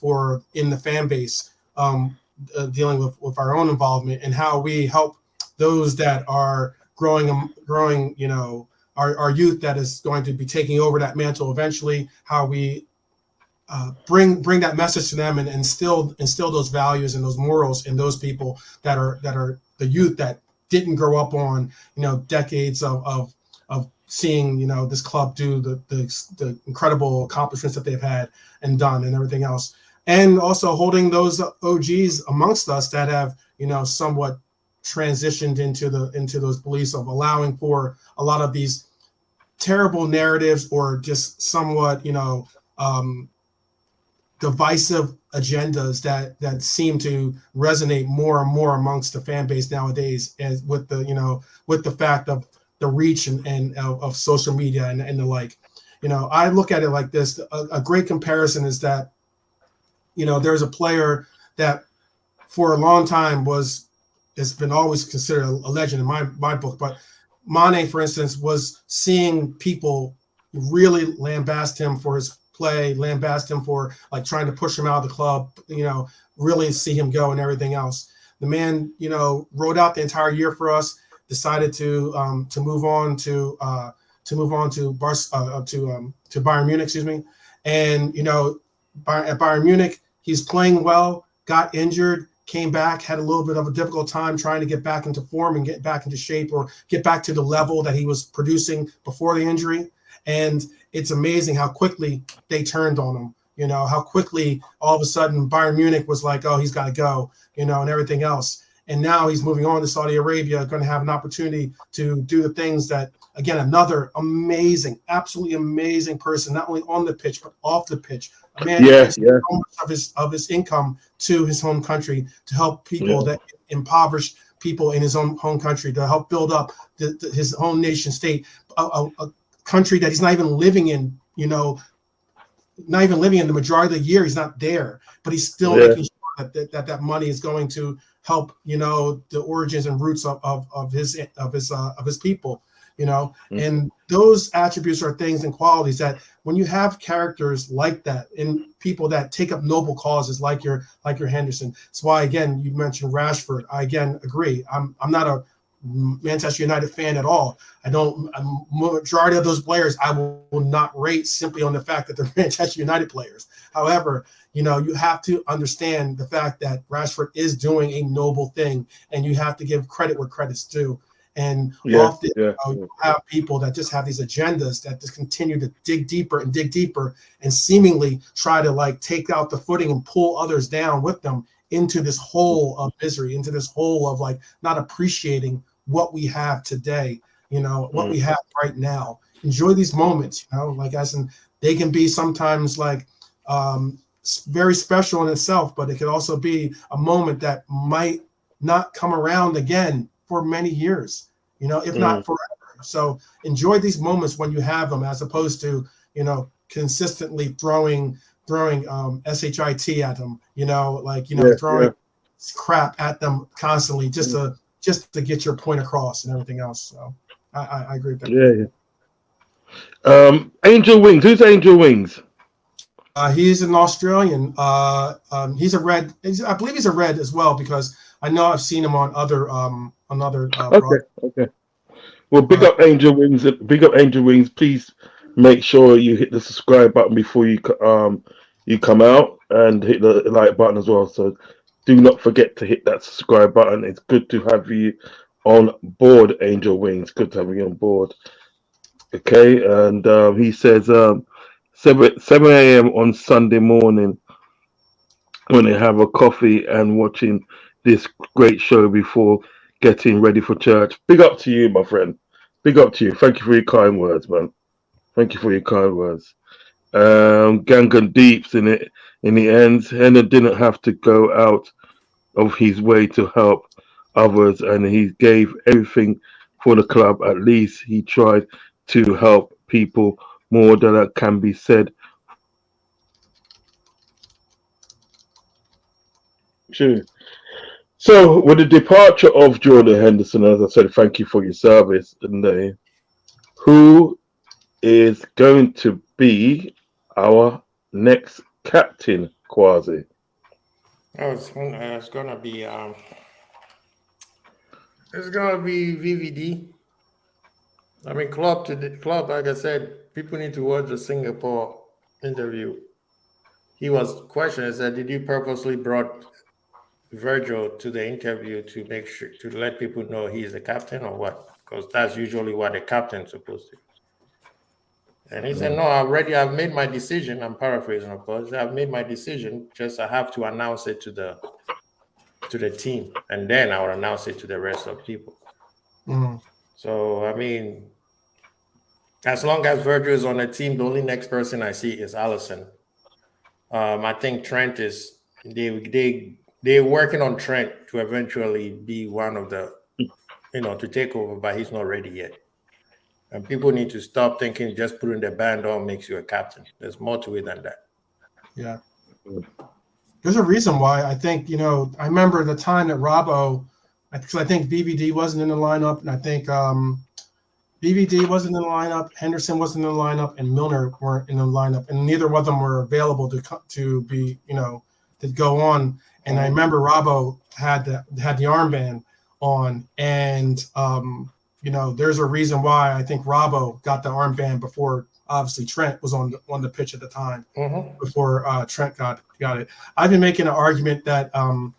For in the fan base. Dealing with our own involvement and how we help those that are growing, our youth that is going to be taking over that mantle eventually, how we bring that message to them and instill those values and those morals in those people that are the youth that didn't grow up on decades of seeing this club do the incredible accomplishments that they've had and done and everything else. And also holding those OGs amongst us that have, somewhat transitioned into those beliefs of allowing for a lot of these terrible narratives or just somewhat, divisive agendas that seem to resonate more and more amongst the fan base nowadays, as with the fact of the reach and of social media and the like. I look at it like this. A great comparison is that there's a player that for a long time has been always considered a legend in my book. But Mane, for instance, was seeing people really lambast him for his play, lambast him for like trying to push him out of the club, really see him go and everything else. The man, rode out the entire year for us, decided to move on to Bayern Munich, excuse me. And at Bayern Munich, he's playing well, got injured, came back, had a little bit of a difficult time trying to get back into form and get back into shape or get back to the level that he was producing before the injury. And it's amazing how quickly they turned on him, how quickly all of a sudden Bayern Munich was like, oh, he's got to go, and everything else. And now he's moving on to Saudi Arabia, going to have an opportunity to do the things that, again, another amazing, absolutely amazing person, not only on the pitch, but off the pitch. A man so much of his income to his home country to help people that impoverished people in his own home country, to help build up his own nation state, a country that he's not even living in, not even living in the majority of the year. He's not there, but he's still making sure that money is going to help, the origins and roots of his people, and those attributes are things and qualities that when you have characters like that and people that take up noble causes like your Henderson. That's why, again, you mentioned Rashford. I again agree. I'm not a Manchester United fan at all. Majority of those players I will not rate simply on the fact that they're Manchester United players. However, you have to understand the fact that Rashford is doing a noble thing, and you have to give credit where credit's due. And often you have people that just have these agendas that just continue to dig deeper and seemingly try to take out the footing and pull others down with them into this hole of misery, into this hole of not appreciating what we have today, what we have right now. Enjoy these moments, as in they can be sometimes very special in itself, but it could also be a moment that might not come around again for many years, if not forever. So enjoy these moments when you have them, as opposed to, consistently throwing shit at them, throwing crap at them constantly just to get your point across and everything else. So I agree with that. Angel Wings. Who's Angel Wings? He's an Australian. He's a red. I believe he's a red as well, because I know I've seen him on other Okay. Well, big up Angel Wings. Big up Angel Wings. Please make sure you hit the subscribe button before you come out, and hit the like button as well. So do not forget to hit that subscribe button. It's good to have you on board, Angel Wings. Good to have you on board. Okay, and he says 7 a.m. on Sunday morning when they have a coffee and watching this great show before getting ready for church. Big up to you, my friend. Big up to you. Thank you for your kind words, man. Thank you for your kind words. Gangan Deeps in it. In the end, Henna didn't have to go out of his way to help others, and he gave everything for the club. At least he tried to help people more than that can be said. Sure. So, with the departure of Jordan Henderson, as I said, thank you for your service. And who is going to be our next captain, Quasi? Oh, it's gonna be VVD. I mean, club. Like I said, people need to watch the Singapore interview. He was questioned. He said, "Did you purposely brought Virgil to the interview to make sure to let people know he's the captain or what? Because that's usually what the captain's supposed to." And he said, "No, I've made my decision." I'm paraphrasing, of course. "I've made my decision. Just I have to announce it to the team, and then I will announce it to the rest of people." Mhm. So I mean, as long as Virgil is on the team, the only next person I see is Allison. I think Trent is they're working on Trent to eventually be one of the to take over, but he's not ready yet. And people need to stop thinking just putting the band on makes you a captain. There's more to it than that. Yeah. There's a reason why. I think, I remember the time that Robbo, because I think VVD wasn't in the lineup, and I think VVD wasn't in the lineup, Henderson wasn't in the lineup, and Milner weren't in the lineup, and neither one of them were available to be, to go on. And I remember Robbo had the armband on, and there's a reason why I think Robbo got the armband before obviously Trent was on the pitch at the time, before Trent got it. I've been making an argument that I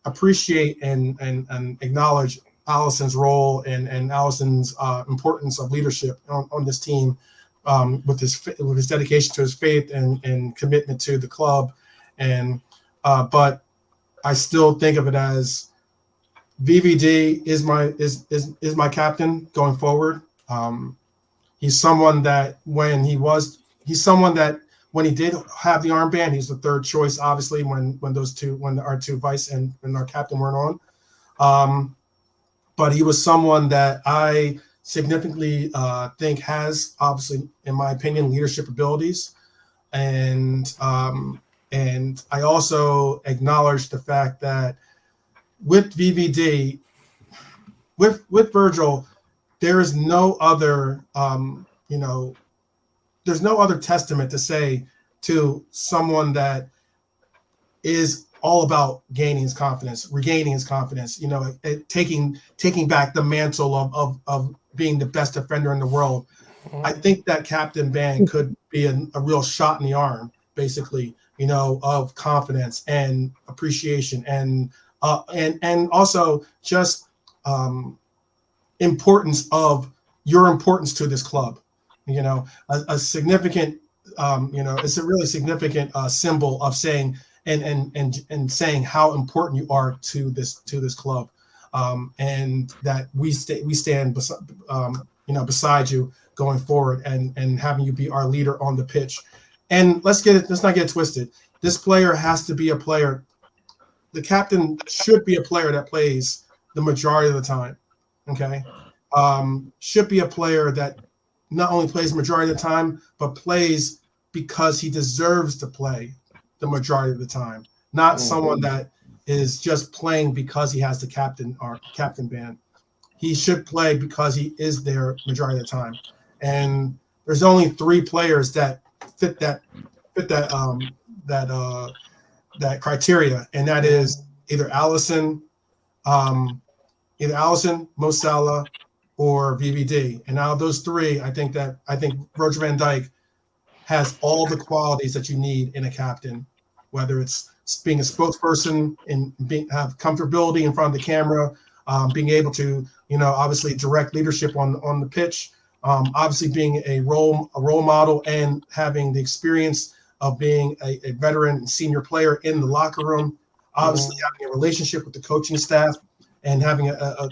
appreciate and acknowledge Allison's role and Allison's importance of leadership on this team, with his dedication to his faith and commitment to the club, but I still think of it as VVD is my captain going forward. He's someone that when he did have the armband, he's the third choice, obviously, when our two vice and our captain weren't on. But he was someone that I significantly think has, obviously, in my opinion, leadership abilities. And I also acknowledge the fact that with VVD, with Virgil, there is no other, there's no other testament to say to someone that is all about gaining his confidence, regaining his confidence, taking back the mantle of being the best defender in the world. I think that Captain Band could be a real shot in the arm, basically, of confidence and appreciation and also just importance of your importance to this club. A significant, it's a really significant symbol of saying and saying how important you are to this club, and that we stand beside you going forward, and having you be our leader on the pitch. And let's not get it twisted. This player has to be a player. The captain should be a player that plays the majority of the time. Okay, should be a player that not only plays the majority of the time, but plays because he deserves to play the majority of the time, not someone that is just playing because he has the captain or captain band. He should play because he is there majority of the time. And there's only three players that fit that criteria, and that is either Allison, Mo Salah, or VVD. And out of those three, I think Virgil van Dijk has all the qualities that you need in a captain, whether it's being a spokesperson and have comfortability in front of the camera, being able to, obviously direct leadership on the pitch, obviously being a role model and having the experience of being a veteran and senior player in the locker room, obviously having a relationship with the coaching staff and having a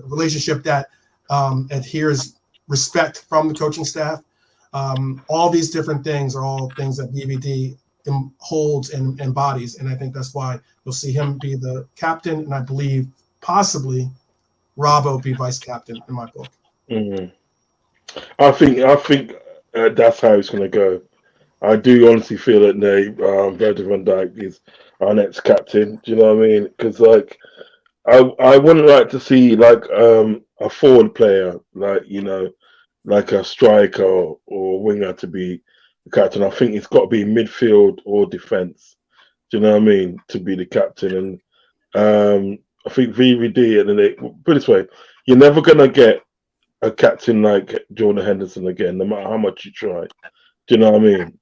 relationship that adheres respect from the coaching staff. All these different things are all things that BVD holds and embodies, and I think that's why you'll see him be the captain, and I believe possibly Robbo be vice captain in my book. Mm. I think that's how it's going to go. I do honestly feel that Virgil van Dijk is our next captain. Do you know what I mean? Because like I wouldn't like to see like a forward player like a striker or winger to be the captain. I think it's got to be midfield or defense. Do you know what I mean? To be the captain, and I think VVD and then put it this way, you're never gonna get a captain like Jordan Henderson again, no matter how much you try. Do you know what I mean?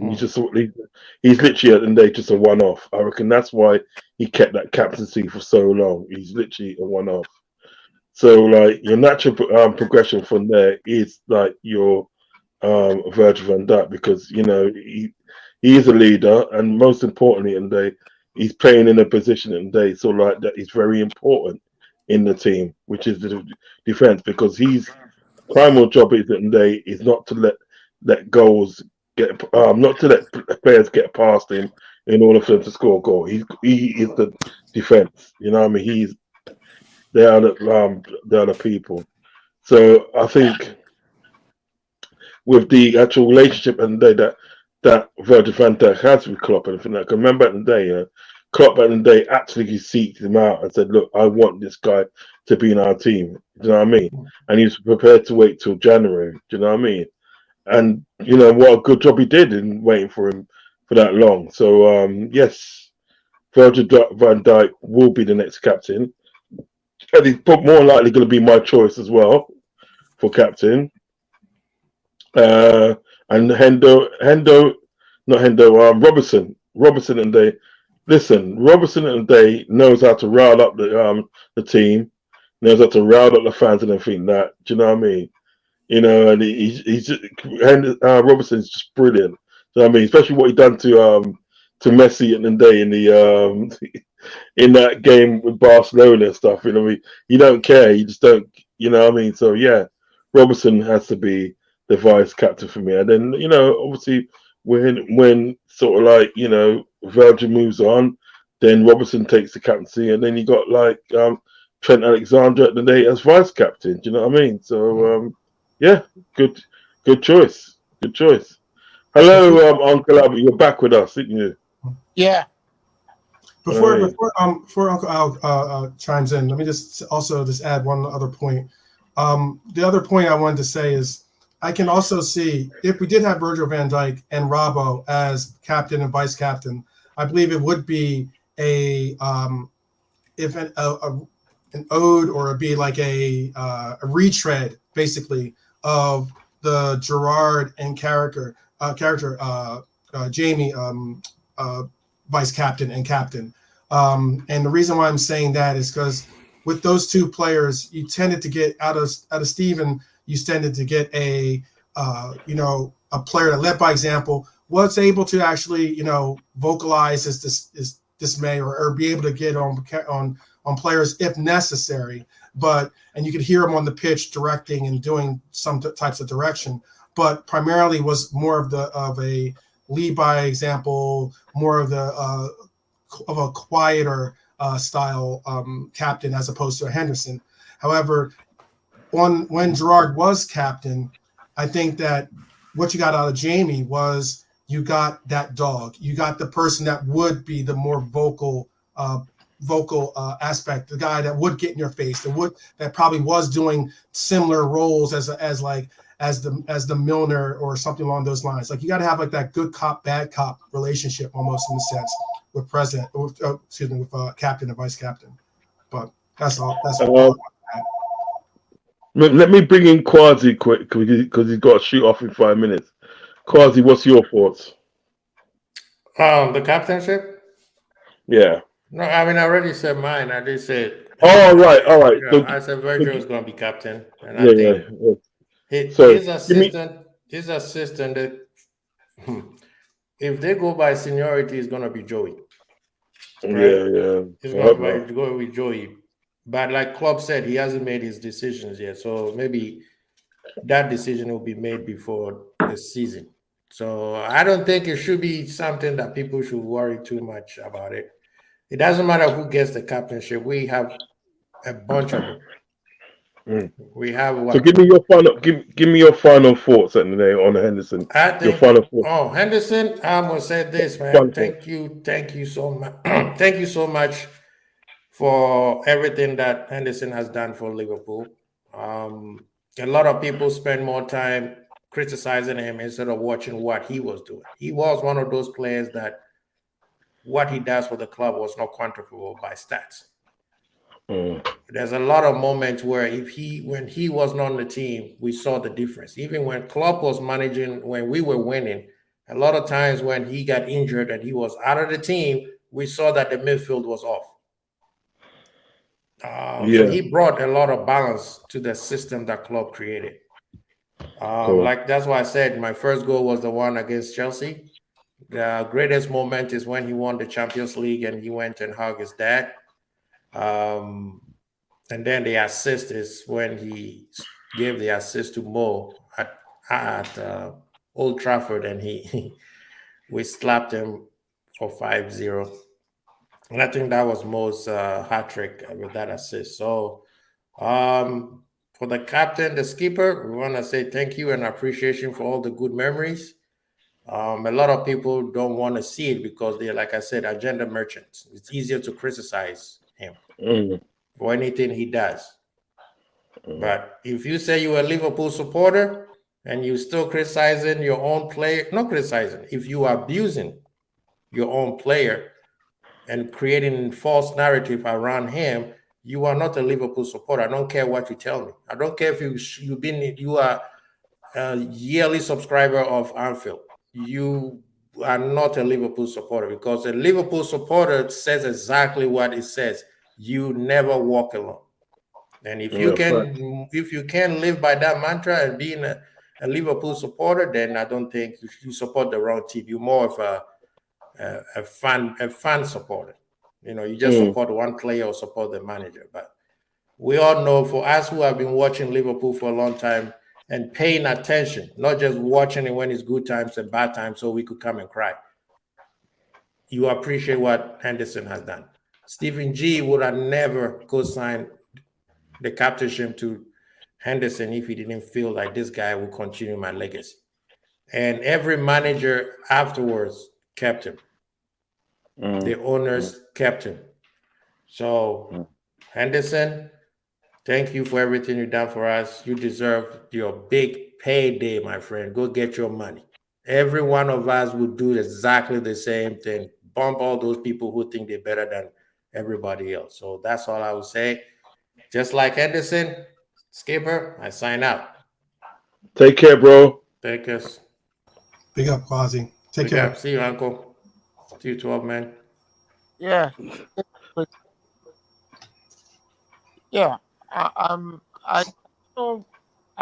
He's literally at the end of the day just a one-off. I reckon that's why he kept that captaincy for so long. He's literally a one-off. So like your natural progression from there is like your Virgil van Dijk, because he is a leader, and most importantly, and he's playing in a position and so like that is very important in the team, which is the defense, because his primal job is not to let goals get not to let players get past him in order for them to score a goal. He is the defense. You know what I mean? They are the people. So I think with the actual relationship and that Virgil van Dijk has with Klopp, and I think I remember at the day, Klopp at the day actually seeked him out and said, "Look, I want this guy to be in our team." Do you know what I mean? And he was prepared to wait till January. Do you know what I mean? And what a good job he did in waiting for him for that long. So yes, Virgil van Dijk will be the next captain, and he's more likely going to be my choice as well for captain. And Robertson and Robertson and they knows how to rile up the team, knows how to rile up the fans and everything. That, do you know what I mean? And he's just, Robertson's just brilliant. Do you know what I mean? Especially what he done to Messi at the day in the in that game with Barcelona and stuff. You know what I mean? You don't care. You just don't. You know what I mean? So yeah, Robertson has to be the vice captain for me. And then obviously when sort of like Virgil moves on, then Robertson takes the captaincy, and then you got like Trent Alexander at the day as vice captain. Do you know what I mean? So yeah, good choice. Good choice. Hello, Uncle Albert. You're back with us, didn't you? Yeah. Before Uncle Al chimes in, let me just add one other point. The other point I wanted to say is I can also see if we did have Virgil van Dijk and Robbo as captain and vice captain, I believe it would be an ode, or it'd be like a retread basically of the Gerrard and character Jamie vice captain and captain. And the reason why I'm saying that is because with those two players, you tended to get out of Steven, you tended to get a player that led by example, was able to actually vocalize his dismay or be able to get on players if necessary. And you could hear him on the pitch directing and doing some types of direction, but primarily was more of a lead by example, more of a quieter style captain as opposed to a Henderson. However, when Gerrard was captain, I think that what you got out of Jamie was you got that dog. You got the person that would be the more vocal aspect, the guy that would get in your face, that probably was doing similar roles as the Milner or something along those lines. Like you got to have like that good cop, bad cop relationship almost in a sense with captain and vice captain. But that's all. Let me bring in Quasi quick because he's got to shoot off in 5 minutes. Quasi, what's your thoughts? The captainship? Yeah. No, I mean I already said mine. I did say. All right. Yeah, so, I said Virgil is going to be captain, and I think his assistant. If they go by seniority, is going to be Joey. Right? Yeah. It's going to go with Joey. But like Klopp said, he hasn't made his decisions yet. So maybe that decision will be made before this season. So I don't think it should be something that people should worry too much about it. It doesn't matter who gets the captainship. We have a bunch of them. Mm. We have So what? give me your final give me your final thoughts at the day on Henderson. I Your think, final thoughts. oh, Henderson, I'm gonna say this, man. Final thoughts. Thank you so much. Thank you so much for everything that Henderson has done for Liverpool. A lot of people spend more time criticizing him instead of watching what he was doing. He was one of those players that what he does for the club was not quantifiable by stats. Mm. There's a lot of moments where when he was not on the team, we saw the difference. Even when Klopp was managing, when we were winning, a lot of times when he got injured and he was out of the team, we saw that the midfield was off. So he brought a lot of balance to the system that Klopp created. Cool. Like that's why I said my first goal was the one against Chelsea. The greatest moment is when he won the Champions League and he went and hugged his dad. And then the assist is when he gave the assist to Mo at Old Trafford, and we slapped him for 5-0. And I think that was Mo's hat trick with that assist. So for the captain, the skipper, we want to say thank you and appreciation for all the good memories. A lot of people don't want to see it because they're, like I said, agenda merchants. It's easier to criticize him for anything he does. But if you say you're a Liverpool supporter and you still criticizing your own player, not criticizing, if you are abusing your own player and creating false narrative around him, you are not a Liverpool supporter. I don't care what you tell me. I don't care if you are a yearly subscriber of Anfield. You are not a Liverpool supporter, because a Liverpool supporter says exactly what it says. You never walk alone. And if you can live by that mantra and being a Liverpool supporter, then I don't think you support the wrong team. You're more of a fan supporter. You just support one player or support the manager. But we all know, for us who have been watching Liverpool for a long time and paying attention, not just watching it when it's good times and bad times so we could come and cry, you appreciate what Henderson has done. Stephen G would have never co-signed the captainship to Henderson if he didn't feel like this guy will continue my legacy. And every manager afterwards kept him. The owners kept him. So, Henderson, thank you for everything you've done for us. You deserve your big payday, my friend. Go get your money. Every one of us would do exactly the same thing. Bump all those people who think they're better than everybody else. So that's all I would say. Just like Henderson, skipper, I sign out. Take care, bro. Take us. Big up, Quasi. Take care. Up. See you, Uncle. See you, 12 man. Yeah. Yeah. I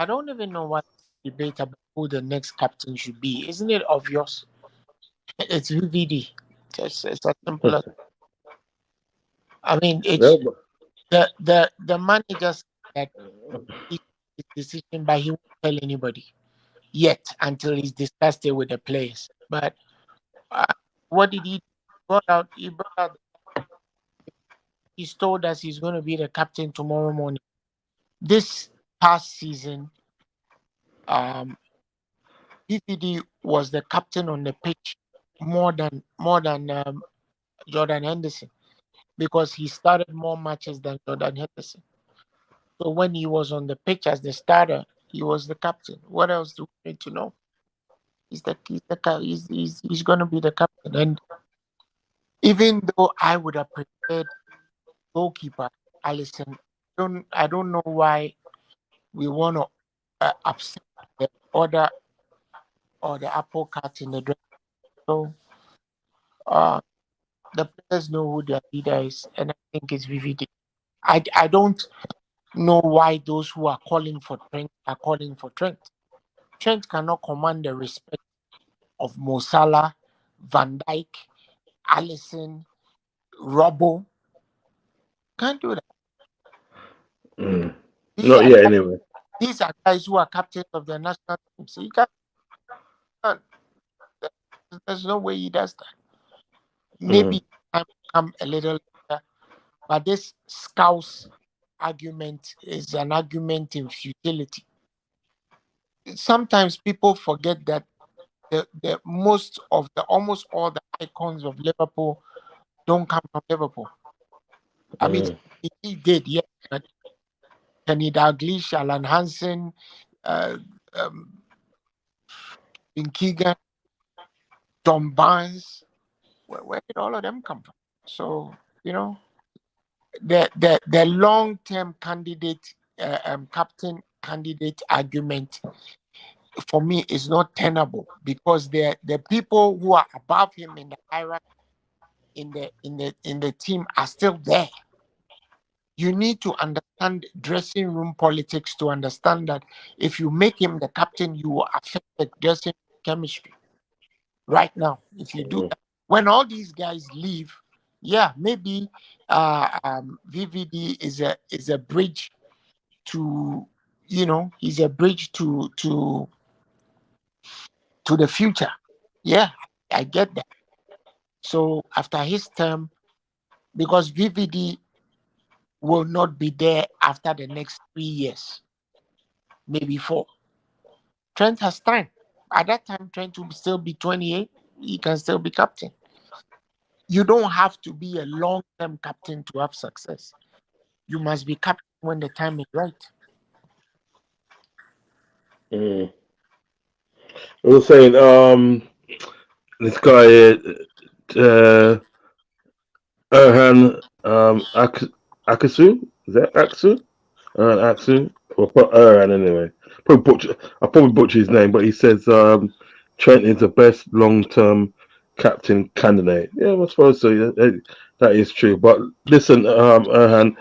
don't even know what debate about who the next captain should be. Isn't it obvious? It's VVD. It's as simple as. I mean, it's the manager said that it's his decision, but he won't tell anybody yet until he's discussed it with the players. But what did he brought out? He brought out. He's told us he's going to be the captain tomorrow morning. This past season, VVD was the captain on the pitch more than Jordan Henderson, because he started more matches than Jordan Henderson. So when he was on the pitch as the starter, he was the captain. What else do we need to know? He's going to be the captain. And even though I would have preferred goalkeeper Alisson, I don't know why we want to upset the order or the apple cart in the dress. So the players know who their leader is, and I think it's VVD. I don't know why those who are calling for Trent are calling for Trent. Trent cannot command the respect of Mo Salah, Van Dijk, Alisson, Robbo. Can't do that. Not yet, anyway. These are guys who are captains of the national team. So you can't. There's no way he does that. Maybe time will come a little later, but this scouse argument is an argument in futility. Sometimes people forget that the most of the almost all the icons of Liverpool don't come from Liverpool. I mean, he did, yeah. But Kenny Dalglish, Alan Hansen, uh, um, Keegan, Tom Barnes, where did all of them come from? So, the long term candidate, captain candidate argument for me is not tenable, because the people who are above him in the hierarchy in the team are still there. You need to understand dressing room politics to understand that if you make him the captain, you will affect the dressing room chemistry. Right now, if you do that, when all these guys leave, yeah, maybe VVD is a bridge to, he's a bridge to the future. Yeah, I get that. So after his term, because VVD will not be there after the next 3 years, maybe 4. Trent has time. At that time, Trent will still be 28. He can still be captain. You don't have to be a long-term captain to have success. You must be captain when the time is right. I was saying, this guy, Erhan Akasu, is that Aksu? Aksu? Or Erhan anyway. I probably butcher his name, but he says Trent is the best long-term captain candidate. Yeah, I suppose so. That is true. But listen, Erhan,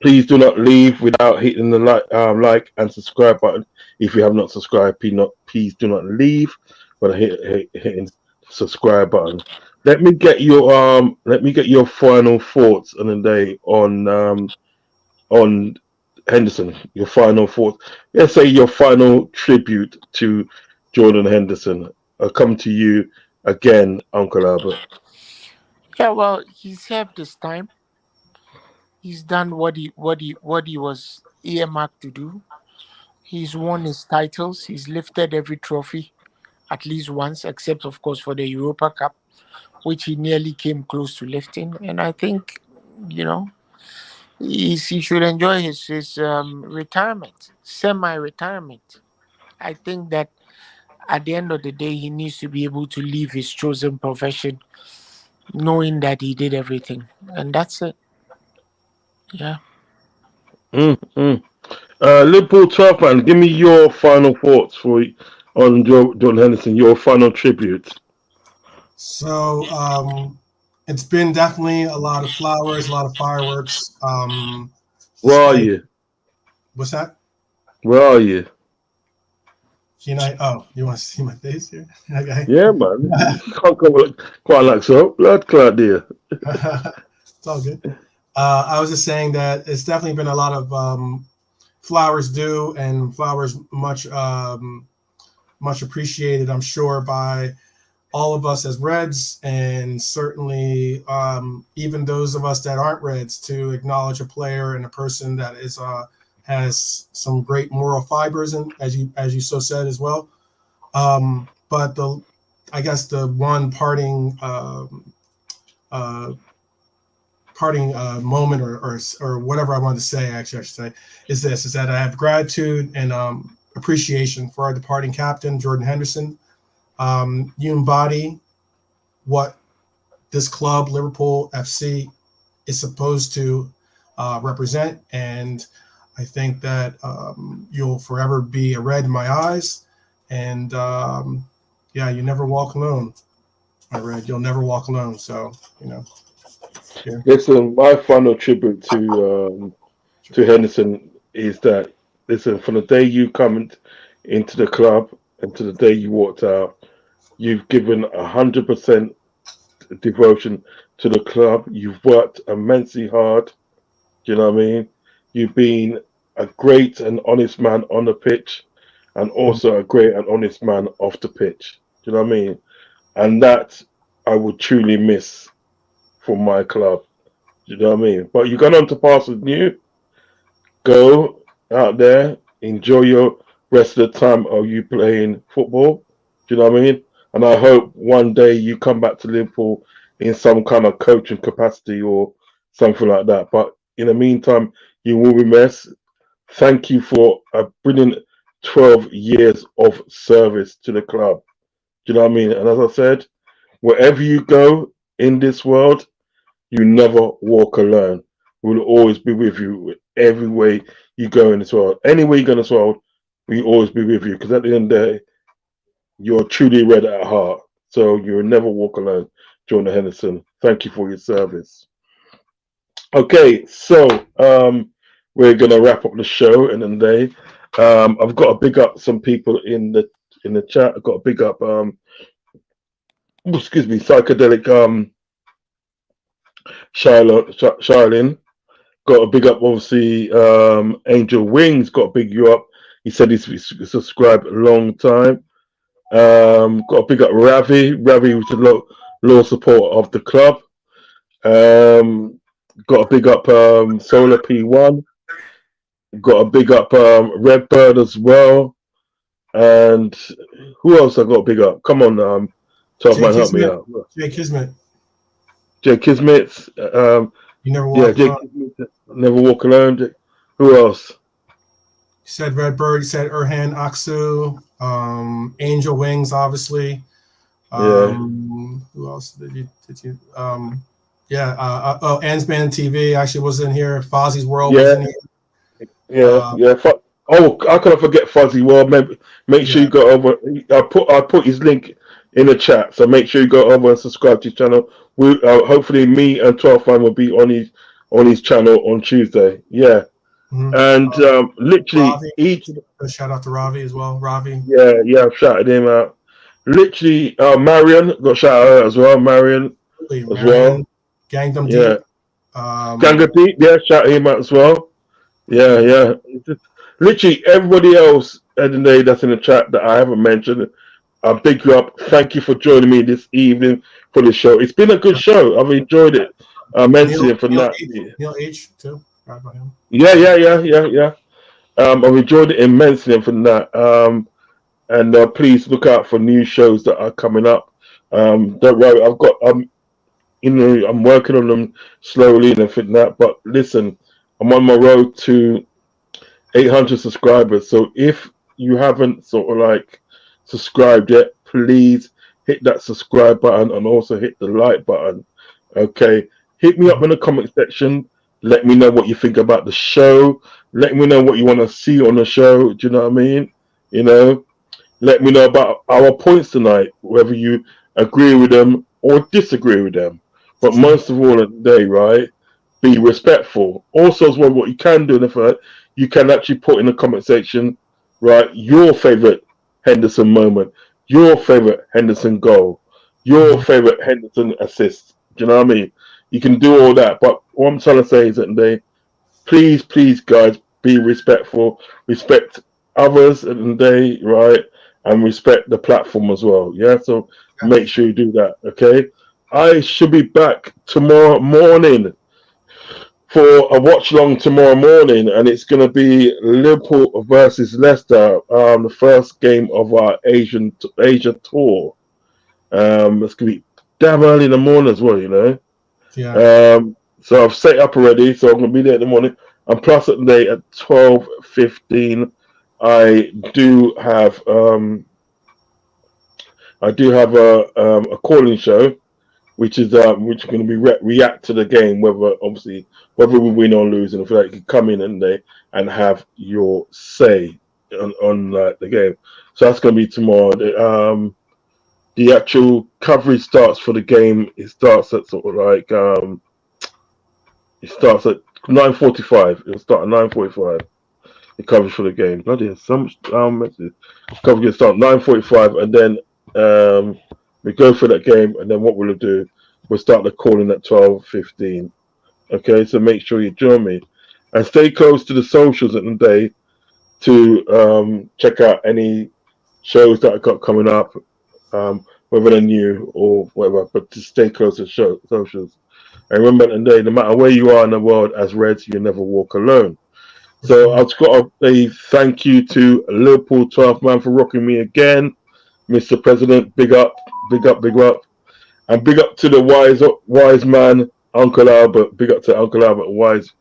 please do not leave without hitting the like and subscribe button. If you have not subscribed, please do not leave without hitting the subscribe button. Let me get your final thoughts on the day on Henderson. Your final thoughts. Let's say your final tribute to Jordan Henderson. I'll come to you again, Uncle Albert. Yeah, well, he served his time. He's done what he was earmarked to do. He's won his titles. He's lifted every trophy at least once, except of course for the Europa Cup, which he nearly came close to lifting. And I think, he should enjoy his retirement, semi-retirement. I think that at the end of the day, he needs to be able to leave his chosen profession, knowing that he did everything, and that's it. Yeah. Liverpool 12 man, give me your final thoughts on Jordan Henderson, your final tribute. So it's been definitely a lot of flowers, a lot of fireworks. Where are you? What's that? Where are you? You want to see my face here? Okay. Yeah, man. Can't come quite like so. Blood clot there. It's all good. I was just saying that it's definitely been a lot of flowers due, and flowers much appreciated, I'm sure, by all of us as Reds, and certainly even those of us that aren't Reds, to acknowledge a player and a person that is has some great moral fibers, and as you so said as well. But I guess the one parting moment or whatever I wanted to say, actually I should say, is that I have gratitude and appreciation for our departing captain, Jordan Henderson. You embody what this club, Liverpool FC, is supposed to represent, and I think that you'll forever be a Red in my eyes. And you never walk alone, my Red. You'll never walk alone. So Yeah. Listen, my final tribute to Henderson is that, listen, from the day you come into the club and to the day you walked out, you've given 100% devotion to the club. You've worked immensely hard. Do you know what I mean? You've been a great and honest man on the pitch, and also a great and honest man off the pitch. Do you know what I mean? and that I would truly miss from my club. Do you know what I mean? But you got on to pass with new. Go out there, enjoy your rest of the time of you playing football. Do you know what I mean? And I hope one day you come back to Liverpool in some kind of coaching capacity or something like that. But in the meantime, you will be missed. Thank you for a brilliant 12 years of service to the club. Do you know what I mean? And as I said, wherever you go in this world, you never walk alone. We'll always be with you every way you go in this world. Anywhere you go in this world, we always be with you. Because at the end of the day, you're truly red at heart. So you'll never walk alone, Jordan Henderson. Thank you for your service. Okay, so we're gonna wrap up the show in the day. I've got to big up some people in the chat. I've got to big up excuse me, psychedelic Charlene. Got a big up, obviously. Angel Wings got a big you up. He said he's subscribed a long time. Got a big up Ravi. Ravi was a low support of the club. Got a big up Solar P1. Got a big up Redbird as well. And who else I got a big up? Come on, Top Man, help me out. Jay Kismet. Jay Kismet. You never walk alone. Never walk alone. Who else? You said Redbird. You said Erhan Aksu. Angel Wings, obviously. Who else did you? Ansman TV actually was in here. Fozzie's World was in here. Oh, I can't forget Fuzzy World. Make sure you go over. I put his link in the chat, so make sure you go over and subscribe to his channel. We hopefully me and 12 Fan will be on his channel on Tuesday. Yeah. Mm-hmm. And literally Ravi, each shout out to Ravi as well. Ravi. Yeah, I've shouted him out. Literally, Marion got shouted out as well. Marion as well. Gangnam Deep. Gangnam Deep, shout him out as well. Yeah. Literally everybody else at the day that's in the chat that I haven't mentioned, I big you up. Thank you for joining me this evening for the show. It's been a good show. I've enjoyed it. Mentioning for that. Neil H too. Right by him. Yeah. I've enjoyed it immensely from that. And please look out for new shows that are coming up. Don't worry, I've got I'm working on them slowly and everything that. But listen, I'm on my road to 800 subscribers. So if you haven't sort of like subscribed yet, please hit that subscribe button and also hit the like button. Okay, hit me up in the comment section. Let me know what you think about the show. Let me know what you want to see on the show. Do you know what I mean? You know, let me know about our points tonight, whether you agree with them or disagree with them. But most of all, today, right, be respectful. Also, as well, what you can do in the fact, you can actually put in the comment section, right, your favorite Henderson moment, your favorite Henderson goal, your favorite Henderson assist. Do you know what I mean? You can do all that, but what I'm trying to say is that they, please, guys, be respectful, respect others at the day, right, and respect the platform as well. Yeah, so make sure you do that. Okay, I should be back tomorrow morning for a watch long tomorrow morning, and it's going to be Liverpool versus Leicester, the first game of our Asia tour. It's going to be damn early in the morning as well, you know. Yeah. So I've set up already, so I'm going to be there in the morning. And plus at the day at 12:15, I do have a calling show, which is going to be react to the game, whether we win or lose, and if you can come in and have your say on the game. So that's going to be tomorrow. The actual coverage starts for the game. It starts at sort of like it starts at 9:45. It'll start at 9:45. The coverage for the game. Bloody hell, so much messages. Coverage will start at 9:45, and then we go for that game, and then what we'll do, we'll start the calling at 12:15. Okay, so make sure you join me, and stay close to the socials at the day to check out any shows that I got coming up. whether they're new or whatever, but to stay close to socials. And remember today, no matter where you are in the world as Reds, you never walk alone. So I've got to say thank you to Liverpool 12th man for rocking me again. Mr. President, big up, big up, big up. And big up to the wise man, Uncle Albert. Big up to Uncle Albert, wise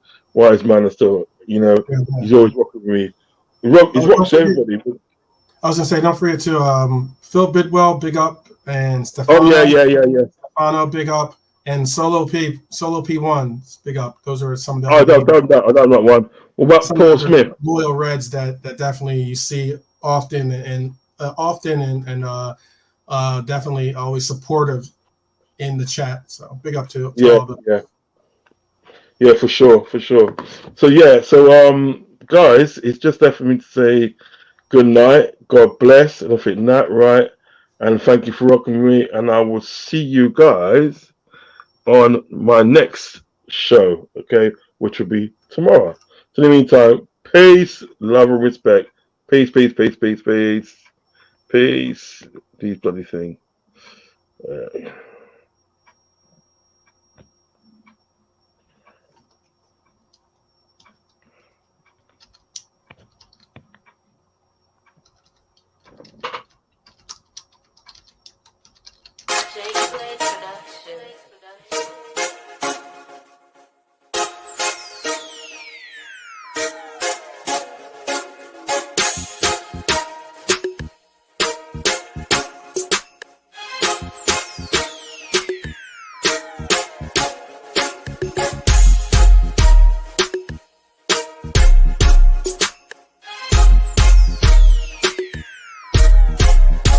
man. And still, he's always rocking with me. He's rocks everybody. I was gonna say, don't forget to Phil Bidwell, big up, and Stefano. Oh yeah. Stefano, big up, and Solo P1, big up. Those are some of the. I done that one. What about Paul Smith? Loyal Reds that definitely you see often and definitely always supportive in the chat. So big up to all of them. Yeah, for sure. So guys, it's just left for me to say good night, God bless, and I think that right, and thank you for rocking me, and I will see you guys on my next show, okay, which will be tomorrow. So in the meantime, peace, love and respect. Peace. These bloody things.